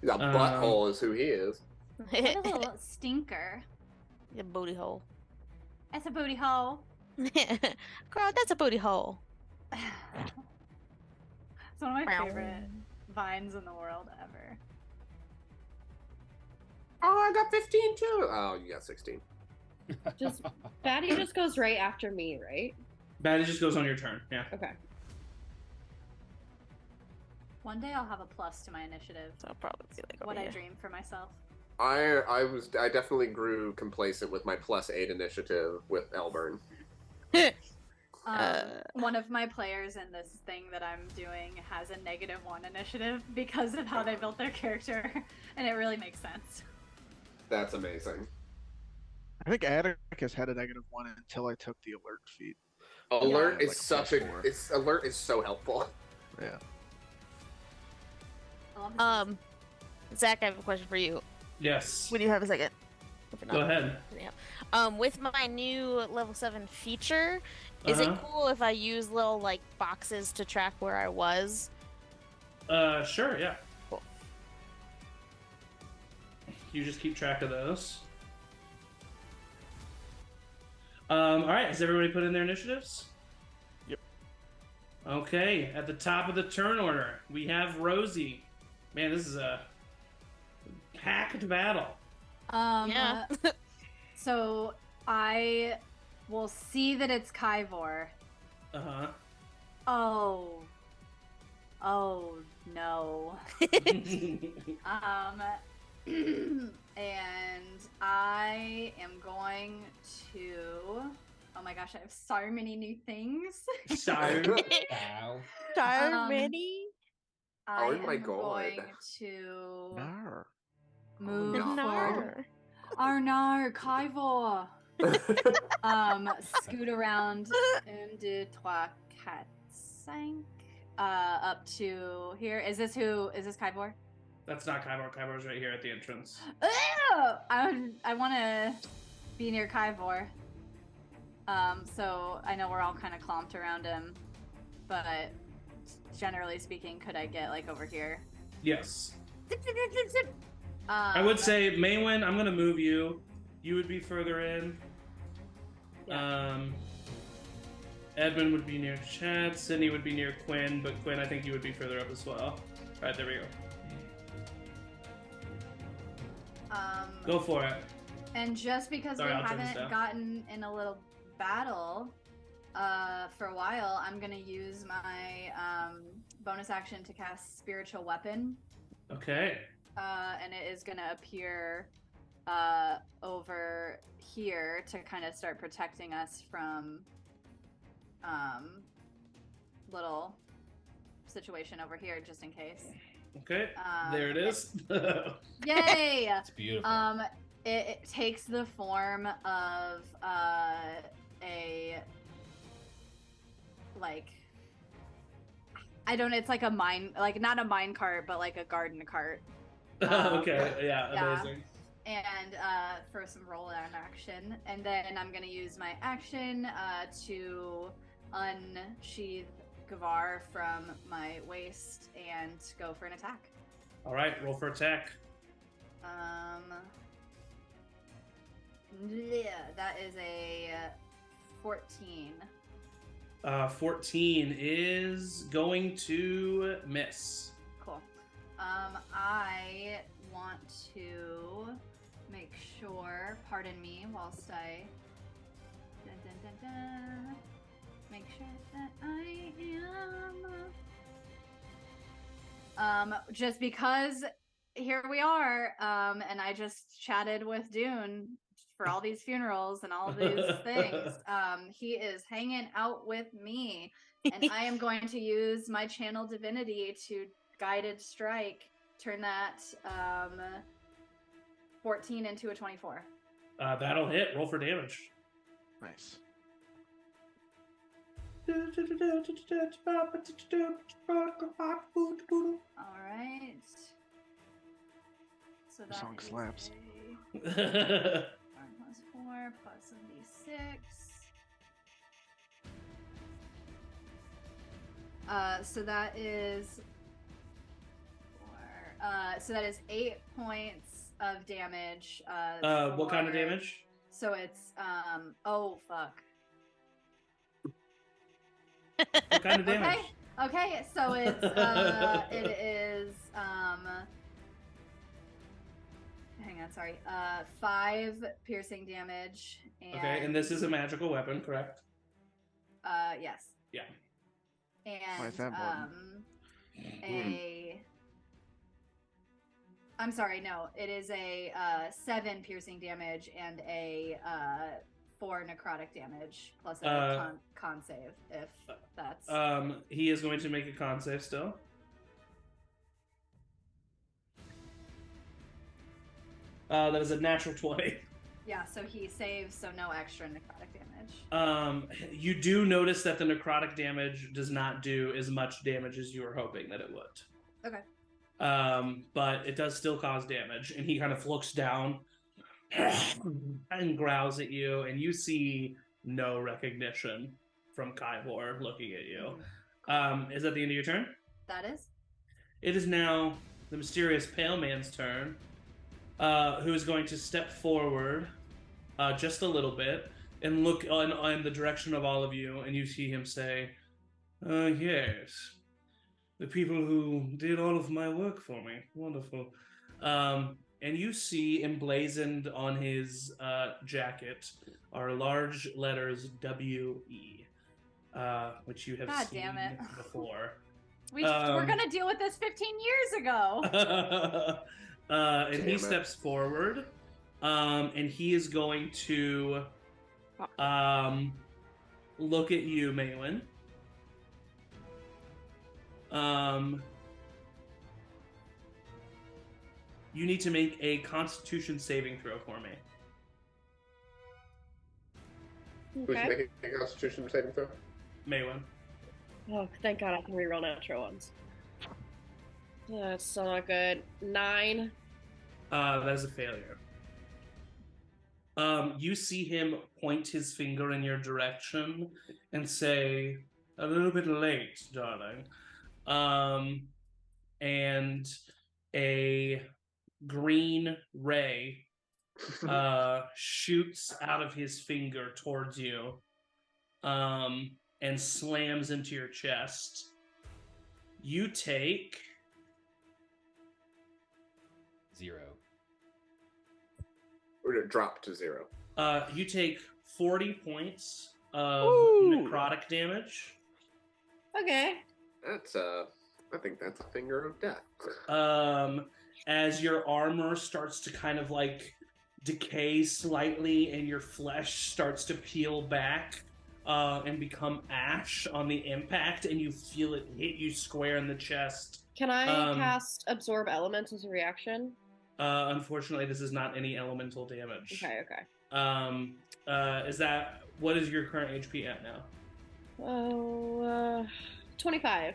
The butthole is who he is. What a little stinker. A booty hole. That's a booty hole. Girl, that's a booty hole. It's one of my favorite vines in the world ever. Oh, I got 15 too. Oh, you got 16. Just Batty just goes right after me, right? Batty just goes on your turn. Yeah. Okay. One day I'll have a plus to my initiative. So I'll probably be like What over I here. dream for myself. I definitely grew complacent with my +8 initiative with Elburn. One of my players in this thing that I'm doing has a -1 initiative because of how they built their character, and it really makes sense. That's amazing. I think Atticus had a -1 until I took the alert feat. Alert Yeah, is such a +4. alert is so helpful. Yeah. Zach, I have a question for you. Yes. When you have a second. If you're Go not- ahead. With my new level 7 feature, is it cool if I use little like boxes to track where I was? Sure, yeah. Cool. You just keep track of those. All right, has everybody put in their initiatives? Yep. Okay, at the top of the turn order, we have Rosie. Man, this is a packed battle. Yeah. So I will see that it's Kyvor. Uh-huh. Oh no. And I am going to. Oh my gosh, I have so many new things. Sorry. Ow. Many? I Oh my am God. going to Nar. move no. forward. Oh no, Kyvor. Scoot around 1, 2, 3, 4, 5. Up to here. Is this Kyvor? That's not Kyvor. Kyvor's right here at the entrance. Oh, I want to be near Kyvor. So I know we're all kind of clumped around him, but generally speaking, could I get like over here? Yes. I would say, Maewyn, I'm going to move you. You would be further in. Yeah. Edmund would be near Chad. Sydney would be near Quinn, but Quinn, I think you would be further up as well. All right, there we go. Go for it. And just because Sorry, we I'll turn this haven't down. gotten in a little battle for a while, I'm gonna use my bonus action to cast Spiritual Weapon. Okay. And it is gonna appear over here to kind of start protecting us from little situation over here, just in case. Okay. There it is. Yay! It's beautiful. It takes the form of a like it's like a mine, like not a mine cart, but like a garden cart. Okay. Yeah. yeah. Amazing. And for some roll down action, and then I'm gonna use my action to unsheath Gavar from my waist and go for an attack. All right. Roll for attack. Yeah, that is a 14. 14 is going to miss. Cool. I want to make sure pardon me whilst I make sure that I am just because here we are, and I just chatted with Dune for all these funerals and all these things. He is hanging out with me, and I am going to use my channel divinity to guided strike, turn that 14 into a 24. That'll hit. Roll for damage. Nice. All right. So that Song is slaps. 4 plus 4 plus 76. So that is 4. So that is 8 points of damage. What kind of damage? So it's oh fuck. What kind of damage? Okay. So it's it is hang on, sorry. 5 piercing damage. Okay, and this is a magical weapon, correct? Yes. Yeah. And Why is that, I'm sorry, no. It is a 7 piercing damage and a 4 necrotic damage plus a con save, if that's... He is going to make a con save still. That is a natural 20. Yeah, so he saves, so no extra necrotic damage. You do notice that the necrotic damage does not do as much damage as you were hoping that it would. Okay. But it does still cause damage, and he kind of looks down and growls at you, and you see no recognition from Tabor looking at you. Is that the end of your turn? That is. It is now the mysterious Pale Man's turn, who is going to step forward just a little bit and look on the direction of all of you, and you see him say, yes, the people who did all of my work for me. Wonderful. And you see emblazoned on his jacket are large letters W-E, which you have seen before. We're going to deal with this 15 years ago. And he steps forward, and he is going to look at you, Maewyn. You need to make a Constitution saving throw for me. Who's making a Constitution saving throw? Maewyn. Oh, thank God I can reroll natural ones. That's still not good. 9. That is a failure. You see him point his finger in your direction and say, "A little bit late, darling." And a green ray shoots out of his finger towards you and slams into your chest. You take 0. Or did it drop to 0? You take 40 points of necrotic damage. Okay. That's I think that's a finger of death. As your armor starts to kind of like decay slightly and your flesh starts to peel back and become ash on the impact, and you feel it hit you square in the chest. Can I cast Absorb Elements as a reaction? Unfortunately, this is not any elemental damage. Okay. What is your current HP at now? 25.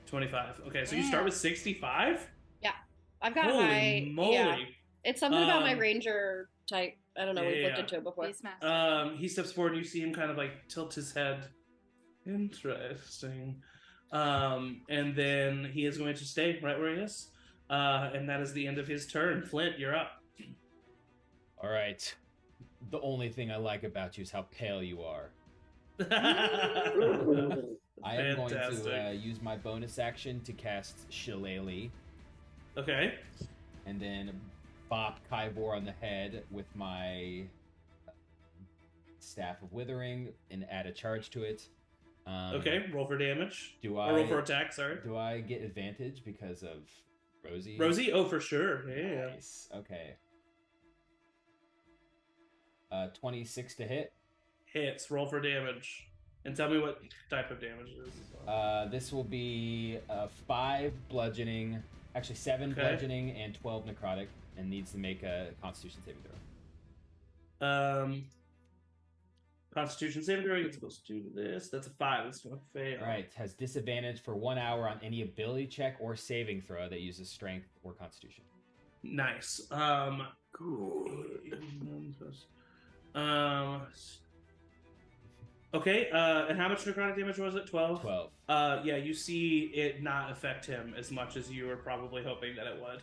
25. Okay, so you start with 65? Yeah. I've got Holy moly. Yeah. It's something about my ranger type. I don't know, we've looked into it before. He steps forward and you see him kind of like tilt his head. Interesting. And then he is going to stay right where he is. And that is the end of his turn. Flint, you're up. All right. The only thing I like about you is how pale you are. I am going to use my bonus action to cast Shillelagh. Okay. And then bop Kyvor on the head with my Staff of Withering and add a charge to it. Okay, roll for damage. Or roll for attack, sorry. Do I get advantage because of Rosie? Rosie? Oh, for sure. Yeah. Nice. Okay. 26 to hit. Hits. Roll for damage. And tell me what type of damage it is. This will be 5 bludgeoning, actually 7 bludgeoning and 12 necrotic, and needs to make a Constitution saving throw. Constitution saving throw, it's supposed to do this. That's a 5. That's going to fail. All right. Has disadvantage for 1 hour on any ability check or saving throw that uses Strength or Constitution. Nice. Cool. Okay, and how much necrotic damage was it? 12? 12. Yeah, you see it not affect him as much as you were probably hoping that it would.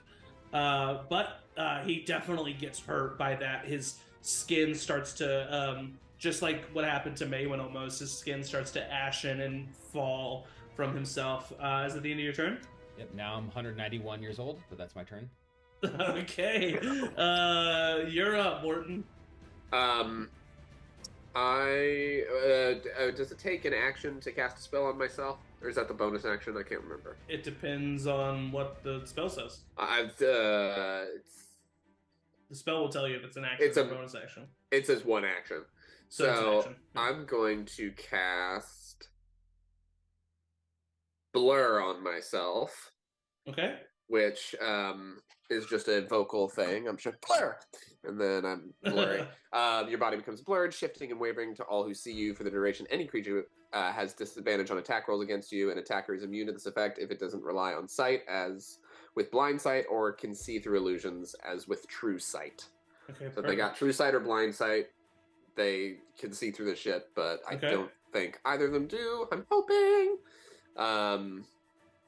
But he definitely gets hurt by that. His skin starts to, just like what happened to Maewyn almost, his skin starts to ashen and fall from himself. Is it the end of your turn? Yep, now I'm 191 years old, but that's my turn. Okay. You're up, Morton. Does it take an action to cast a spell on myself? Or is that the bonus action? I can't remember. It depends on what the spell says. The spell will tell you if it's an action or a bonus action. It says one action. So it's an action. Yeah. I'm going to cast Blur on myself. Okay. Which is just a vocal thing. I'm sure blur, and then I'm blurring. Your body becomes blurred, shifting and wavering to all who see you for the duration. Any creature has disadvantage on attack rolls against you. An attacker is immune to this effect if it doesn't rely on sight, as with blind sight, or can see through illusions, as with true sight. Okay. So if they got true sight or blind sight, they can see through the shit. But I don't think either of them do. I'm hoping.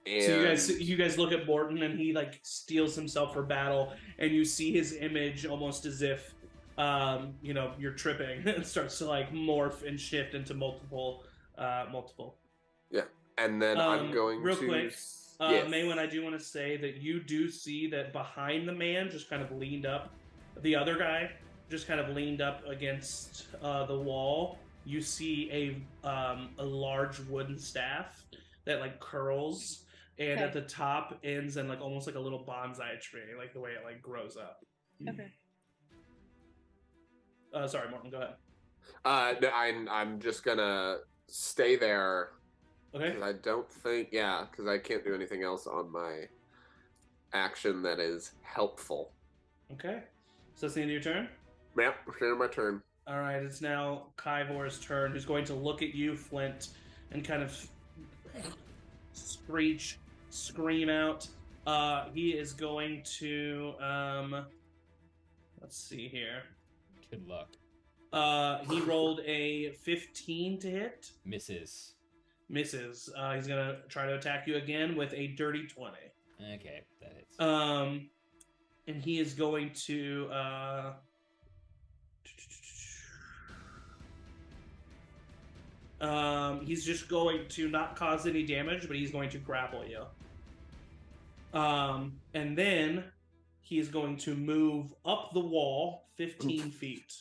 And so you guys look at Morton, and he like steels himself for battle, and you see his image almost as if you're tripping. It starts to like morph and shift into multiple. Yeah, and then I'm going real to quick. Yes. Maewyn, I do want to say that you do see that behind the man, just kind of leaned up, the other guy just kind of leaned up against the wall. You see a large wooden staff that like curls. And at the top ends in like almost like a little bonsai tree, like the way it like grows up. Okay. Sorry, Morton, go ahead. I'm just gonna stay there. Okay. I don't think, because I can't do anything else on my action that is helpful. Okay. So that's the end of your turn? Yep, end of my turn. All right, it's now Kyvor's turn, who's going to look at you, Flint, and kind of scream out. He is going to let's see here. Good luck. He rolled a 15 to hit. Misses. He's gonna try to attack you again with a dirty 20. Okay, that hits. And he is going to he's just going to not cause any damage, but he's going to grapple you. And then he's going to move up the wall 15 feet.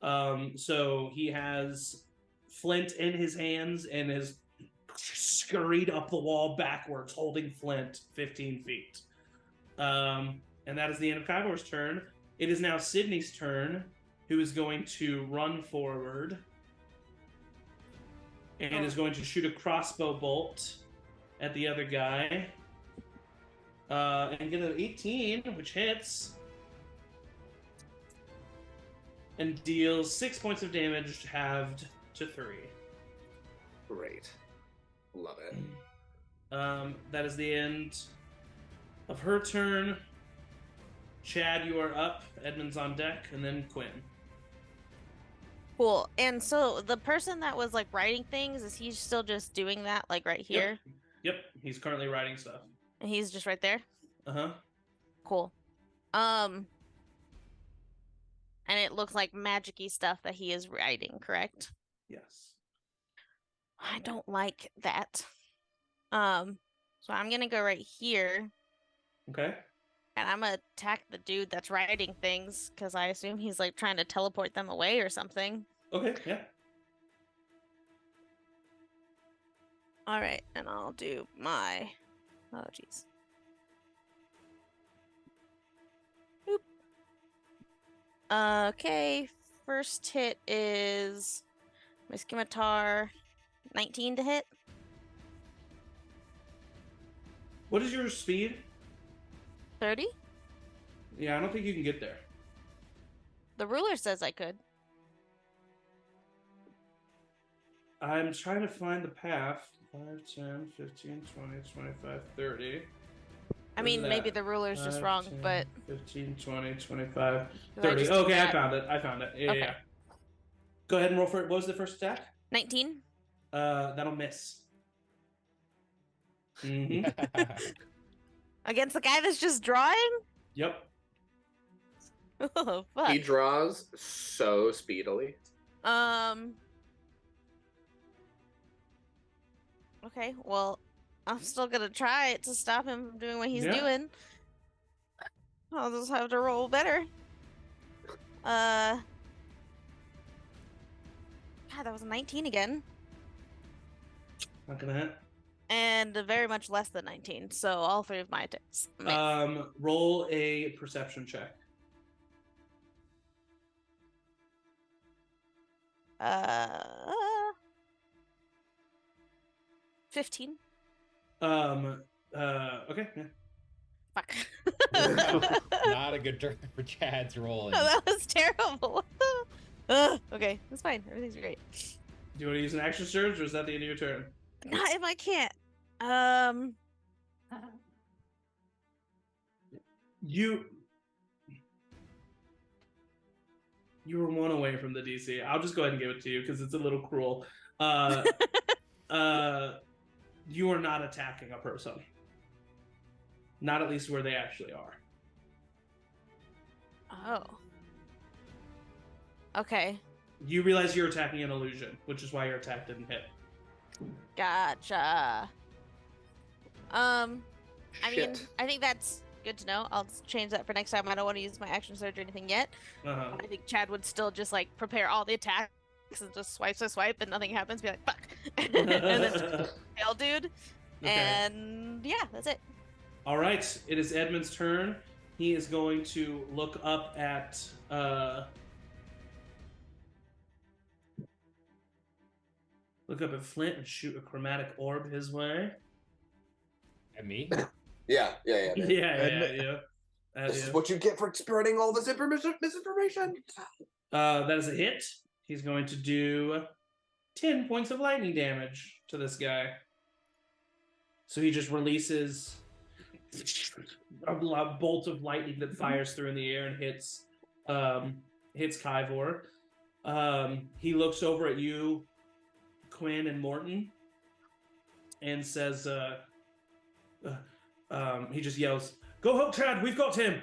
So he has Flint in his hands and is scurried up the wall backwards, holding Flint 15 feet. And that is the end of Kyvor's turn. It is now Sydney's turn, who is going to run forward and is going to shoot a crossbow bolt at the other guy. And get an 18, which hits. And deals 6 points of damage, halved to 3. Great. Love it. That is the end of her turn. Chad, you are up. Edmund's on deck, and then Cuinn. Cool. And so the person that was like writing things, is he still just doing that like right here? Yep. He's currently writing stuff. And he's just right there? Uh-huh. Cool. And it looks like magic-y stuff that he is writing, correct? Yes. I don't like that. So I'm gonna go right here. Okay. And I'm gonna attack the dude that's riding things, because I assume he's like trying to teleport them away or something. Okay, yeah. Alright, and I'll do my... Oh, jeez. Boop. Okay, first hit is my scimitar, 19 to hit. What is your speed? 30? Yeah, I don't think you can get there. The ruler says I could. I'm trying to find the path. 5, 10, 15, 20, 25, 30. I mean, maybe the ruler's just 5, wrong, 10, but... 15, 20, 25, I 30. just Okay, did I that. found it. I found it. Yeah, Okay. yeah. Go ahead and roll for it. What was the first attack? 19? That'll miss. Mm-hmm. Against the guy that's just drawing? Yep. Oh, fuck. He draws so speedily. Okay, well, I'm still gonna try it to stop him from doing what he's doing. I'll just have to roll better. God, that was a 19 again. Not gonna hit. And very much less than 19, so all three of my attacks miss. Roll a perception check. 15. Okay. Yeah. Fuck. Not a good turn for Chad's rolling. No, that was terrible. Okay, that's fine. Everything's great. Do you want to use an action surge, or is that the end of your turn? Not if I can't. You were one away from the DC. I'll just go ahead and give it to you because it's a little cruel. You are not attacking a person. Not at least where they actually are. Oh. Okay. You realize you're attacking an illusion, which is why your attack didn't hit. Gotcha. I mean, Shit. I think that's good to know. I'll just change that for next time. I don't want to use my action surge or anything yet. Uh-huh. I think Chad would still just like prepare all the attacks and just swipe and nothing happens. Be like, fuck. And then fail, dude. Okay. And yeah, that's it. All right, it is Edmund's turn. He is going to look up at Flint and shoot a chromatic orb his way. At me? Yeah. Yeah. This is what you get for spreading all this misinformation. That is a hit. He's going to do 10 points of lightning damage to this guy. So he just releases a bolt of lightning that fires through in the air and hits Kyvor. He looks over at you, Cuinn and Morton, and says, he just yells, "Go help Chad, we've got him!"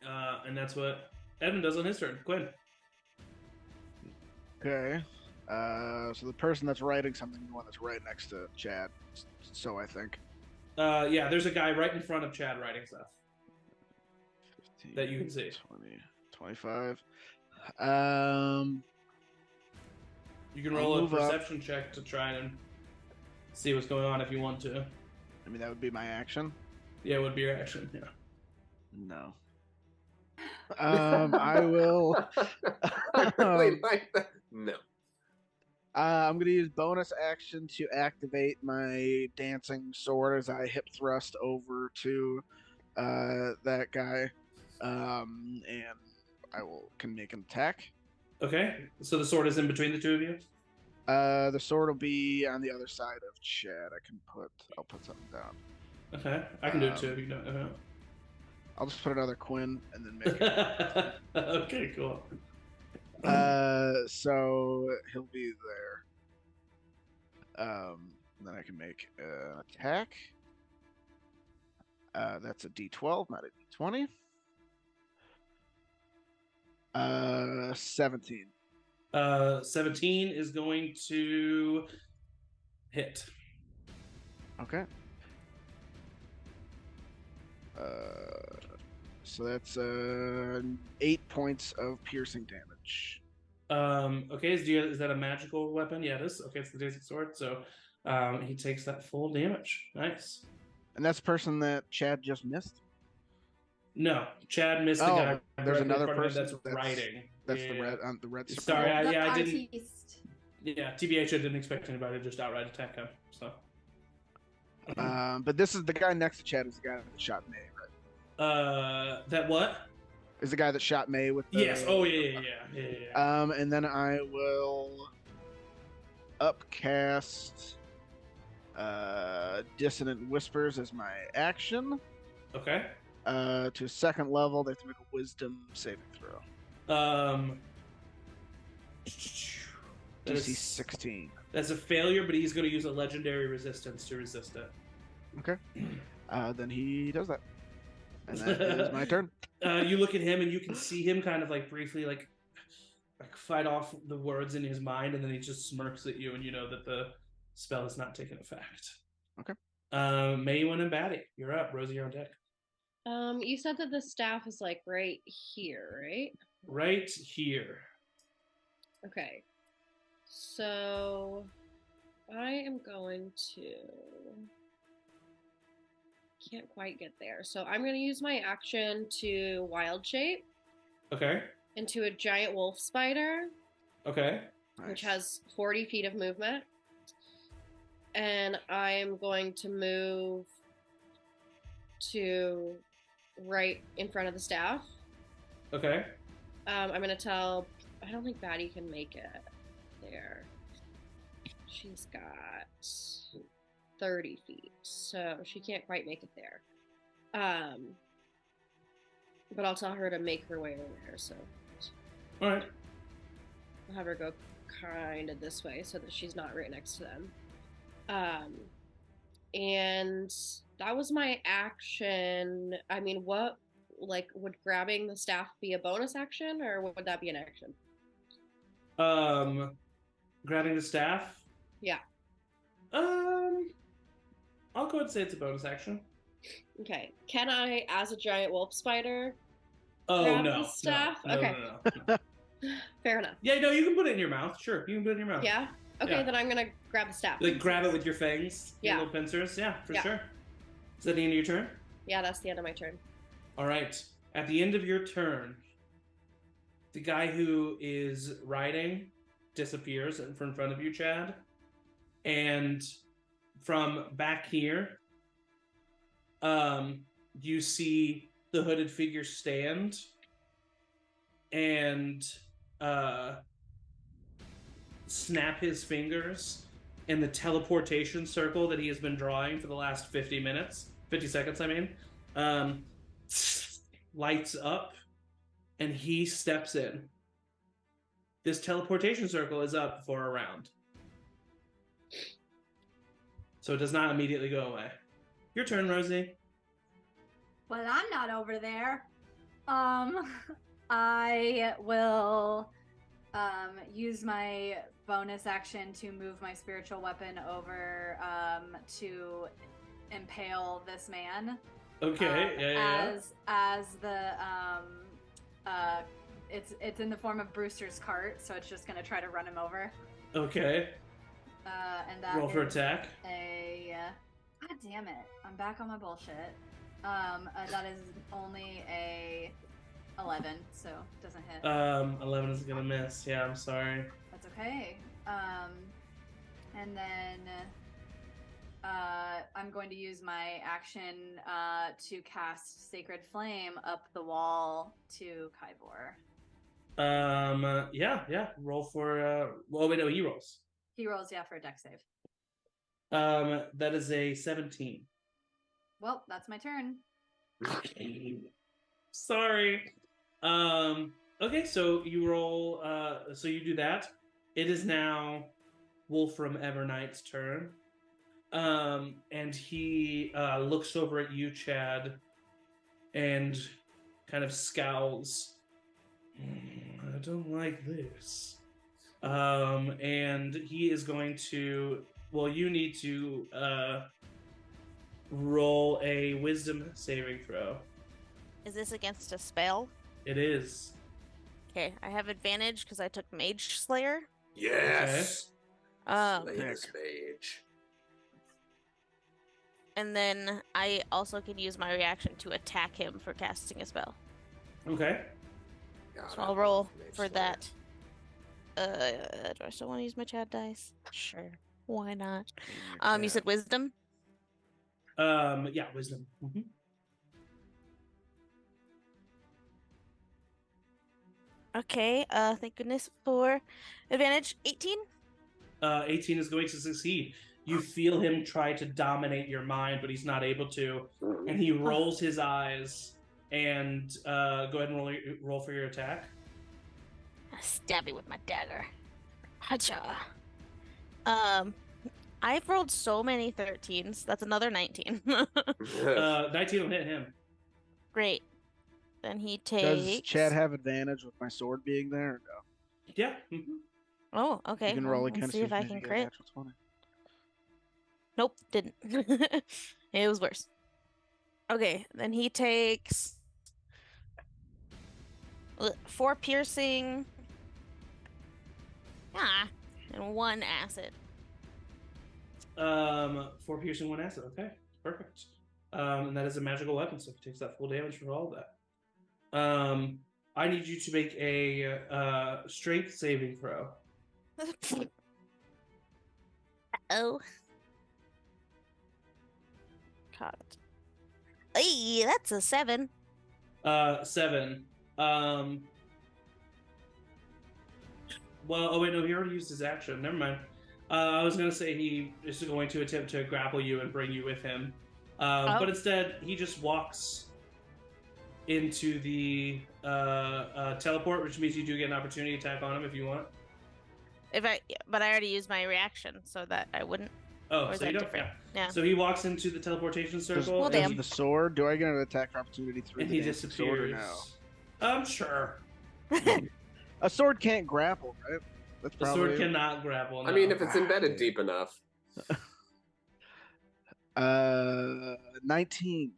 And that's what Edmund does on his turn. Cuinn. Okay. So the person that's writing something, the one that's right next to Chad. So I think. Yeah, there's a guy right in front of Chad writing stuff 15, that you can see. 20, 25. You can roll a move up. perception check to try and see what's going on if you want to. I mean, that would be my action. Yeah, it would be your action. Yeah. No. I will. I really like that. No. I'm going to use bonus action to activate my dancing sword as I hip thrust over to that guy, and I can make an attack. Okay, so the sword is in between the two of you. The sword will be on the other side of Chad. I'll put something down. Okay, I can do it too if you don't. I'll just put another Cuinn and then make it. Okay, cool. So he'll be there. Then I can make an attack. That's a D12, not a D20. 17. 17 is going to hit. Okay. So that's 8 points of piercing damage. Okay, is that a magical weapon? Yeah, it is. Okay, it's the basic sword. So he takes that full damage. Nice. And that's the person that Chad just missed? No, Chad missed the guy. There's another person that's riding. That's the red. Sorry, I didn't. Artiste. Yeah, TBH, I didn't expect anybody to just outright attack him. So. But this is the guy next to Chad. Is the guy that shot May, right? That what? Is the guy that shot May with the... Yes. Oh yeah. And then I will upcast Dissonant Whispers as my action. Okay. To a second level, they have to make a Wisdom saving throw. DC 16. That's a failure, but he's going to use a legendary resistance to resist it. Okay. Then he does that. And that is my turn. You look at him and you can see him kind of like briefly like fight off the words in his mind, and then he just smirks at you, and you know that the spell has not taken effect. Okay. Maewyn and Batty, you're up. Rosie, you're on deck. You said that the staff is like right here, right? Right here. Okay. So I am going to... Can't quite get there. So I'm going to use my action to wild shape. Okay. Into a giant wolf spider. Okay. Which has 40 feet of movement. And I am going to move to right in front of the staff. Okay. I'm going to tell... I don't think Batty can make it there. She's got 30 feet, so she can't quite make it there. But I'll tell her to make her way over there, so... Alright. I'll have her go kind of this way so that she's not right next to them. And that was my action. I mean, what, like, would grabbing the staff be a bonus action, or would that be an action? Grabbing the staff? Yeah. I'll go ahead and say it's a bonus action. Okay. Can I, as a giant wolf spider, grab the staff? No, okay. No. Fair enough. Yeah, no, you can put it in your mouth. Sure, you can put it in your mouth. Yeah? Okay, Yeah. then I'm going to grab the staff. Like, grab it with your fangs? Yeah. Your little pincers? Yeah, for Yeah. sure. Is that the end of your turn? Yeah, that's the end of my turn. All right. At the end of your turn, the guy who is riding disappears in front of you, Chad. And from back here, you see the hooded figure stand and snap his fingers, and the teleportation circle that he has been drawing for the last 50 seconds, lights up, and he steps in. This teleportation circle is up for a round, so it does not immediately go away. Your turn, Rosie. Well, I'm not over there. I will use my bonus action to move my spiritual weapon over to impale this man. Okay. As the it's in the form of Brewster's cart, so it's just gonna try to run him over. Okay. And that roll for is attack. God damn it! I'm back on my bullshit. That is only a 11, so doesn't hit. 11 is gonna miss. Yeah, I'm sorry. That's okay. And then I'm going to use my action to cast Sacred Flame up the wall to Kyvor. Yeah. Roll for well, wait, no, he rolls. He rolls, yeah, for a dex save. That is a 17. Well, that's my turn. Sorry. Okay, so you roll, so you do that. It is now Wolfram Evernight's turn. And he looks over at you, Chad, and kind of scowls. I don't like this. And he is going to... Well, you need to roll a wisdom saving throw. Is this against a spell? It is. Okay, I have advantage because I took Mage Slayer. Yes. Slay Pick. this mage. And then I also can use my reaction to attack him for casting a spell. Okay. God, So I I'll love roll Mage for Slayer. that. Do I still want to use my Chad dice? Sure. Why not? You said wisdom? Yeah, wisdom. Mm-hmm. Okay, thank goodness for advantage. 18? 18 is going to succeed. You feel him try to dominate your mind, but he's not able to. And he rolls his eyes. And go ahead and roll for your attack. I stab you with my dagger. Hacha. I've rolled so many 13s. That's another 19. 19 will hit him. Great. Then he takes. Does Chad have advantage with my sword being there? Or no? Yeah. Mm-hmm. Oh, okay. You can roll let's against see if I can crit. Natural 20. Nope, didn't. It was worse. Okay, then he takes 4 piercing. And 1 acid. 4 piercing, 1 acid. Okay, perfect. And that is a magical weapon, so he takes that full damage for all of that. I need you to make a strength saving throw. Oh. God. Hey, that's a 7. 7. Well, oh wait, no, he already used his action. Never mind. I was going to say he is going to attempt to grapple you and bring you with him. But instead, he just walks into the teleport, which means you do get an opportunity attack on him if you want. But I already used my reaction, so that I wouldn't. Oh, Or is so you that don't? different? Yeah. Yeah. So he walks into the teleportation circle. Well, and damn. he- The sword, do I get an attack opportunity through and the he dancing sword or disappears. no? Sure. A sword can't grapple, right? That's The probably sword cannot grapple. I no. mean, if it's embedded deep enough. 19.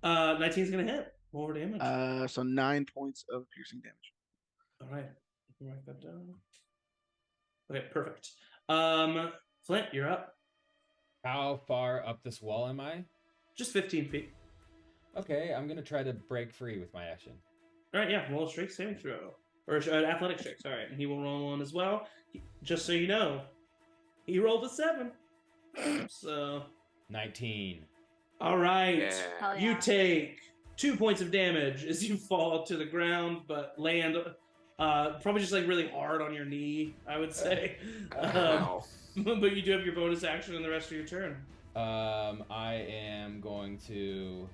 19 is going to hit. More damage. So 9 points of piercing damage. All right. Let me write that down. Okay, perfect. Flint, you're up. How far up this wall am I? Just 15 feet. Okay, I'm gonna try to break free with my action. All right, yeah. Roll a strength saving throw. Or athletic check, sorry. And he will roll one as well. Just so you know, he rolled a 7. So 19. all right. Yeah. Hell You yeah. take 2 points of damage as you fall to the ground, but land probably just like really hard on your knee, I would say. Ow. But you do have your bonus action in the rest of your turn. I am going to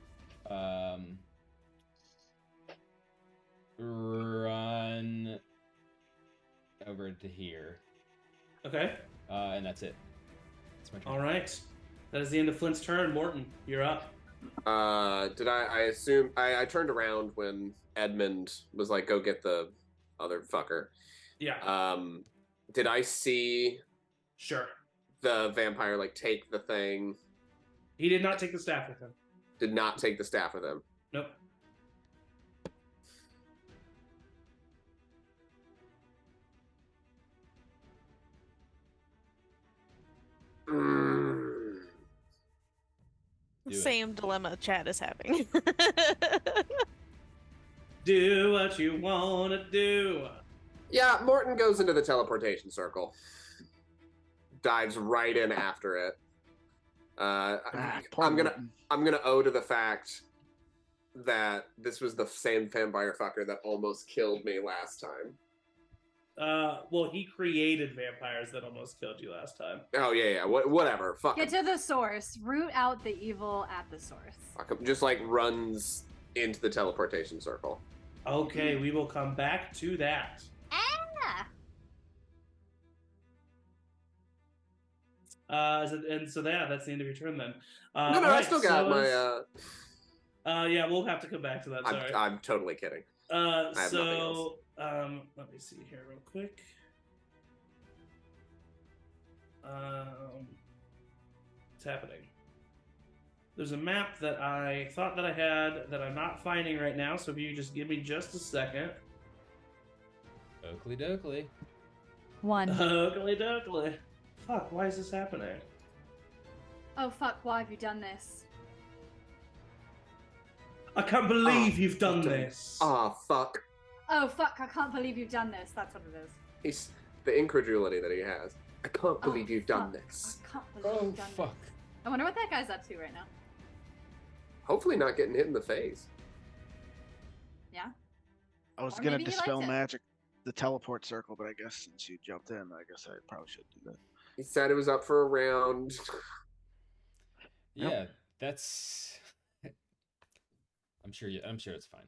run over to here. Okay. And that's it. That's my turn. All right. That is the end of Flint's turn. Morton, you're up. Did I assume I turned around when Edmund was like, go get the other fucker. Yeah. Did I see Sure. the vampire like take the thing? He did not take the staff with him. Did not take the staff with him. Nope. Do it. Same dilemma Chad is having. Do what you want to do. Yeah, Morton goes into the teleportation circle. Dives right in after it. Poor I'm Morton. gonna owe to the fact that this was the same vampire fucker that almost killed me last time. Well, he created vampires that almost killed you last time. Oh yeah, whatever. Fuck Get him. to the source. Root out the evil at the source. Fuck him. Just like runs into the teleportation circle. Okay, we will come back to that. Ah! And so that's the end of your turn then. No, all I right, still got so my. yeah, we'll have to come back to that. Sorry. I'm totally kidding. have nothing else. Let me see here real quick. What's happening? There's a map that I thought that I had that I'm not finding right now, so if you just give me just a second. Oakley dokley. 1. Oakley dokley. Fuck, why is this happening? Oh fuck, why have you done this? I can't believe you've done this. Ah, fuck. Oh fuck, I can't believe you've done this. That's what it is. He's the incredulity that he has. I can't believe you've done fuck. this. I can't believe you've done fuck. this. I wonder what that guy's up to right now. Hopefully not getting hit in the face. Yeah? I was Or gonna maybe he dispel liked it. magic, the teleport circle, but I guess since you jumped in, I guess I probably should do that. He said it was up for a round. Yeah, that's. I'm sure it's fine.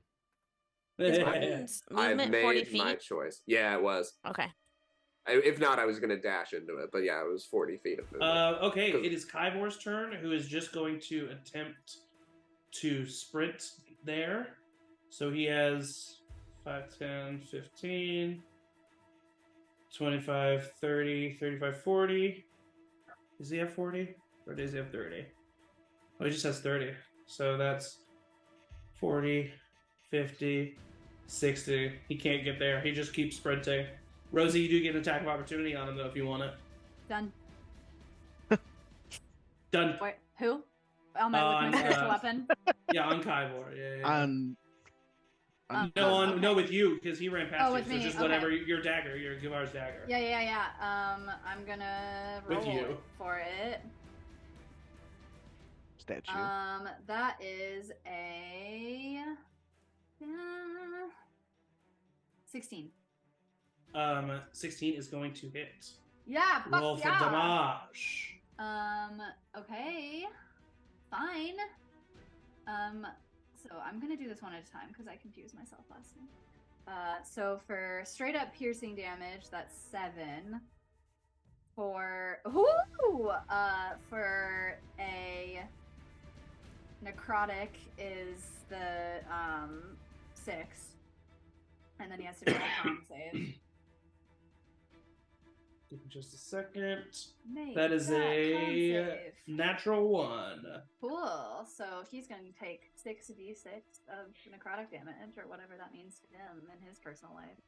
Is Morton's I've movement made 40 feet? my choice. Yeah, it was. Okay. If not, I was going to dash into it. But yeah, it was 40 feet of movement. Okay, it is Kyvor's turn, who is just going to attempt to sprint there. So he has 5, 10, 15, 25, 30, 35, 40. Does he have 40? Or does he have 30? Oh, he just has 30. So that's 40, 50, 60. He can't get there. He just keeps sprinting. Rosie, you do get an attack of opportunity on him, though, if you want it. Done. Done. Wait, who? With my spiritual weapon? Yeah, on Kyvor. Yeah. No, with you, because he ran past you. with So me, just okay. whatever, your dagger, your Givar's dagger. Yeah. I'm gonna roll With you. for it. Statue. That is a 16. 16 is going to hit. Yeah, fuck Roll for yeah. damage. Okay. Fine. So I'm gonna do this one at a time because I confused myself last time. So for straight up piercing damage, that's 7. For a necrotic is the 6. And then he has to do a con save. Give me just a second. Make That is con a save. natural 1. Cool. So he's going to take 6d6 of necrotic damage, or whatever that means to him in his personal life.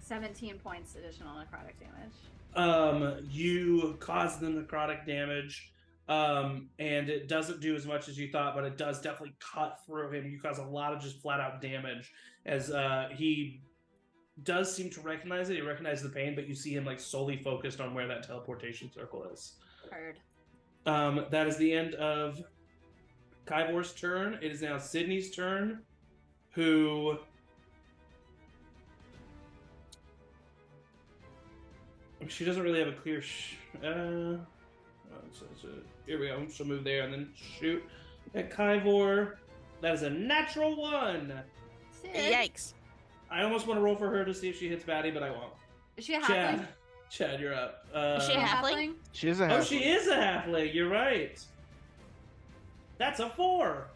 17 points additional necrotic damage. You cause the necrotic damage, and it doesn't do as much as you thought, but it does definitely cut through him. You cause a lot of just flat out damage, as he does seem to recognize it. He recognizes the pain, but you see him like solely focused on where that teleportation circle is. Heard. That is the end of Kyvor's turn. It is now Sydney's turn, who she doesn't really have a clear. Here we go. She'll move there and then shoot at Kyvor. That is a natural 1. Yikes. I almost want to roll for her to see if she hits Batty, but I won't. Is she a halfling? Chad, you're up. Is she a halfling? She is a halfling. Oh, she is a halfling. You're right. That's a 4.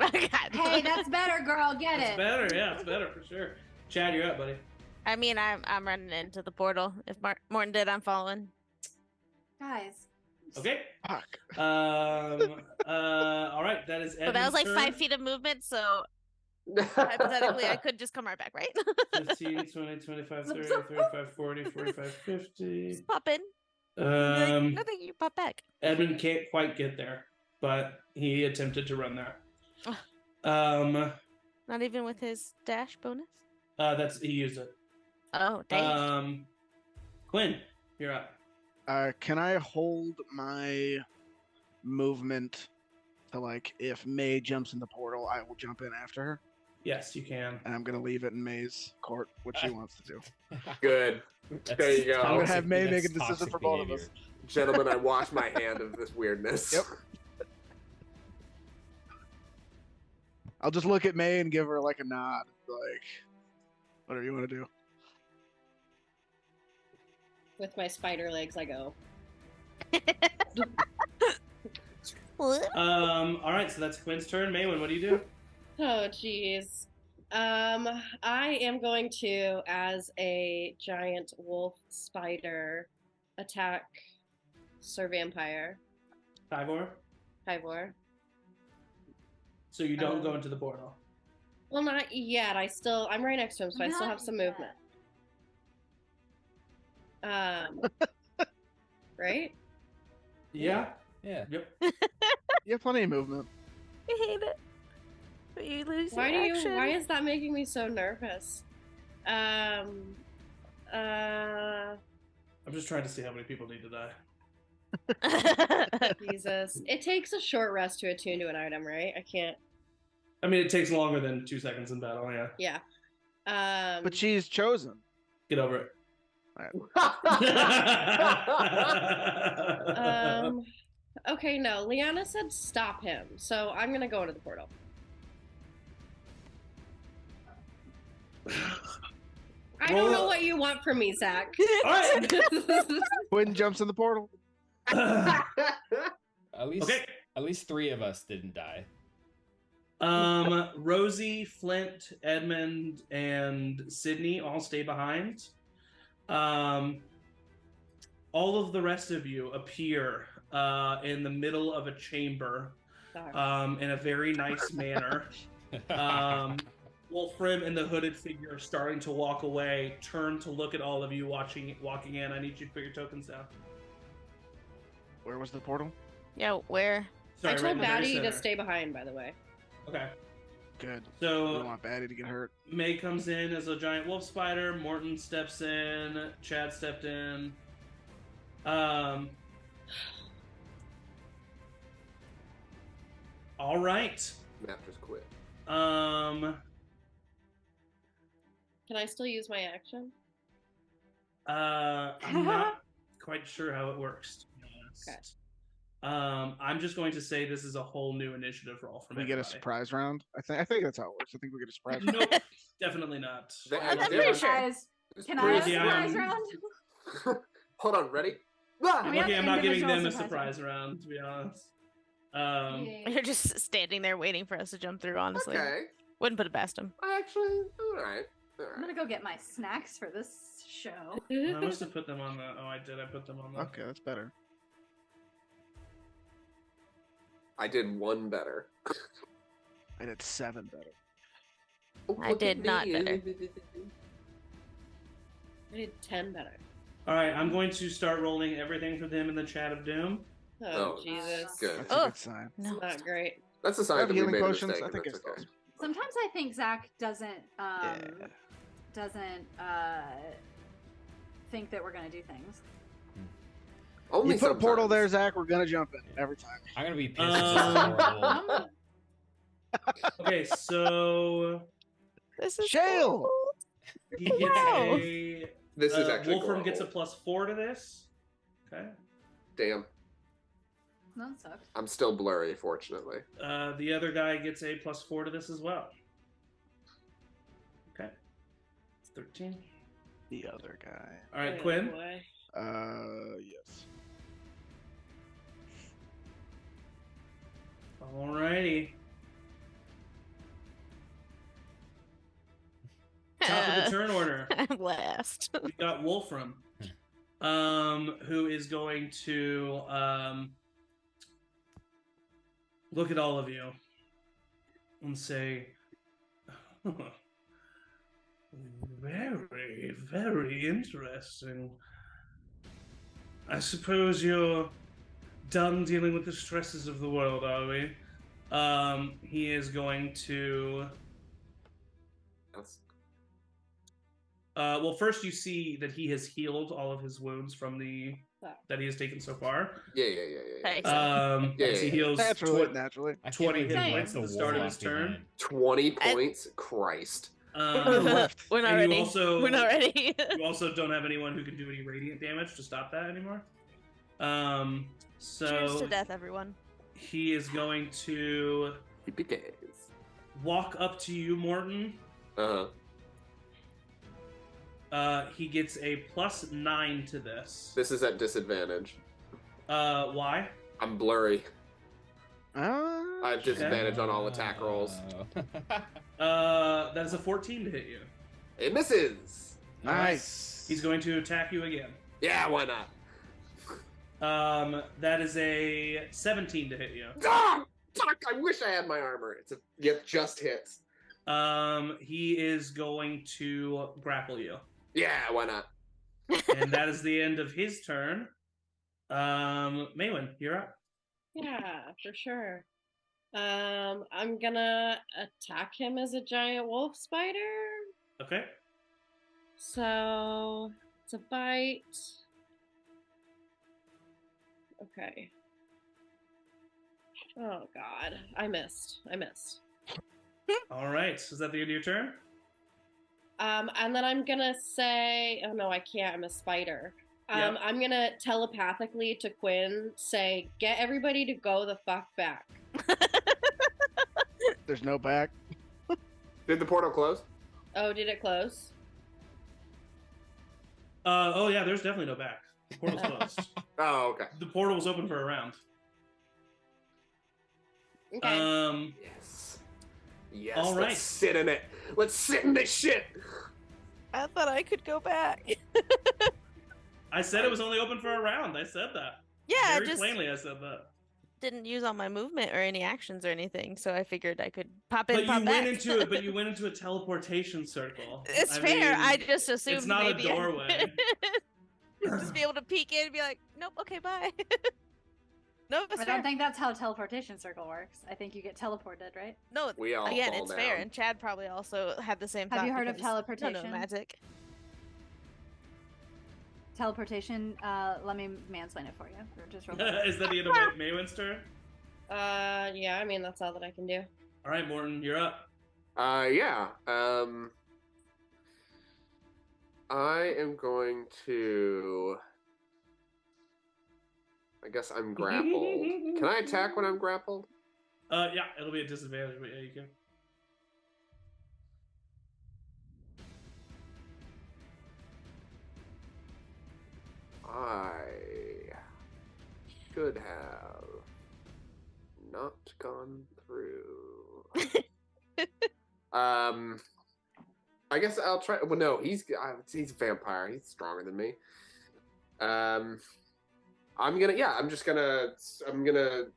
Oh, God. Hey, that's better, girl. Get That's it. better. Yeah, it's better for sure. Chad, you're up, buddy. I mean, I'm running into the portal. If Morton did, I'm following. Guys. Okay. Fuck. All right. That is Edmund's But that was like turn. 5 feet of movement, so hypothetically, I could just come right back, right? 15, 20, 25, 30, 35, 40, 45, 50. Just pop in. Nothing, you pop back. Edmund can't quite get there, but he attempted to run there. Not even with his dash bonus? He used it. Oh, dang. Cuinn, you're up. Can I hold my movement to, like, if May jumps in the portal, I will jump in after her? Yes, you can. And I'm going to leave it in May's court, what she wants to do. Good. There you go. I'm going to have May make a That's decision toxic for both of us. behavior. Gentlemen, I wash my hand of this weirdness. Yep. I'll just look at May and give her, like, a nod. Like, whatever you want to do. With my spider legs, I go. What? All right, so that's Quinn's turn. Maewyn, what do you do? Oh, jeez. I am going to, as a giant wolf spider, attack Sir Vampire. Tabor? Tabor. So you don't go into the portal. Well, not yet. I'm right next to him, so I still have some movement. Right? Yeah. Yeah. Yep. You have plenty of movement. I hate it. But you lose Why your action. Why is that making me so nervous? I'm just trying to see how many people need to die. Jesus. It takes a short rest to attune to an item, right? I can't. I mean, it takes longer than 2 seconds in battle, yeah. Yeah. But she's chosen. Get over it. Okay, no. Liana said stop him, so I'm gonna go into the portal. I don't know what you want from me, Zach. All right. Cuinn jumps in the portal. At least 3 of us didn't die. Rosie, Flint, Edmund, and Sydney all stay behind. All of the rest of you appear in the middle of a chamber in a very nice manner. Wolfram and the hooded figure are starting to walk away, turn to look at all of you walking in. I need you to put your tokens down. Where was the portal? Yeah, where? Sorry, I right told in the very Batty to center. stay behind, by the way. Okay. Good. So we don't want Batty to get hurt. May comes in as a giant wolf spider. Morton steps in. Chad stepped in. All right. Matt just quit. Can I still use my action? I'm not quite sure how it works, to be honest. Okay. I'm just going to say this is a whole new initiative roll from We get a surprise round. I think that's how it works. I think we get a surprise round. Nope, definitely not. I'm pretty sure. Guys, can I have a surprise round? Hold on, ready? I'm not giving them a surprise round, to be honest. You're just standing there waiting for us to jump through, honestly. Okay. Wouldn't put it past him. Actually, all right. I'm gonna go get my snacks for this show. I must have put them on the. Oh, I did. I put them on the. Okay, that's better. I did 1 better. I did 7 better. I did not better. I did 10 better. All right, I'm going to start rolling everything for them in the chat of doom. Oh, Jesus. Good. That's a good sign. No. Not great. That's a sign Have that we healing made a potions? mistake. I think That's it's okay. awesome. Sometimes I think Zach doesn't think that we're gonna do things. Only You put a portal sometimes. there, Zach, we're gonna jump in every time. I'm gonna be pissed. This is horrible. Okay, so This is Shale! cold. he gets Wow. a. This is actually Wolfram gets a horrible. +4 to this. Okay. Damn. That sucks. I'm still blurry, fortunately. The other guy gets a +4 to this as well. Okay. It's 13. The other guy. All right, Oh, Cuinn. boy. Yes. Alrighty. Top of the turn order. I'm last. We got Wolfram, who is going to look at all of you and say, very, very interesting. I suppose you're done dealing with the stresses of the world, are we? He is going to... That's... well, first you see that he has healed all of his wounds from the that he has taken so far. Yeah. Thanks. Yes, he heals Naturally. 20 hit Same. points at the start of his turn. 20 points? Christ. Left. We're not and ready. you also- We're not ready. You also don't have anyone who can do any radiant damage to stop that anymore. Cheers to So death, everyone. he is going to walk up to you, Morton. Uh-huh. He gets a +9 to this. This is at disadvantage. Why? I'm blurry. I have disadvantage on all attack rolls. That is a 14 to hit you. It misses. Nice. He's going to attack you again. Yeah, why not? That is a 17 to hit you. Ah, fuck! I wish I had my armor. It just hits. He is going to grapple you. Yeah, why not? And that is the end of his turn. Maewyn, you're up. Yeah, for sure. I'm gonna attack him as a giant wolf spider. Okay. So it's a bite. Okay. Oh God, I missed. All right. So is that the end of your turn? And then I'm gonna say, oh no, I can't. I'm a spider. Yep. I'm gonna telepathically to Cuinn say, get everybody to go the fuck back. There's no back. Did the portal close? Oh, did it close? Oh yeah, there's definitely no back. The portal's closed. Oh, okay. The portal was open for a round. Okay. Yes. Yes. All right. Let's sit in it. Let's sit in this shit. I thought I could go back. I said it was only open for a round. I said that. Yeah, Very just plainly I said that. didn't use all my movement or any actions or anything, so I figured I could pop in, But pop you back. went into it. But you went into a teleportation circle. It's I fair. mean, I just assumed it's not maybe a doorway. just be able to peek in and be like, nope, okay, bye. Nope, it's I fair. don't think that's how teleportation circle works. I think you get teleported, right? No, We all again, fall it's fair. down. And Chad probably also had the same Have thought. you heard of because none teleportation? magic. Teleportation, let me mansplain it for you. Just real quick. Is that the end of Maewyn's turn? Yeah, I mean, that's all that I can do. All right, Morton, you're up. Yeah. I am going to. I guess I'm grappled. Can I attack when I'm grappled? Yeah, it'll be a disadvantage, but yeah, you can. I should have not gone through. I guess I'll try. Well, no, he's a vampire. He's stronger than me. I'm gonna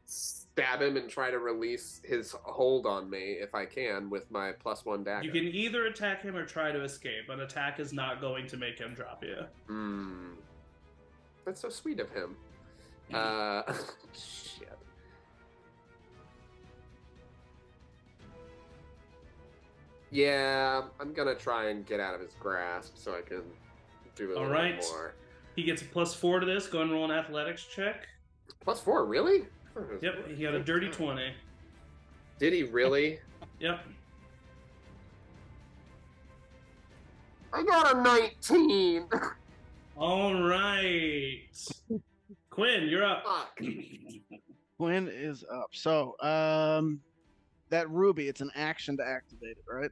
stab him and try to release his hold on me if I can with my +1 dagger. You can either attack him or try to escape. An attack is not going to make him drop you. That's so sweet of him. Shit. Yeah, I'm gonna try and get out of his grasp so I can do a little bit more. He gets a +4 to this. Go and roll an athletics check. +4, really? Yep, he got a dirty 20. Did he really? Yep. I got a 19. All right. Cuinn, you're up. Fuck. Cuinn is up. So, that ruby, it's an action to activate it, right?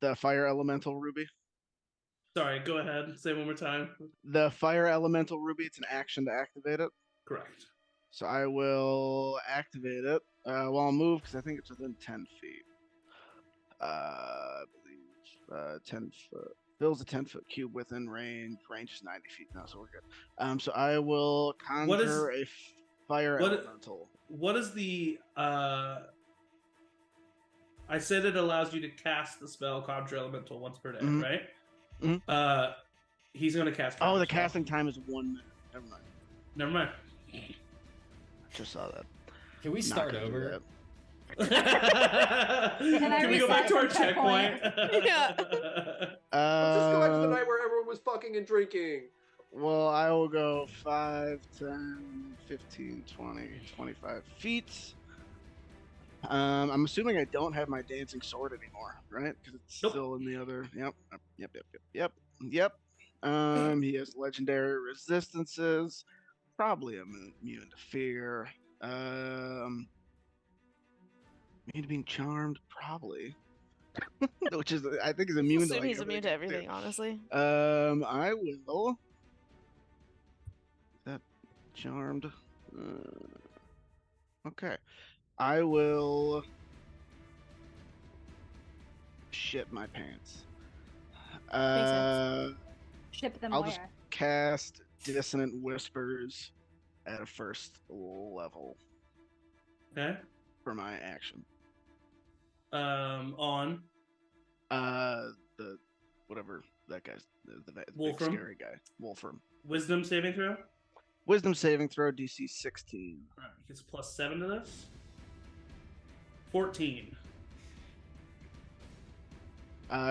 The fire elemental ruby. Sorry, go ahead. Say it one more time. The fire elemental ruby, it's an action to activate it. Correct. So I will activate it while I move because I think it's within 10 feet. I believe 10 foot. Fills a 10-foot cube within range. Range is 90 feet now, so we're good. So I will conjure a fire elemental. What is the I said it allows you to cast the spell Conjure Elemental once per day, right? Mm-hmm. He's gonna cast. Oh, the casting time is 1 minute. Never mind. Never mind. Just saw that. Can we start over? Can we go back to our checkpoint? Yeah. Let's just go back to the night where everyone was fucking and drinking. Well, I will go 5, 10, 15, 20, 25 feet. I'm assuming I don't have my dancing sword anymore, right? Because it's still in the other. Yep. He has legendary resistances. Probably immune to fear. Immune to being charmed, probably. Which is, I think, is immune to. He's immune to everything, honestly. I will. That charmed. Okay. I will shit my pants. Ship them I'll where? just cast Dissonant Whispers at a first level Okay. for my action. On The whatever that guy's the big Wolfram? scary guy, Wolfram. Wisdom saving throw. Wisdom saving throw DC 16. All right, he gets +7 to this. 14.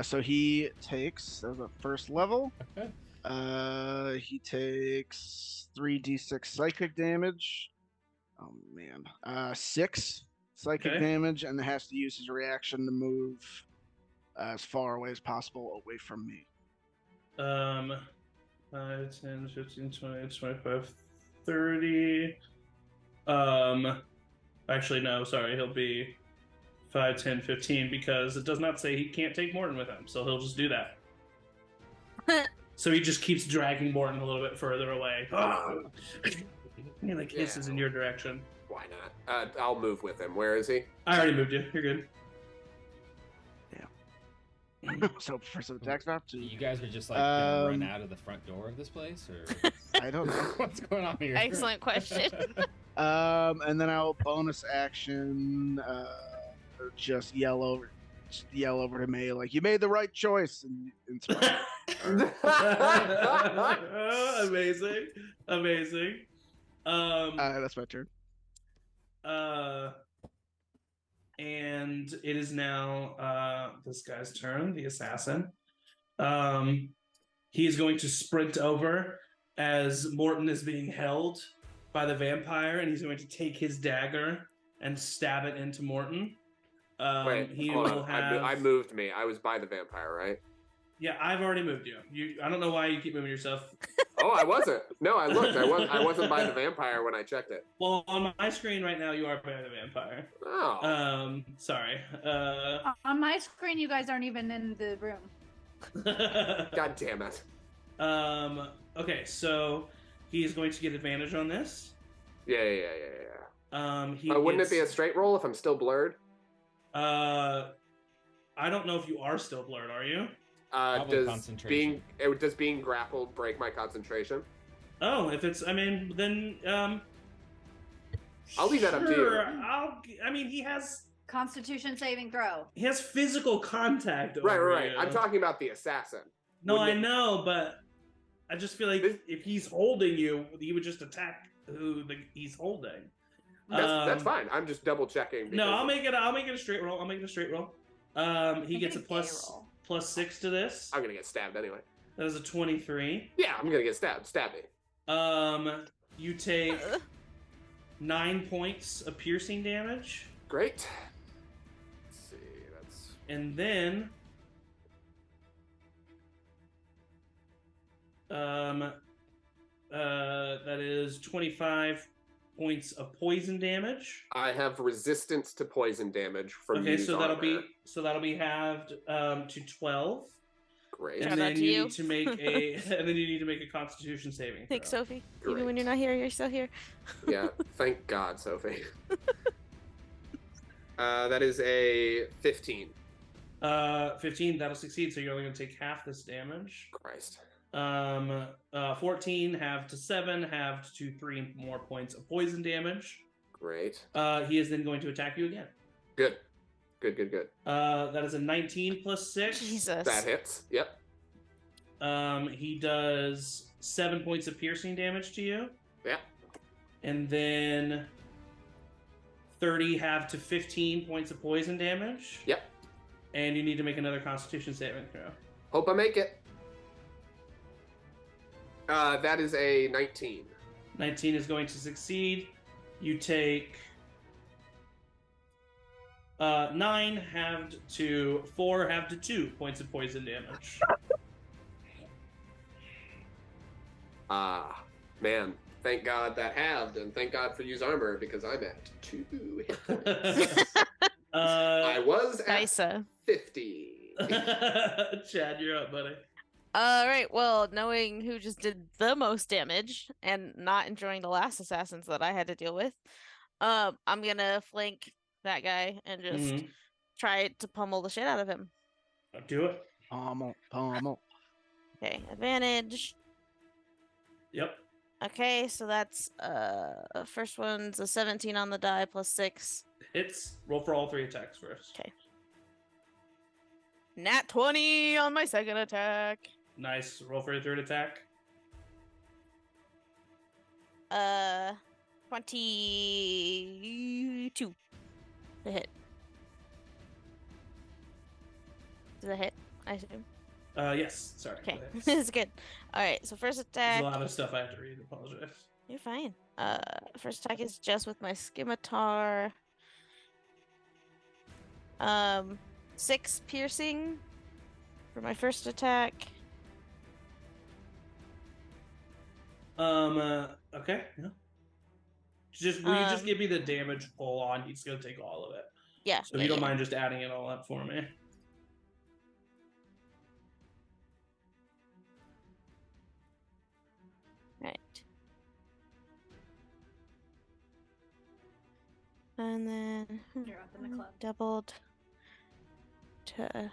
So he takes as a first level. He takes 3d6 psychic damage. Oh man, 6 psychic damage, and has to use his reaction to move as far away as possible away from me. 5, 10, 15, 20, 25, 30. Actually, no, sorry, he'll be 5, 10, 15 because it does not say he can't take Morton with him, so he'll just do that. So he just keeps dragging Morton a little bit further away. He like hisses in your direction. Why not? I'll move with him. Where is he? I already moved you. You're good. So for some attacks map, you guys are just like gonna run out of the front door of this place, or I don't know what's going on here. Excellent question. And then I'll bonus action, just yell over to May like, you made the right choice, and amazing. That's my turn. And it is now this guy's turn, the assassin. He is going to sprint over as Morton is being held by the vampire, and he's going to take his dagger and stab it into Morton. Wait, he hold will on. have... I moved me. I was by the vampire, right? Yeah, I've already moved you. I don't know why you keep moving yourself. Oh, I wasn't. No, I looked. I wasn't by the vampire when I checked it. Well, on my screen right now, you are by the vampire. Oh. Sorry. On my screen, you guys aren't even in the room. God damn it. Okay, so he's going to get advantage on this. Yeah. Wouldn't it be a straight roll if I'm still blurred? I don't know if you are still blurred. Are you? Does being grappled break my concentration? Oh, if it's, then I'll leave that up to you. He has Constitution saving throw. He has physical contact over Right. you. I'm talking about the assassin. No, I know, but I just feel like if he's holding you, he would just attack who he's holding. That's fine. I'm just double checking. No, I'll make it a straight roll. He gets a +6 to this. I'm gonna get stabbed anyway. That is a 23. Yeah, I'm gonna get stabbed. Stab me. You take 9 points of piercing damage. Great. Let's see, that's... And then... that is 25 points of poison damage. I have resistance to poison damage from so that'll be halved to 12. Great. And then you need to make a Constitution saving throw. Thanks, Sophie. Great. Even when you're not here, you're still here. Yeah, thank God, Sophie. That is a 15. 15, that'll succeed, so you're only going to take half this damage. Christ. 14, halved to 7, halved to 3 more points of poison damage. Great. He is then going to attack you again. Good. That is a 19 plus 6. Jesus. That hits. Yep. He does 7 points of piercing damage to you. Yep. And then 30 halved to 15 points of poison damage. Yep. And you need to make another Constitution saving throw. Hope I make it. That is a 19. 19 is going to succeed. You take 9 halved to 4 halved to 2 points of poison damage. Man, thank God that halved, and thank God for use armor because I'm at 2 hit points. I was at 50. Chad, you're up, buddy. All right. Well, knowing who just did the most damage and not enjoying the last assassins that I had to deal with, I'm gonna flank that guy and just try to pummel the shit out of him. Do it. Pummel. Okay, advantage. Yep. Okay, so that's first one's a 17 on the die plus 6. Hits. Roll for all 3 attacks first. Okay. Nat 20 on my second attack. Nice. Roll for your third attack. 22 to hit. Does that hit? I assume. Yes. Sorry. Okay, this is good. All right, so first attack. There's a lot of stuff I have to read. Apologize. You're fine. First attack is just with my scimitar. 6 piercing for my first attack. Okay. Yeah. Will you just give me the damage full on? He's gonna take all of it. Yeah. So if you don't mind just adding it all up for me. Right. And then You're up in the club. doubled to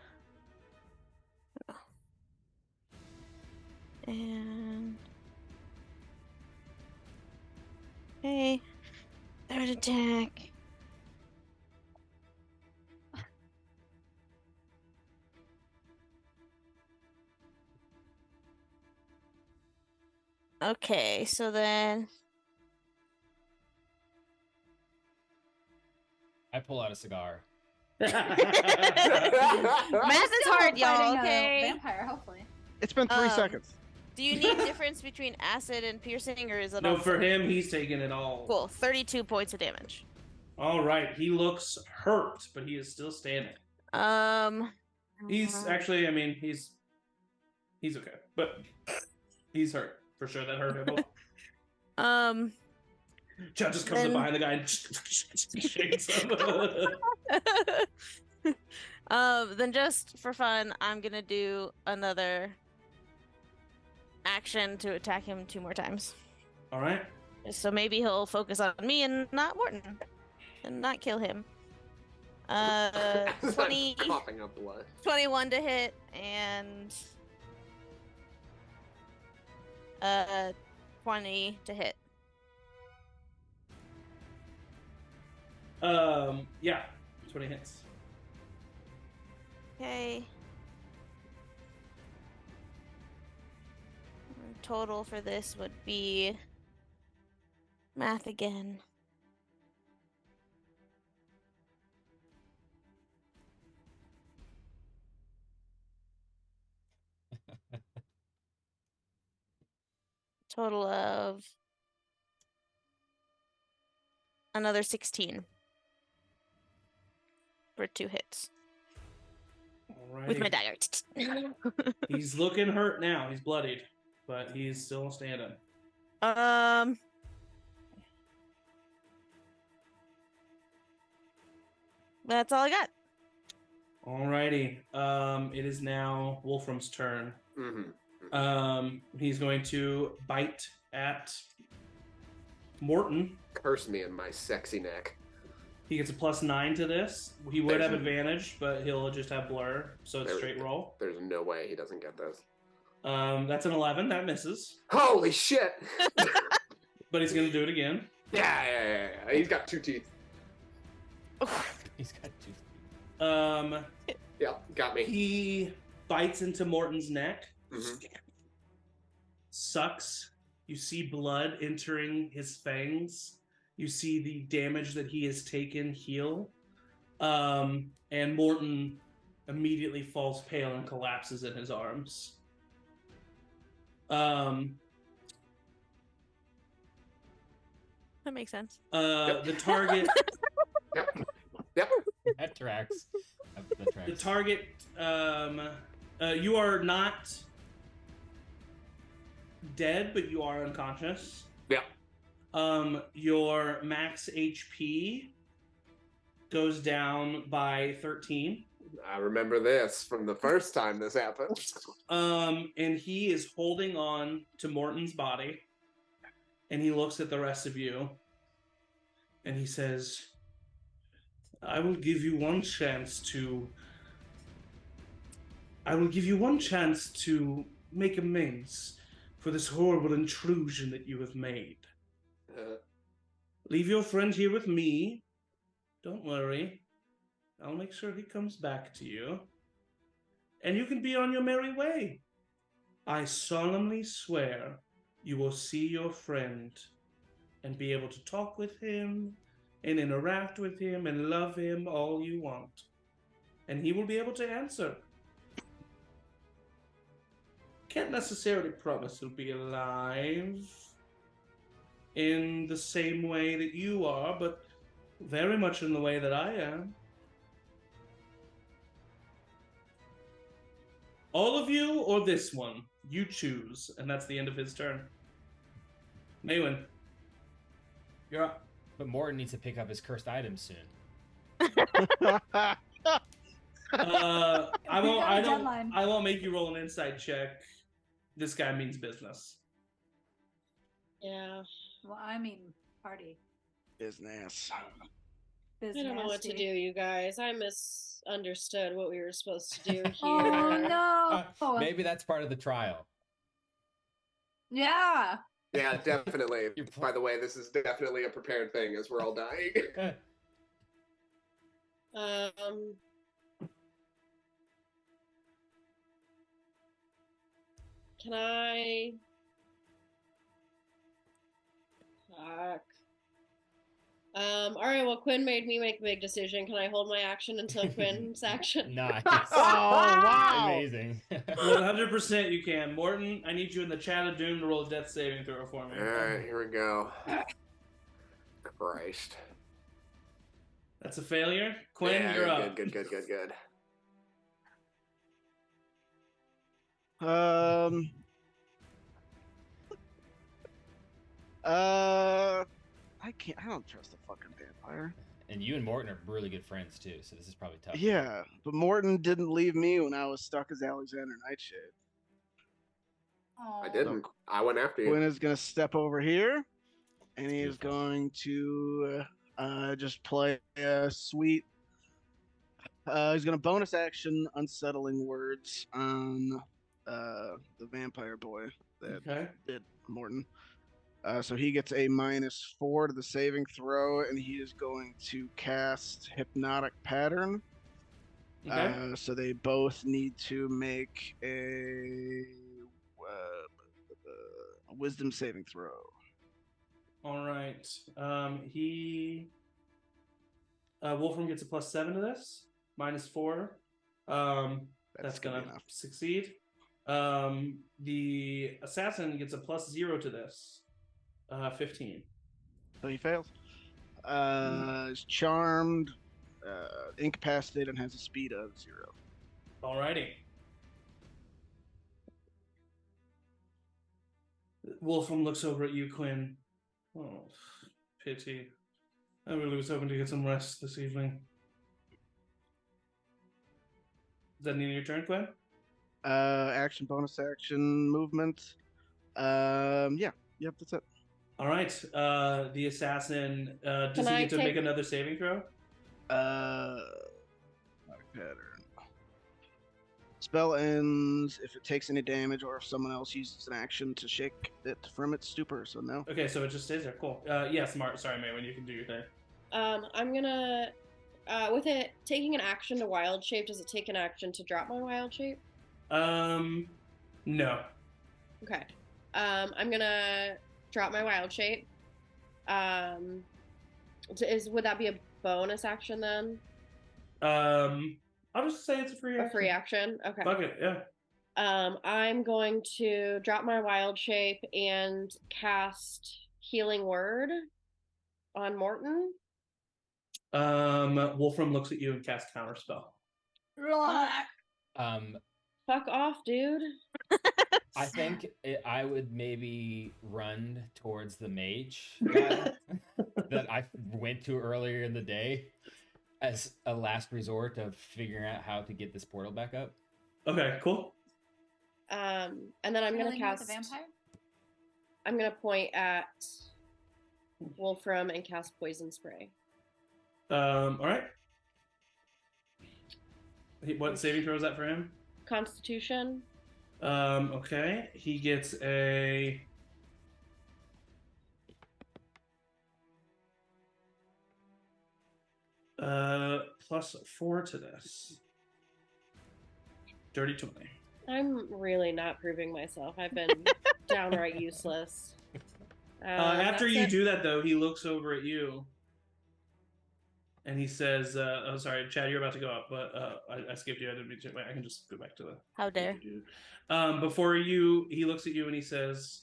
and okay, third attack. Okay, so then I pull out a cigar. math is hard, y'all. Okay. Vampire, hopefully. It's been 3 seconds. Do you need difference between acid and piercing, or is it No, all for him, he's taking it all. cool? 32 points of damage. All right. He looks hurt, but he is still standing. He's actually, I mean, he's okay, but he's hurt for sure. That hurt him. Chad just comes up behind the guy and shakes him. Then just for fun, I'm gonna do another action to attack him 2 more times. All right. So maybe he'll focus on me and not Morton, and not kill him. 20, coughing up blood. 21 to hit, and 20 to hit. Yeah, 20 hits. Okay. Total for this would be math again. Total of another 16 for 2 hits. All With my right. dagger. He's looking hurt now. He's bloodied, but he's still standing. That's all I got. Alrighty. It is now Wolfram's turn. Mm-hmm. He's going to bite at Morton. Curse me in my sexy neck. He gets a +9 to this. He would have advantage, but he'll just have blur, so it's straight roll. There's no way he doesn't get this. That's an 11. That misses. Holy shit! But he's going to do it again. Yeah. He's got 2 teeth. He's got 2 teeth. Yeah, got me. He bites into Morton's neck. Mm-hmm. Sucks. You see blood entering his fangs. You see the damage that he has taken heal. And Morton immediately falls pale and collapses in his arms. That makes sense. The target... Yep. That tracks. That tracks. The target... you are not dead, but you are unconscious. Yeah. Your max HP goes down by 13. I remember this from the first time this happened. And he is holding on to Morton's body, and he looks at the rest of you, And he says, I will give you one chance to make amends for this horrible intrusion that you have made. Leave your friend here with me. Don't worry. I'll make sure he comes back to you. And you can be on your merry way. I solemnly swear you will see your friend and be able to talk with him and interact with him and love him all you want. And he will be able to answer. Can't necessarily promise he'll be alive in the same way that you are, but very much in the way that I am. All of you or this one? You choose. And that's the end of his turn. Maewyn, you're up. But Morton needs to pick up his cursed items soon. I won't make you roll an insight check. This guy means business. Yeah. Well, I mean, party. Business. I don't know what to do, you guys. I misunderstood what we were supposed to do here. Oh, no. Maybe that's part of the trial. Yeah. Yeah, definitely. By the way, this is definitely a prepared thing as we're all dying. Can I... Fuck. Alright, well, Cuinn made me make a big decision. Can I hold my action until Quinn's action? Nice. Oh, wow. Amazing. 100% you can. Morton, I need you in the chat of doom to roll a death saving throw for me. Alright, here we go. Christ. That's a failure. Cuinn, yeah, you're up. Good. I don't trust the fucking vampire. And you and Morton are really good friends too, so this is probably tough. Yeah, but Morton didn't leave me when I was stuck as Alexander Nightshade. I didn't. I went after you. Cuinn is going to step over here, and he is going to just play a sweet. He's going to bonus action Unsettling Words on the vampire boy that did Morton. So he gets a -4 to the saving throw, and he is going to cast Hypnotic Pattern. Okay. So they both need to make a Wisdom saving throw. All right. Wolfram gets a +7 to this. -4. That's gonna succeed. The assassin gets a +0 to this. 15. So he fails. Is charmed, incapacitated, and has a speed of 0. Alrighty. Wolfram looks over at you, Cuinn. Oh, pity. I really was hoping to get some rest this evening. Is that the end of your turn, Cuinn? Action, bonus action, movement. Yep, that's it. All right. The assassin, does he get to make another saving throw? Pattern. Spell ends if it takes any damage or if someone else uses an action to shake it from its stupor, so no. Okay, so it just stays there. Cool. Smart. Sorry, Maewyn, you can do your thing. I'm gonna... with it taking an action to wild shape, does it take an action to drop my wild shape? No. Okay. I'm gonna drop my wild shape. Would that be a bonus action then? I'll just say it's a free action. A free action? Okay. Fuck it, yeah. I'm going to drop my wild shape and cast Healing Word on Morton. Wolfram looks at you and casts Counterspell. Fuck off, dude. I think I would maybe run towards the mage guy that I went to earlier in the day as a last resort of figuring out how to get this portal back up. Okay, cool. And then I'm gonna cast. The vampire? I'm gonna point at Wolfram and cast poison spray. All right. What saving throw is that for him? Constitution. Okay. He gets a +4 to this. Dirty 20. I'm really not proving myself. I've been downright useless. After you do that, though, he looks over at you and he says, "Oh, sorry, Chad, you're about to go up, but I skipped you. I didn't mean to. I can just go back to the. How dare? Before you, he looks at you and he says,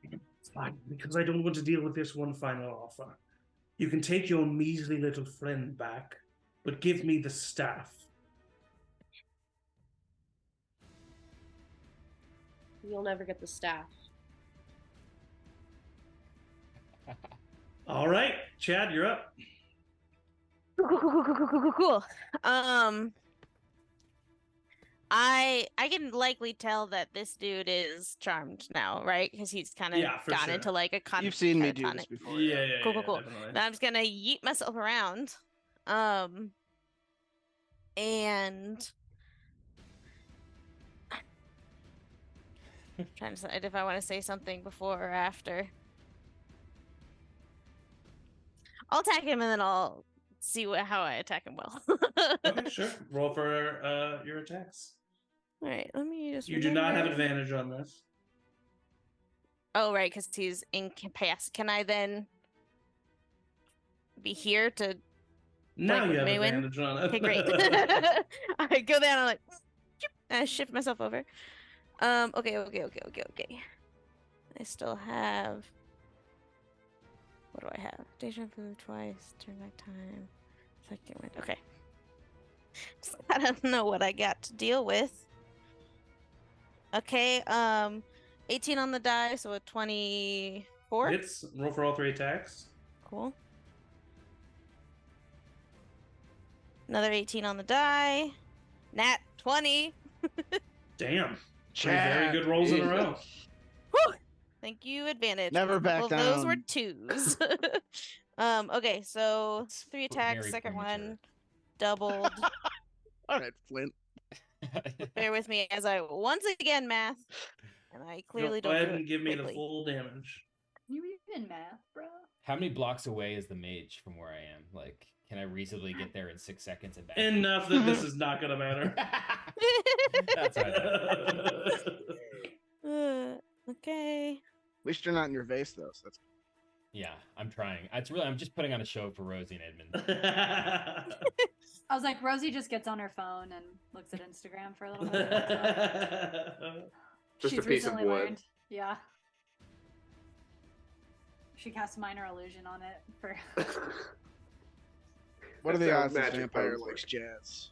"It's fine, because I don't want to deal with this one final offer. You can take your measly little friend back, but give me the staff." You'll never get the staff. All right, Chad, you're up. Cool. I can likely tell that this dude is charmed now, right? Because he's kind of gone into like a You've seen me do this before. Yeah. Cool. Definitely. Now I'm just gonna yeet myself around, and I'm trying to decide if I want to say something before or after. I'll attack him and then I'll see how I attack him well. Okay, sure. Roll for your attacks. All right, let me just. You do not have advantage on this. Oh, right, because he's incapacitated. Can I then be here to? Now you have Maewyn? advantage on it. Okay, great. I go down. I'm like, and I shift myself over. Okay. I still have. What do I have? Deja vu twice. Turn back time. Second wind. Okay. Just gotta know what I got to deal with. Okay. 18 on the die, so a 24. Hits. Roll for all 3 attacks. Cool. Another 18 on the die. Nat 20. Damn. Chad, Very good rolls in a row. Whew! Thank you, advantage. Never back Well, down. those were 2s. Okay, so It's 3 attacks, very second premature. one doubled. All right, Flint. Bear with me as I once again math, and I clearly Go don't ahead do and it give me the quickly. full damage. You even math, bro? How many blocks away is the mage from where I am? Like, can I reasonably get there in 6 seconds and back? Enough that this is not gonna matter. That's right. Okay. At least you're not in your vase, though. So that's Yeah, I'm trying. I'm just putting on a show for Rosie and Edmund. I was like, Rosie just gets on her phone and looks at Instagram for a little bit. Just She's a piece of recently wood. learned. Yeah. She casts minor illusion on it for. what are That the sounds odds this magic, vampire probably. likes jazz?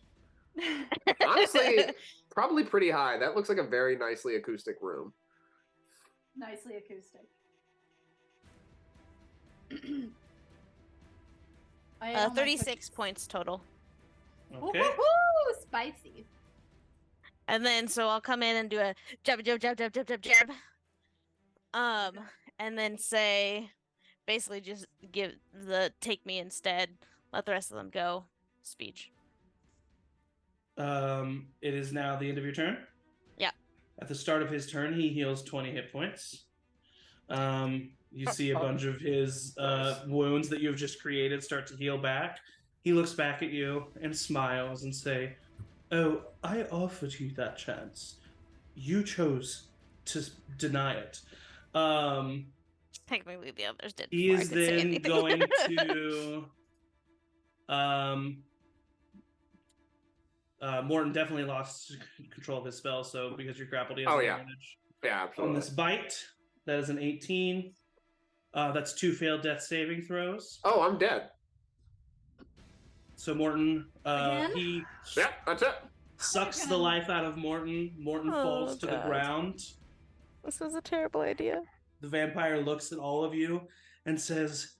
Honestly, probably pretty high. That looks like a very nicely acoustic room. Nicely acoustic. 36 points total. Okay. Woo-hoo-hoo! Spicy. And then so I'll come in and do a jab. And then say, basically just give the take me instead, let the rest of them go speech. It is now the end of your turn. Yeah. At the start of his turn, he heals 20 hit points. You see a bunch of his wounds that you've just created start to heal back. He looks back at you and smiles and say, "Oh, I offered you that chance. You chose to deny it." Technically, the others did. He before I is could say then anything. going to. Morton definitely lost control of his spell, so because you're grappled, he has advantage. Yeah, On absolutely. this bite, that is an 18. That's 2 failed death saving throws. Oh, I'm dead. So Morton, Again? he Yeah, that's it. sucks the life out of Morton. Morton Oh, falls to the God. ground. This was a terrible idea. The vampire looks at all of you and says,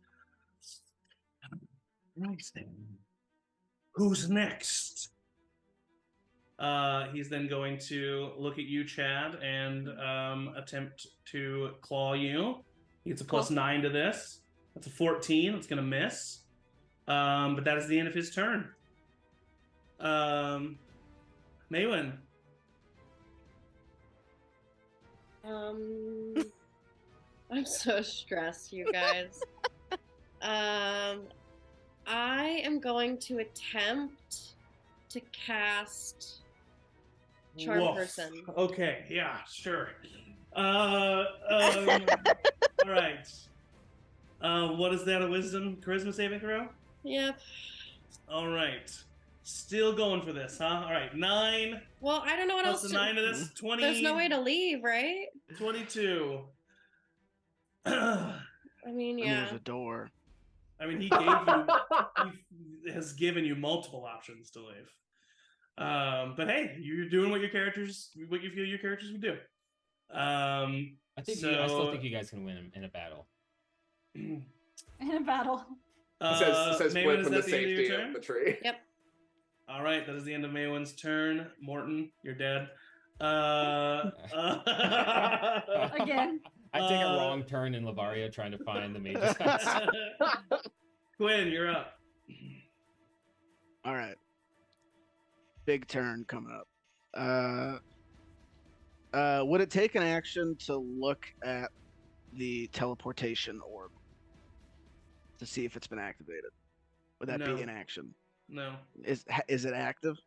"Right then. Who's next?" He's then going to look at you, Chad, and attempt to claw you. He gets a +9 to this. That's a 14. It's going to miss. But that is the end of his turn. Maewyn. I'm so stressed, you guys. I am going to attempt to cast Charm Person. Okay, yeah, sure. All right. What is that? A Wisdom Charisma saving throw? Yep. All right. Still going for this, huh? All right, 9. Well, I don't know what plus else. the 9 of this, 20. There's no way to leave, right? 22. I mean, yeah. There's a door. I mean, he has given you multiple options to leave. But hey, you're doing what you feel your characters would do. I still think you guys can win in a battle. In a battle. It says Maewyn, Flint is from that the the end of your safety turn? of the tree. Yep. All right, that is the end of Maewyn's turn. Morton, you're dead. Again. I take a wrong turn in Livvariian trying to find the mage's house. Cuinn, you're up. All right. Big turn coming up. Would it take an action to look at the teleportation orb to see if it's been activated? Would that No. be an action? No. Is it active?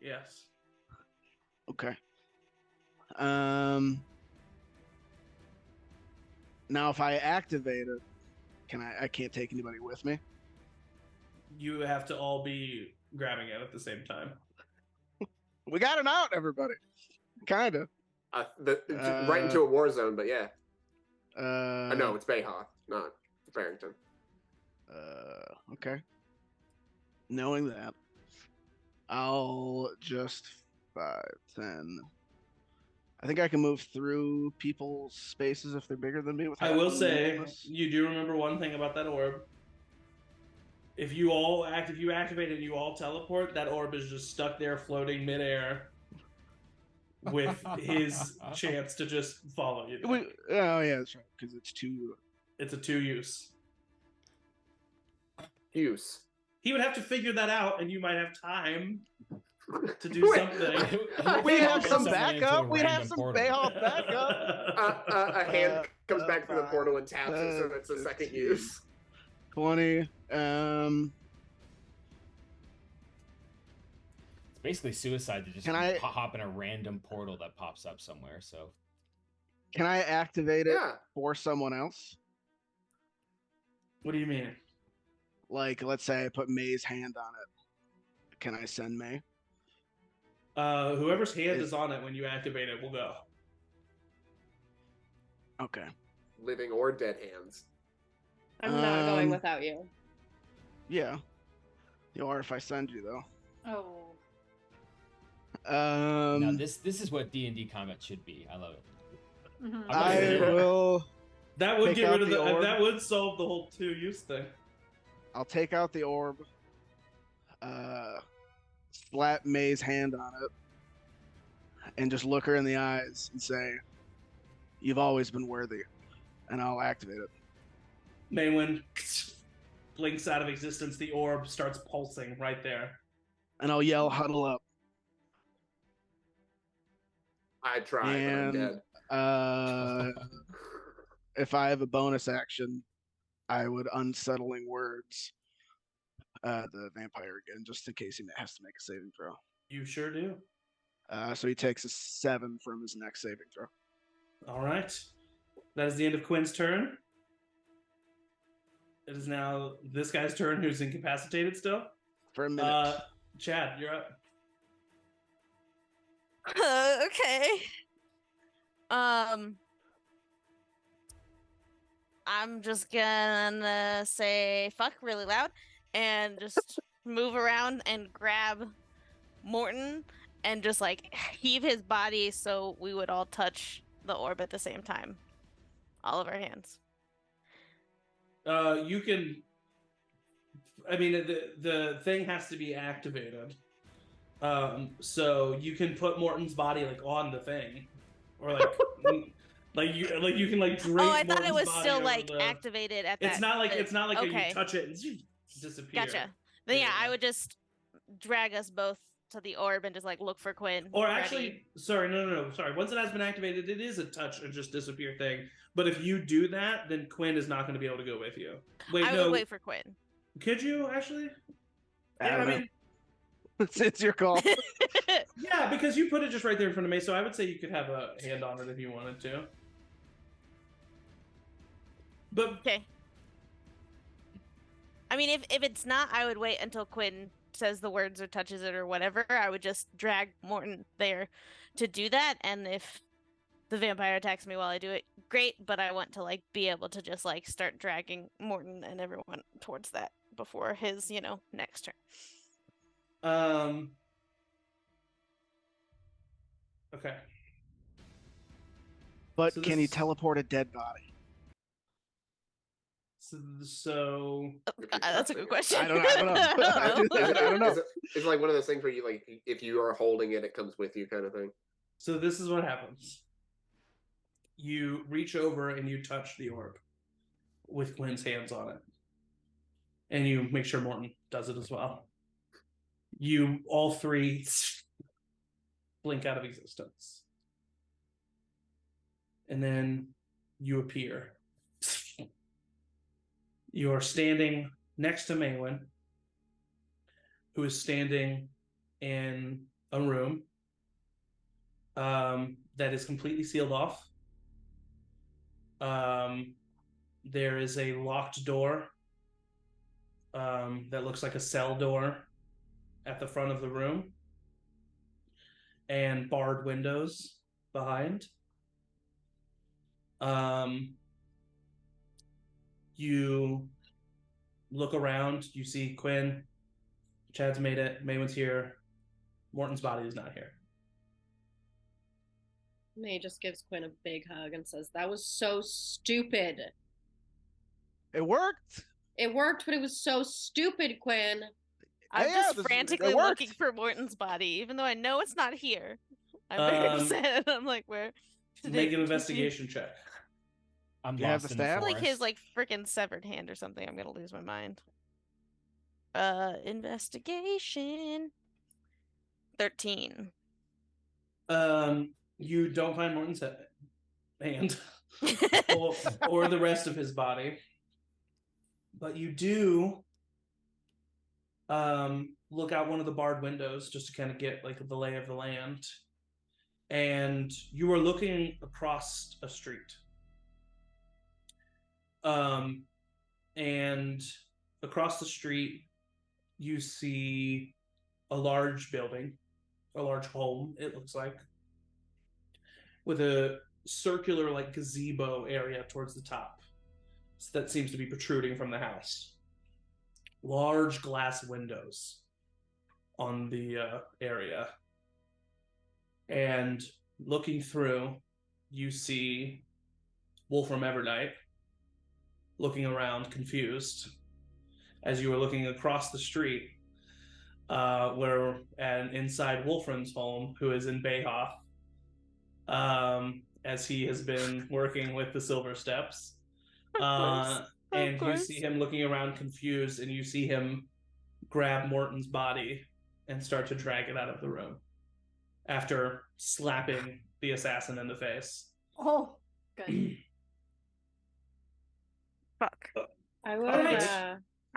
Yes. Okay. Now if I activate it, I can't take anybody with me? You have to all be grabbing it at the same time. We got it out, everybody. Kinda. Right into a war zone, but yeah. No, it's Bayhoth, not Barrington. Okay. Knowing that, I'll just 5, 10. I think I can move through people's spaces if they're bigger than me. I will say, you do remember one thing about that orb. If you activate it and you all teleport, that orb is just stuck there floating midair with his chance to just follow you. Oh yeah, that's right. Because it's a 2 use. Use. He would have to figure that out, and you might have time to do something. We have some backup. We have some Bayhoff backup. A hand comes back through the portal and taps it, so it's a second use. 20. It's basically suicide to just hop in a random portal that pops up somewhere. So, can I activate it for someone else? What do you mean? Like, let's say I put May's hand on it. Can I send May? Whoever's hand is on it when you activate it will go. Okay. Living or dead hands. I'm not going without you. Yeah. You are if I send you though. Oh. No, this is what D&D combat should be. I love it. Mm-hmm. I will. That would get rid of that would solve the whole 2 use thing. I'll take out the orb. Slap May's hand on it, and just look her in the eyes and say, "You've always been worthy," and I'll activate it. Maewyn blinks out of existence. The orb starts pulsing right there. And I'll yell, "Huddle up." I tried, but I'm dead. If I have a bonus action, I would unsettling words the vampire again, just in case he has to make a saving throw. You sure do. So he takes a 7 from his next saving throw. All right. That is the end of Quinn's turn. It is now this guy's turn who's incapacitated still. For a minute. Chad, you're up. Okay. I'm just gonna say fuck really loud and just move around and grab Morton and just like heave his body so we would all touch the orb at the same time. All of our hands. You can. I mean, the thing has to be activated. So you can put Morton's body like on the thing, or like you can like drape. Oh, I thought Morton's it was body still over like activated at that. It's not like okay. you touch it and disappear. Gotcha. Then yeah, I would just drag us both to the orb and just like look for Cuinn. Or actually, sorry, no. Sorry. Once it has been activated, it is a touch and just disappear thing. But if you do that, then Cuinn is not going to be able to go with you. Wait, I would wait for Cuinn. Could you actually? I mean, it's your call. Yeah, because you put it just right there in front of me, so I would say you could have a hand on it if you wanted to. But okay. I mean, if it's not, I would wait until Cuinn says the words or touches it or whatever. I would just drag Morton there to do that, and if the vampire attacks me while I do it, great, but I want to like be able to just like start dragging Morton and everyone towards that before his, next turn. Okay. But so can he teleport a dead body? So that's a good question. I don't know. I don't know. It's like one of those things where you like, if you are holding it, it comes with you, kind of thing. So this is what happens. You reach over and you touch the orb with Quinn's hands on it, and you make sure Morton does it as well. You all three blink out of existence, and then you appear. You are standing next to Maewyn, who is standing in a room that is completely sealed off. There is a locked door that looks like a cell door at the front of the room, and barred windows behind. You look around, you see Cuinn, Chad's made it, Maewyn's here, Morton's body is not here. May just gives Cuinn a big hug and says, "That was so stupid." It worked. It worked, but it was so stupid, Cuinn. I'm just frantically looking for Morton's body, even though I know it's not here. I'm very upset. I'm like, where? Make an investigation check. I'm lost have the staff? Like his freaking severed hand or something. I'm gonna lose my mind. Investigation. 13. You don't find Morton's hand or the rest of his body, but you do look out one of the barred windows just to kind of get like the lay of the land, and you are looking across a street. And across the street, you see a large building, a large home, it looks like, with a circular like gazebo area towards the top. So that seems to be protruding from the house. Large glass windows on the area. And looking through, you see Wolfram Evernight looking around confused as you were looking across the street and inside Wolfram's home, who is in Bayhoff, as he has been working with the Silver Steps. And you see him looking around confused, and you see him grab Morton's body and start to drag it out of the room after slapping the assassin in the face. Oh, good. Fuck. I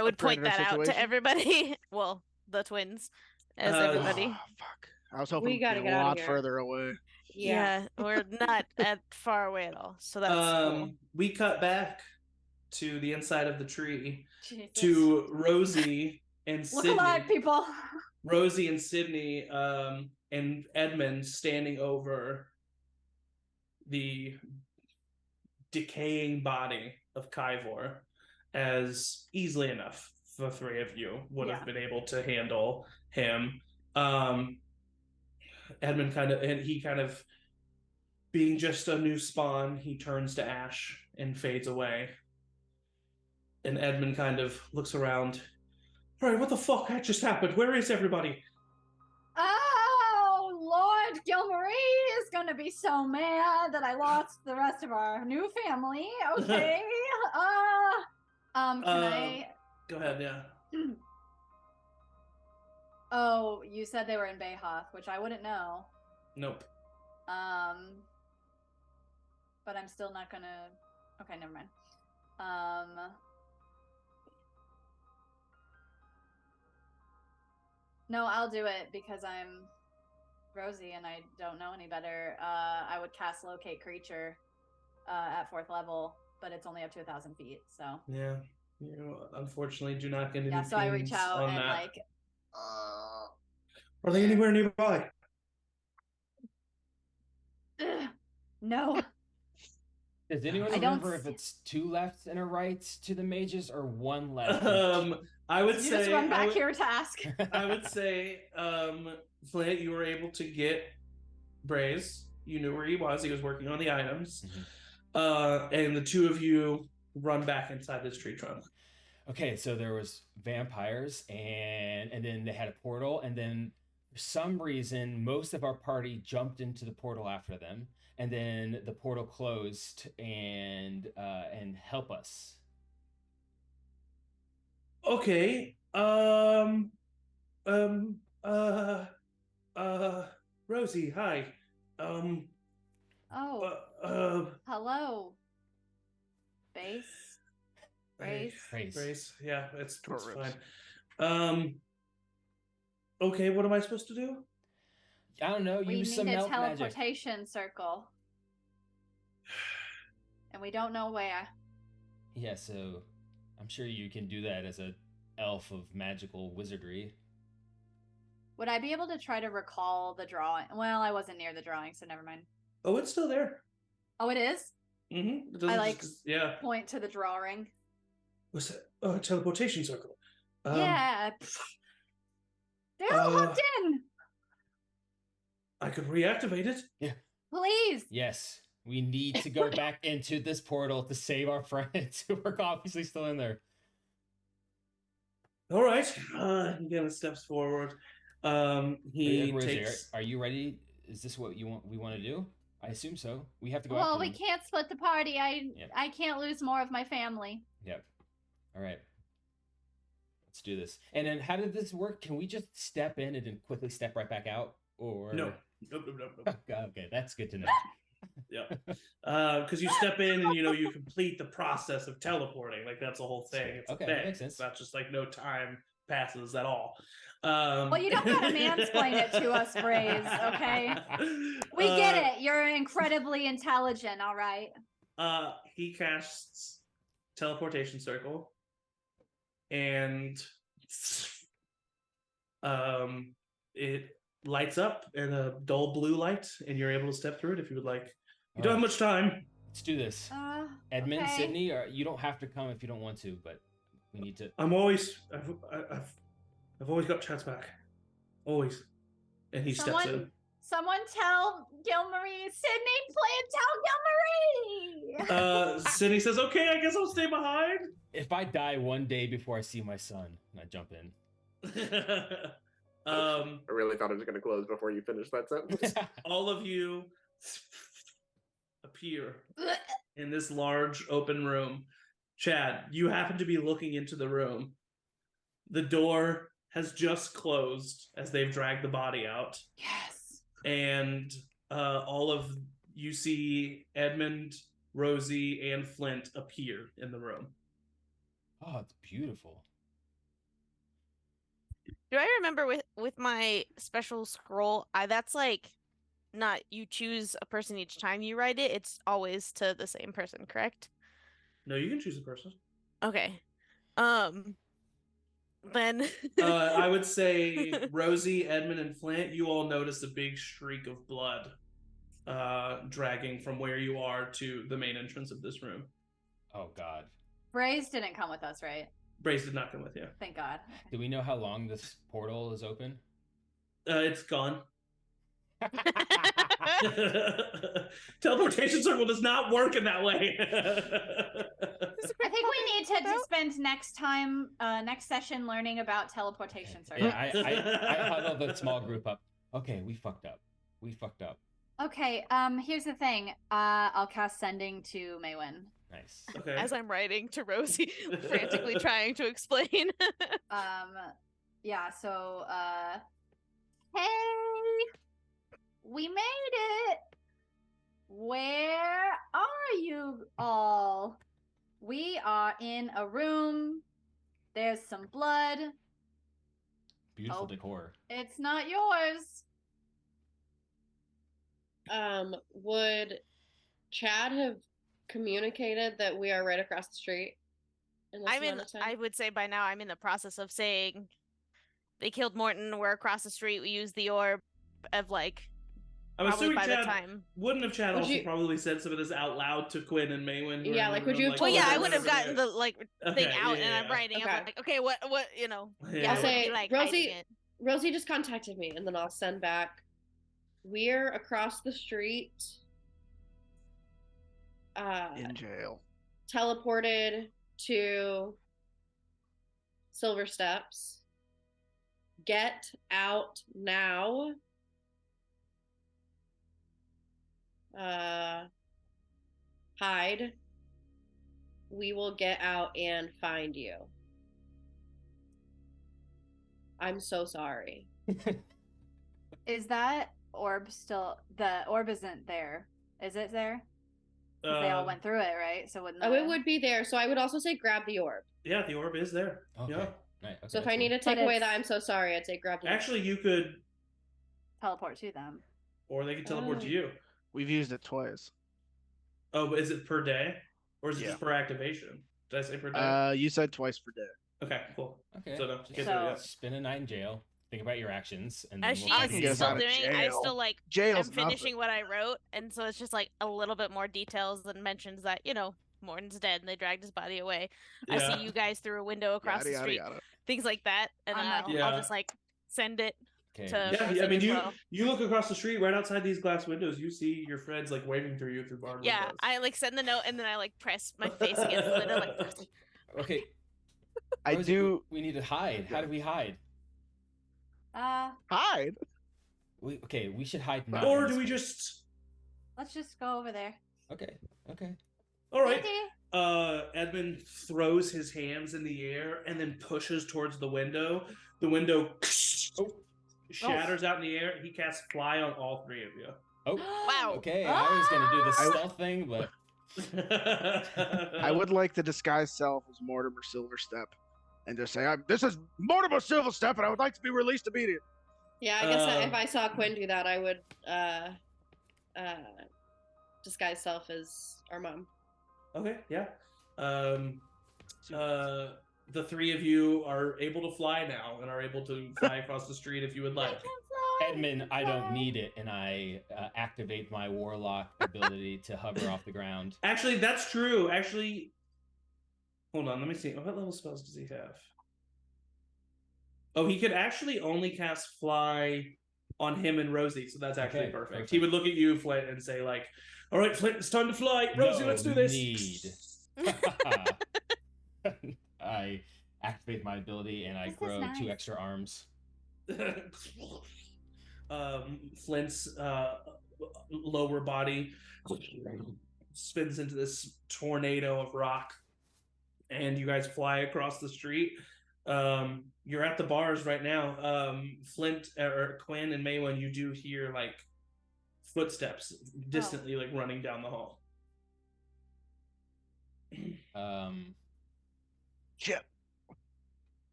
would point that out to everybody. Well, the twins, as everybody. Fuck. I was hoping we gotta get a out lot of here. further away. Yeah, we're not far away at all. So that's cool. We cut back to the inside of the tree. Jesus. To Rosie and Sydney. Look alive, people. Rosie and Sydney and Edmund standing over the decaying body of Kyvor, as easily enough the three of you would have been able to handle him. Edmund kind of being just a new spawn, he turns to ash and fades away. And Edmund kind of looks around. All right, what the fuck just happened? Where is everybody? gonna be so mad that I lost the rest of our new family. Okay. Can I? Go ahead. Yeah. Oh, you said they were in Bayhoth, which I wouldn't know. Nope. But I'm still not gonna. Okay, never mind. No, I'll do it because I'm Rosie and I don't know any better. I would cast Locate Creature at 4th level, but it's only up to 1,000 feet. So yeah, you unfortunately do not get any. So I reach out and that. like. Are they anywhere nearby? No. Does anyone remember if it's 2 left and a right to the mages or 1 left? I would say just run back here to ask. I would say, Flint, you were able to get Braze. You knew where he was. He was working on the items. Mm-hmm. And the 2 of you run back inside this tree trunk. Okay, so there was vampires, and then they had a portal, and then for some reason, most of our party jumped into the portal after them, and then the portal closed and help us. Okay. Rosie, hi. Hello. Brace. Yeah, it's fine. Okay, what am I supposed to do? I don't know. Use some melt magic. We need a teleportation circle. And we don't know where. Yeah, so I'm sure you can do that as a elf of magical wizardry. Would I be able to try to recall the drawing? Well, I wasn't near the drawing, so never mind. Oh, it's still there. Oh, it is? Mm-hmm. I point to the drawing. What's that? Oh, a teleportation circle. Yeah. They're all hooked in. I could reactivate it. Yeah. Please. Yes. We need to go back into this portal to save our friends who are obviously still in there. All right. Again, steps forward. He Rosie, takes. Are you ready? Is this what we want to do? I assume so. We have to go. Well, we can't split the party. I can't lose more of my family. Yep. All right. Let's do this. And then, how did this work? Can we just step in and then quickly step right back out? Or No. Okay, that's good to know. Yeah, because you step in and you complete the process of teleporting. Like that's the whole thing. It's okay, a thing. That makes sense. It's not just like no time passes at all. Well, you don't gotta mansplain it to us, Braze. Okay, we get it. You're incredibly intelligent. All right. He casts teleportation circle, and it lights up in a dull blue light, and you're able to step through it if you would like. You don't have much time. Let's do this. Edmund, okay. Sydney, you don't have to come if you don't want to, but we need to. I've always got chats back. Always. And he steps in. Someone tell Gilmarie. Sydney, please tell Gilmarie. Sydney says, okay, I guess I'll stay behind. If I die one day before I see my son, and I jump in. I really thought it was going to close before you finished that sentence. All of you appear in this large open room. Chad, you happen to be looking into the room. The door has just closed as they've dragged the body out. Yes. And all of you see Edmund, Rosie, and Flint appear in the room. Oh, it's beautiful. Do I remember with my special scroll? That's like not you choose a person each time you write it. It's always to the same person, correct? No, you can choose a person. Okay. Then I would say Rosie, Edmund, and Flint, you all notice a big streak of blood dragging from where you are to the main entrance of this room. Oh, God. Braze didn't come with us, right? Braze did not come with you. Thank God. Do we know how long this portal is open? It's gone. Teleportation circle does not work in that way. I think we need to spend next session learning about teleportation circle. Yeah, I huddled the small group up. Okay, we fucked up. Okay, here's the thing. I'll cast Sending to Maewyn. Nice. Okay. As I'm writing to Rosie, frantically trying to explain. Yeah, so, hey, we made it. Where are you all? We are in a room. There's some blood. Beautiful decor. It's not yours. Would Chad have communicated that we are right across the street? I would say by now I'm in the process of saying they killed Morton. We're across the street. We used the orb of like. I'm probably assuming by Chad the time. wouldn't have Chad also probably said some of this out loud to Cuinn and Maewyn. Yeah, like would you? Well, yeah, I would have gotten the thing out, and I'm writing. Okay. I'm like, okay, what, Yeah. I'll say like Rosie. Rosie just contacted me, and then I'll send back. We're across the street. In jail. Teleported to Silver Steps. Get out now. Hide. We will get out and find you. I'm so sorry. Is that orb still? The orb isn't there. Is it there? They all went through it, right? So wouldn't. It would be there. So I would also say grab the orb. Yeah, the orb is there. Okay. Yeah. Right. Okay, so if I need to take away that I'm so sorry, I'd say grab the orb. Actually, you could teleport to them, or they could teleport to you. We've used it twice. Oh, but is it per day, or is it just per activation? Did I say per day? You said twice per day. Okay, cool. Okay. So, spend a night in jail. Think about your actions, and as then she's still doing, I still like Jail's I'm finishing what I wrote, and so it's just like a little bit more details and mentions that Morton's dead and they dragged his body away. I see you guys through a window across the street, things like that, and I'll just like send it. I mean, you look across the street right outside these glass windows. You see your friends like waving through you through barn windows. Yeah, I like send the note and then I like press my face against the window. Like, okay, I do. We need to hide. How do we hide? Hide. We should hide now. Or do we just? Let's just go over there. Okay. All right. Edmund throws his hands in the air and then pushes towards the window. The window shatters out in the air. He casts fly on all three of you. Oh, wow. Okay, I was going to do the stealth thing, but... I would like to disguise self as Mortimer Silverstep and just say, this is Mortimer Silverstep and I would like to be released immediately. Yeah, I guess if I saw Cuinn do that, I would disguise self as our mom. Okay, yeah. The three of you are able to fly now and are able to fly across the street if you would like. Edmund, I don't need it, and I activate my warlock ability to hover off the ground. Actually, that's true. Actually, hold on, let me see. What level spells does he have? Oh, he could actually only cast fly on him and Rosie, so that's actually perfect. He would look at you, Flint, and say, like, all right, Flint, it's time to fly. Rosie, let's do this. I activate my ability, and I grow 2 extra arms. Flint's lower body spins into this tornado of rock, and you guys fly across the street. You're at the bars right now. Flint or Cuinn and Maewyn, you do hear like footsteps distantly, like running down the hall. Kipp.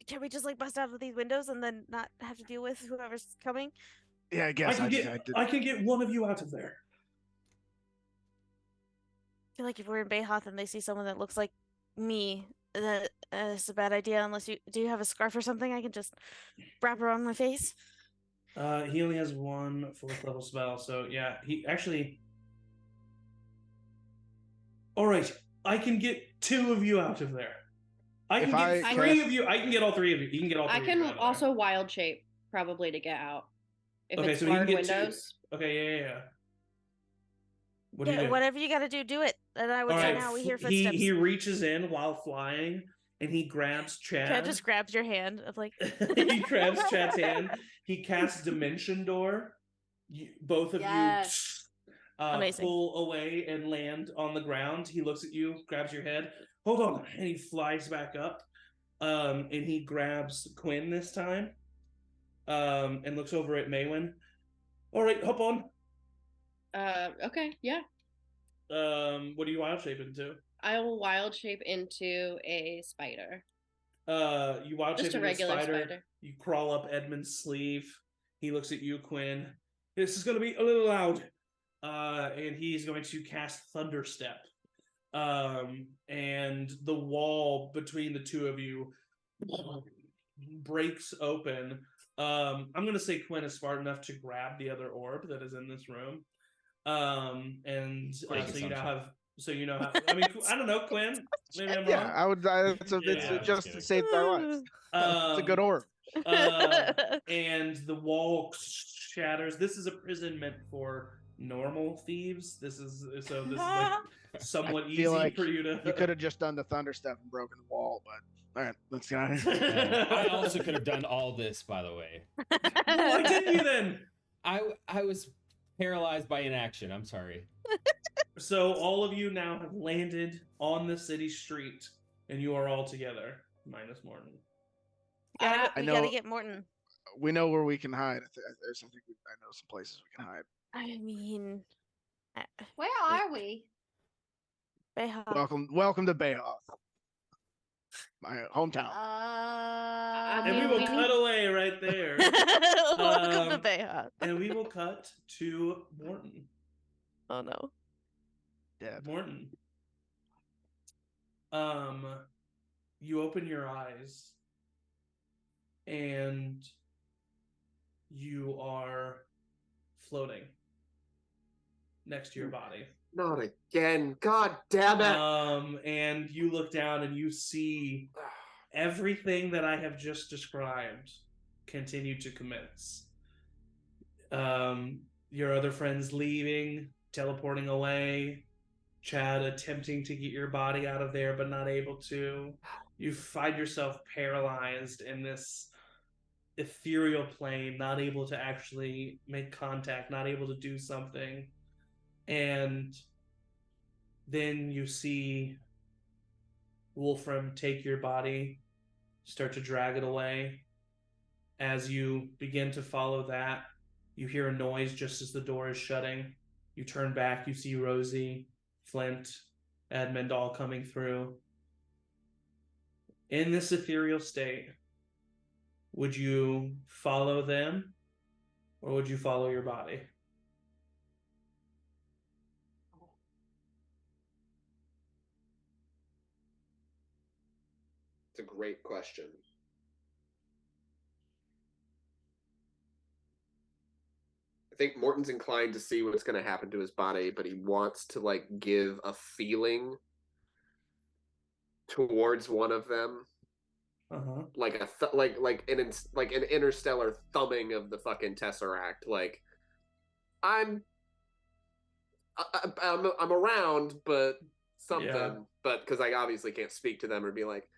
Can we just like bust out of these windows and then not have to deal with whoever's coming? Yeah, I guess I can get one of you out of there. I feel like if we're in Bayhoth and they see someone that looks like me, it's a bad idea. Unless do you have a scarf or something I can just wrap around my face? He only has 1 4th level spell, so yeah, he actually. All right, I can get 2 of you out of there. I can get 3 of you. I can get all 3 of you. You can get all 3 I of you. can also wild shape probably to get out. If it's so hard he can get windows. 2. Okay, yeah. What do you do? Whatever you got to do it. And I would say now we hear footsteps. He reaches in while flying and he grabs Chad. Chad just grabs your hand of like. He grabs Chad's hand. He casts Dimension Door, both of Yes. you Amazing. pull away and land on the ground. He looks at you, grabs your head. Hold on, and he flies back up. And he grabs Cuinn this time. And looks over at Maewyn. All right, hop on. Okay, yeah. What do you wild shape into? I will wild shape into a spider. You wild Just shape a into a regular spider. spider. You crawl up Edmund's sleeve. He looks at you, Cuinn. This is going to be a little loud. And he's going to cast Thunderstep. And the wall between the two of you breaks open. I'm going to say Cuinn is smart enough to grab the other orb that is in this room. So you know how. I mean, I don't know, Cuinn. Maybe I'm Yeah, wrong. I would. It's just to save our lives. It's a good orb. And the wall shatters. This is a prison meant for normal thieves. This is like somewhat easy like for you to. You could have just done the thunder step and broken the wall, but all right, let's get out of here. I also could have done all this, by the way. Why didn't you then? I was paralyzed by inaction. I'm sorry. So all of you now have landed on the city street, and you are all together, minus Morton. We I know- gotta get Morton. We know where we can hide. I know some places we can hide. I mean, Where are we? Bayhawk. Welcome to Bayhawk, my hometown. And we will cut away right there. Welcome to Bayhawk. And we will cut to Morton. Oh no. Yeah. Morton. You open your eyes and you are floating next to your body. Not again. God damn it. And you look down and you see everything that I have just described continue to commence. Your other friends leaving, teleporting away, Chad attempting to get your body out of there but not able to. You find yourself paralyzed in this ethereal plane, not able to actually make contact, not able to do something. And then you see Wolfram take your body, start to drag it away. As you begin to follow that, you hear a noise just as the door is shutting. You turn back, you see Rosie, Flint, Edmund all coming through. In this ethereal state, would you follow them or would you follow your body? It's a great question. I think Morton's inclined to see what's going to happen to his body, but he wants to like give a feeling towards one of them, like like an interstellar thumbing of the fucking tesseract. Like I'm around, but something. Yeah. But because I obviously can't speak to them or be like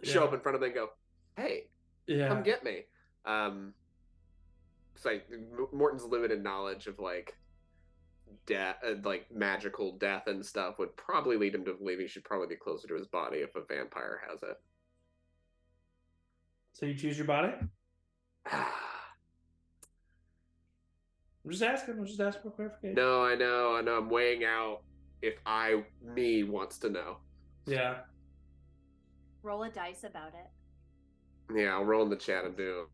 show up in front of them and go, "Hey, come get me." It's like Morton's limited knowledge of like death, like magical death and stuff would probably lead him to believe he should probably be closer to his body if a vampire has it. So you choose your body? I'm just asking for clarification. No, I know. I'm weighing out if me wants to know. Yeah. Roll a dice about it. Yeah, I'll roll in the chat and do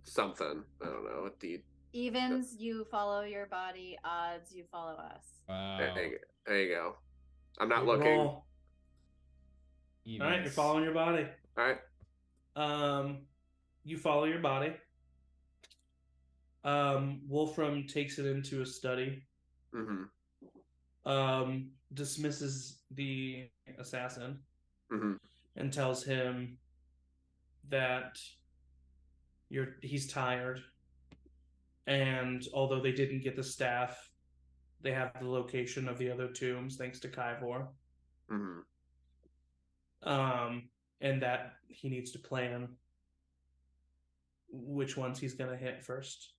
something. I don't know. A deed. Evens, you follow your body. Odds, you follow us. Wow. There you go. I'm not Good looking. roll. All right, you're following your body. All right. You follow your body. Wolfram takes it into a study. Dismisses the assassin. And tells him that he's tired. And although they didn't get the staff, they have the location of the other tombs thanks to Kyvor. And that he needs to plan which ones he's going to hit first.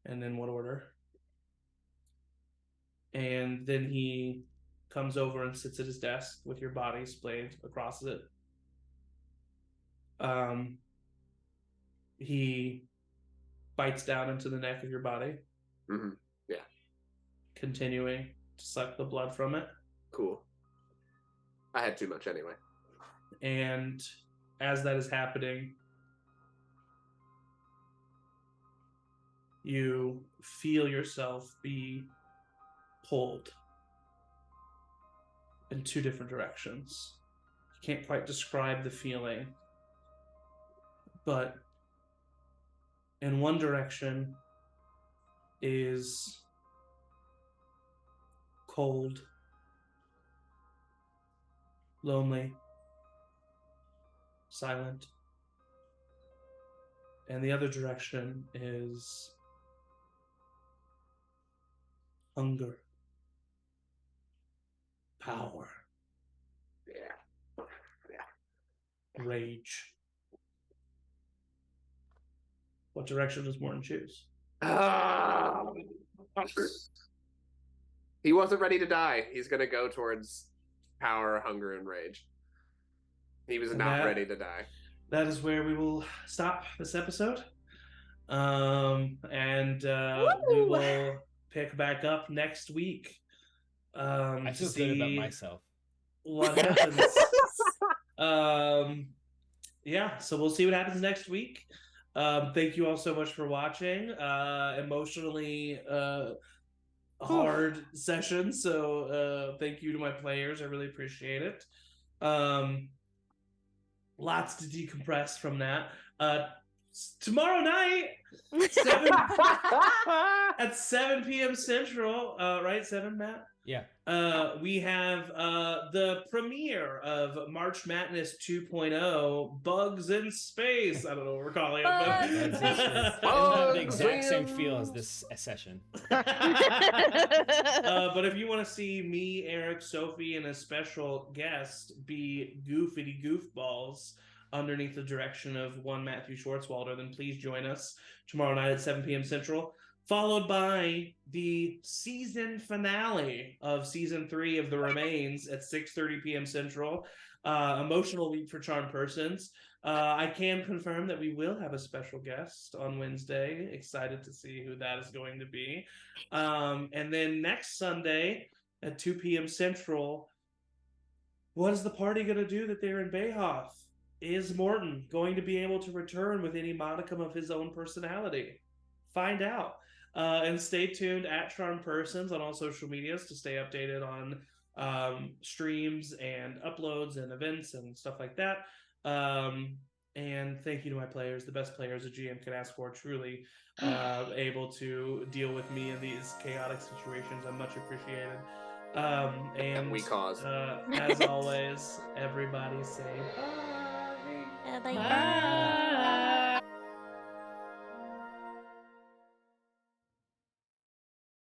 And in what order? And then he comes over and sits at his desk with your body splayed across it. He bites down into the neck of your body. Mm-hmm. Yeah. Continuing to suck the blood from it. Cool. I had too much anyway. And as that is happening, you feel yourself be pulled in two different directions. You can't quite describe the feeling, but in one direction is cold, lonely, silent, and the other direction is hunger, power, rage. What direction does Morton choose? He wasn't ready to die. He's going to go towards power, hunger, and rage. He was not ready to die. That is where we will stop this episode. And we will pick back up next week. I feel good about myself. What happens? Yeah, so we'll see what happens next week. Thank you all so much for watching. Emotionally hard session, so thank you to my players. I really appreciate it. Lots to decompress from that. Tomorrow night, at 7 p.m. Central, right? 7, Matt? Yeah. We have the premiere of March Madness 2.0, Bugs in Space. I don't know what we're calling it, but It's not the exact same feel as this session. But if you want to see me, Eric, Sophie, and a special guest be goofity goofballs underneath the direction of one Matthew Schwartzwalder, then please join us tomorrow night at 7 p.m. Central, followed by the season finale of season 3 of The Remains at 6:30 p.m. Central. Emotional week for charmed persons. I can confirm that we will have a special guest on Wednesday. Excited to see who that is going to be. And then next Sunday at 2 p.m. Central, what is the party going to do that they're in Bayhoff? Is Morton going to be able to return with any modicum of his own personality? Find out. And stay tuned at Charmed Persons on all social medias to stay updated on streams and uploads and events and stuff like that. And thank you to my players, the best players a GM could ask for, truly able to deal with me in these chaotic situations. I'm much appreciated. And we cause. As always, everybody say bye. Bye. Bye.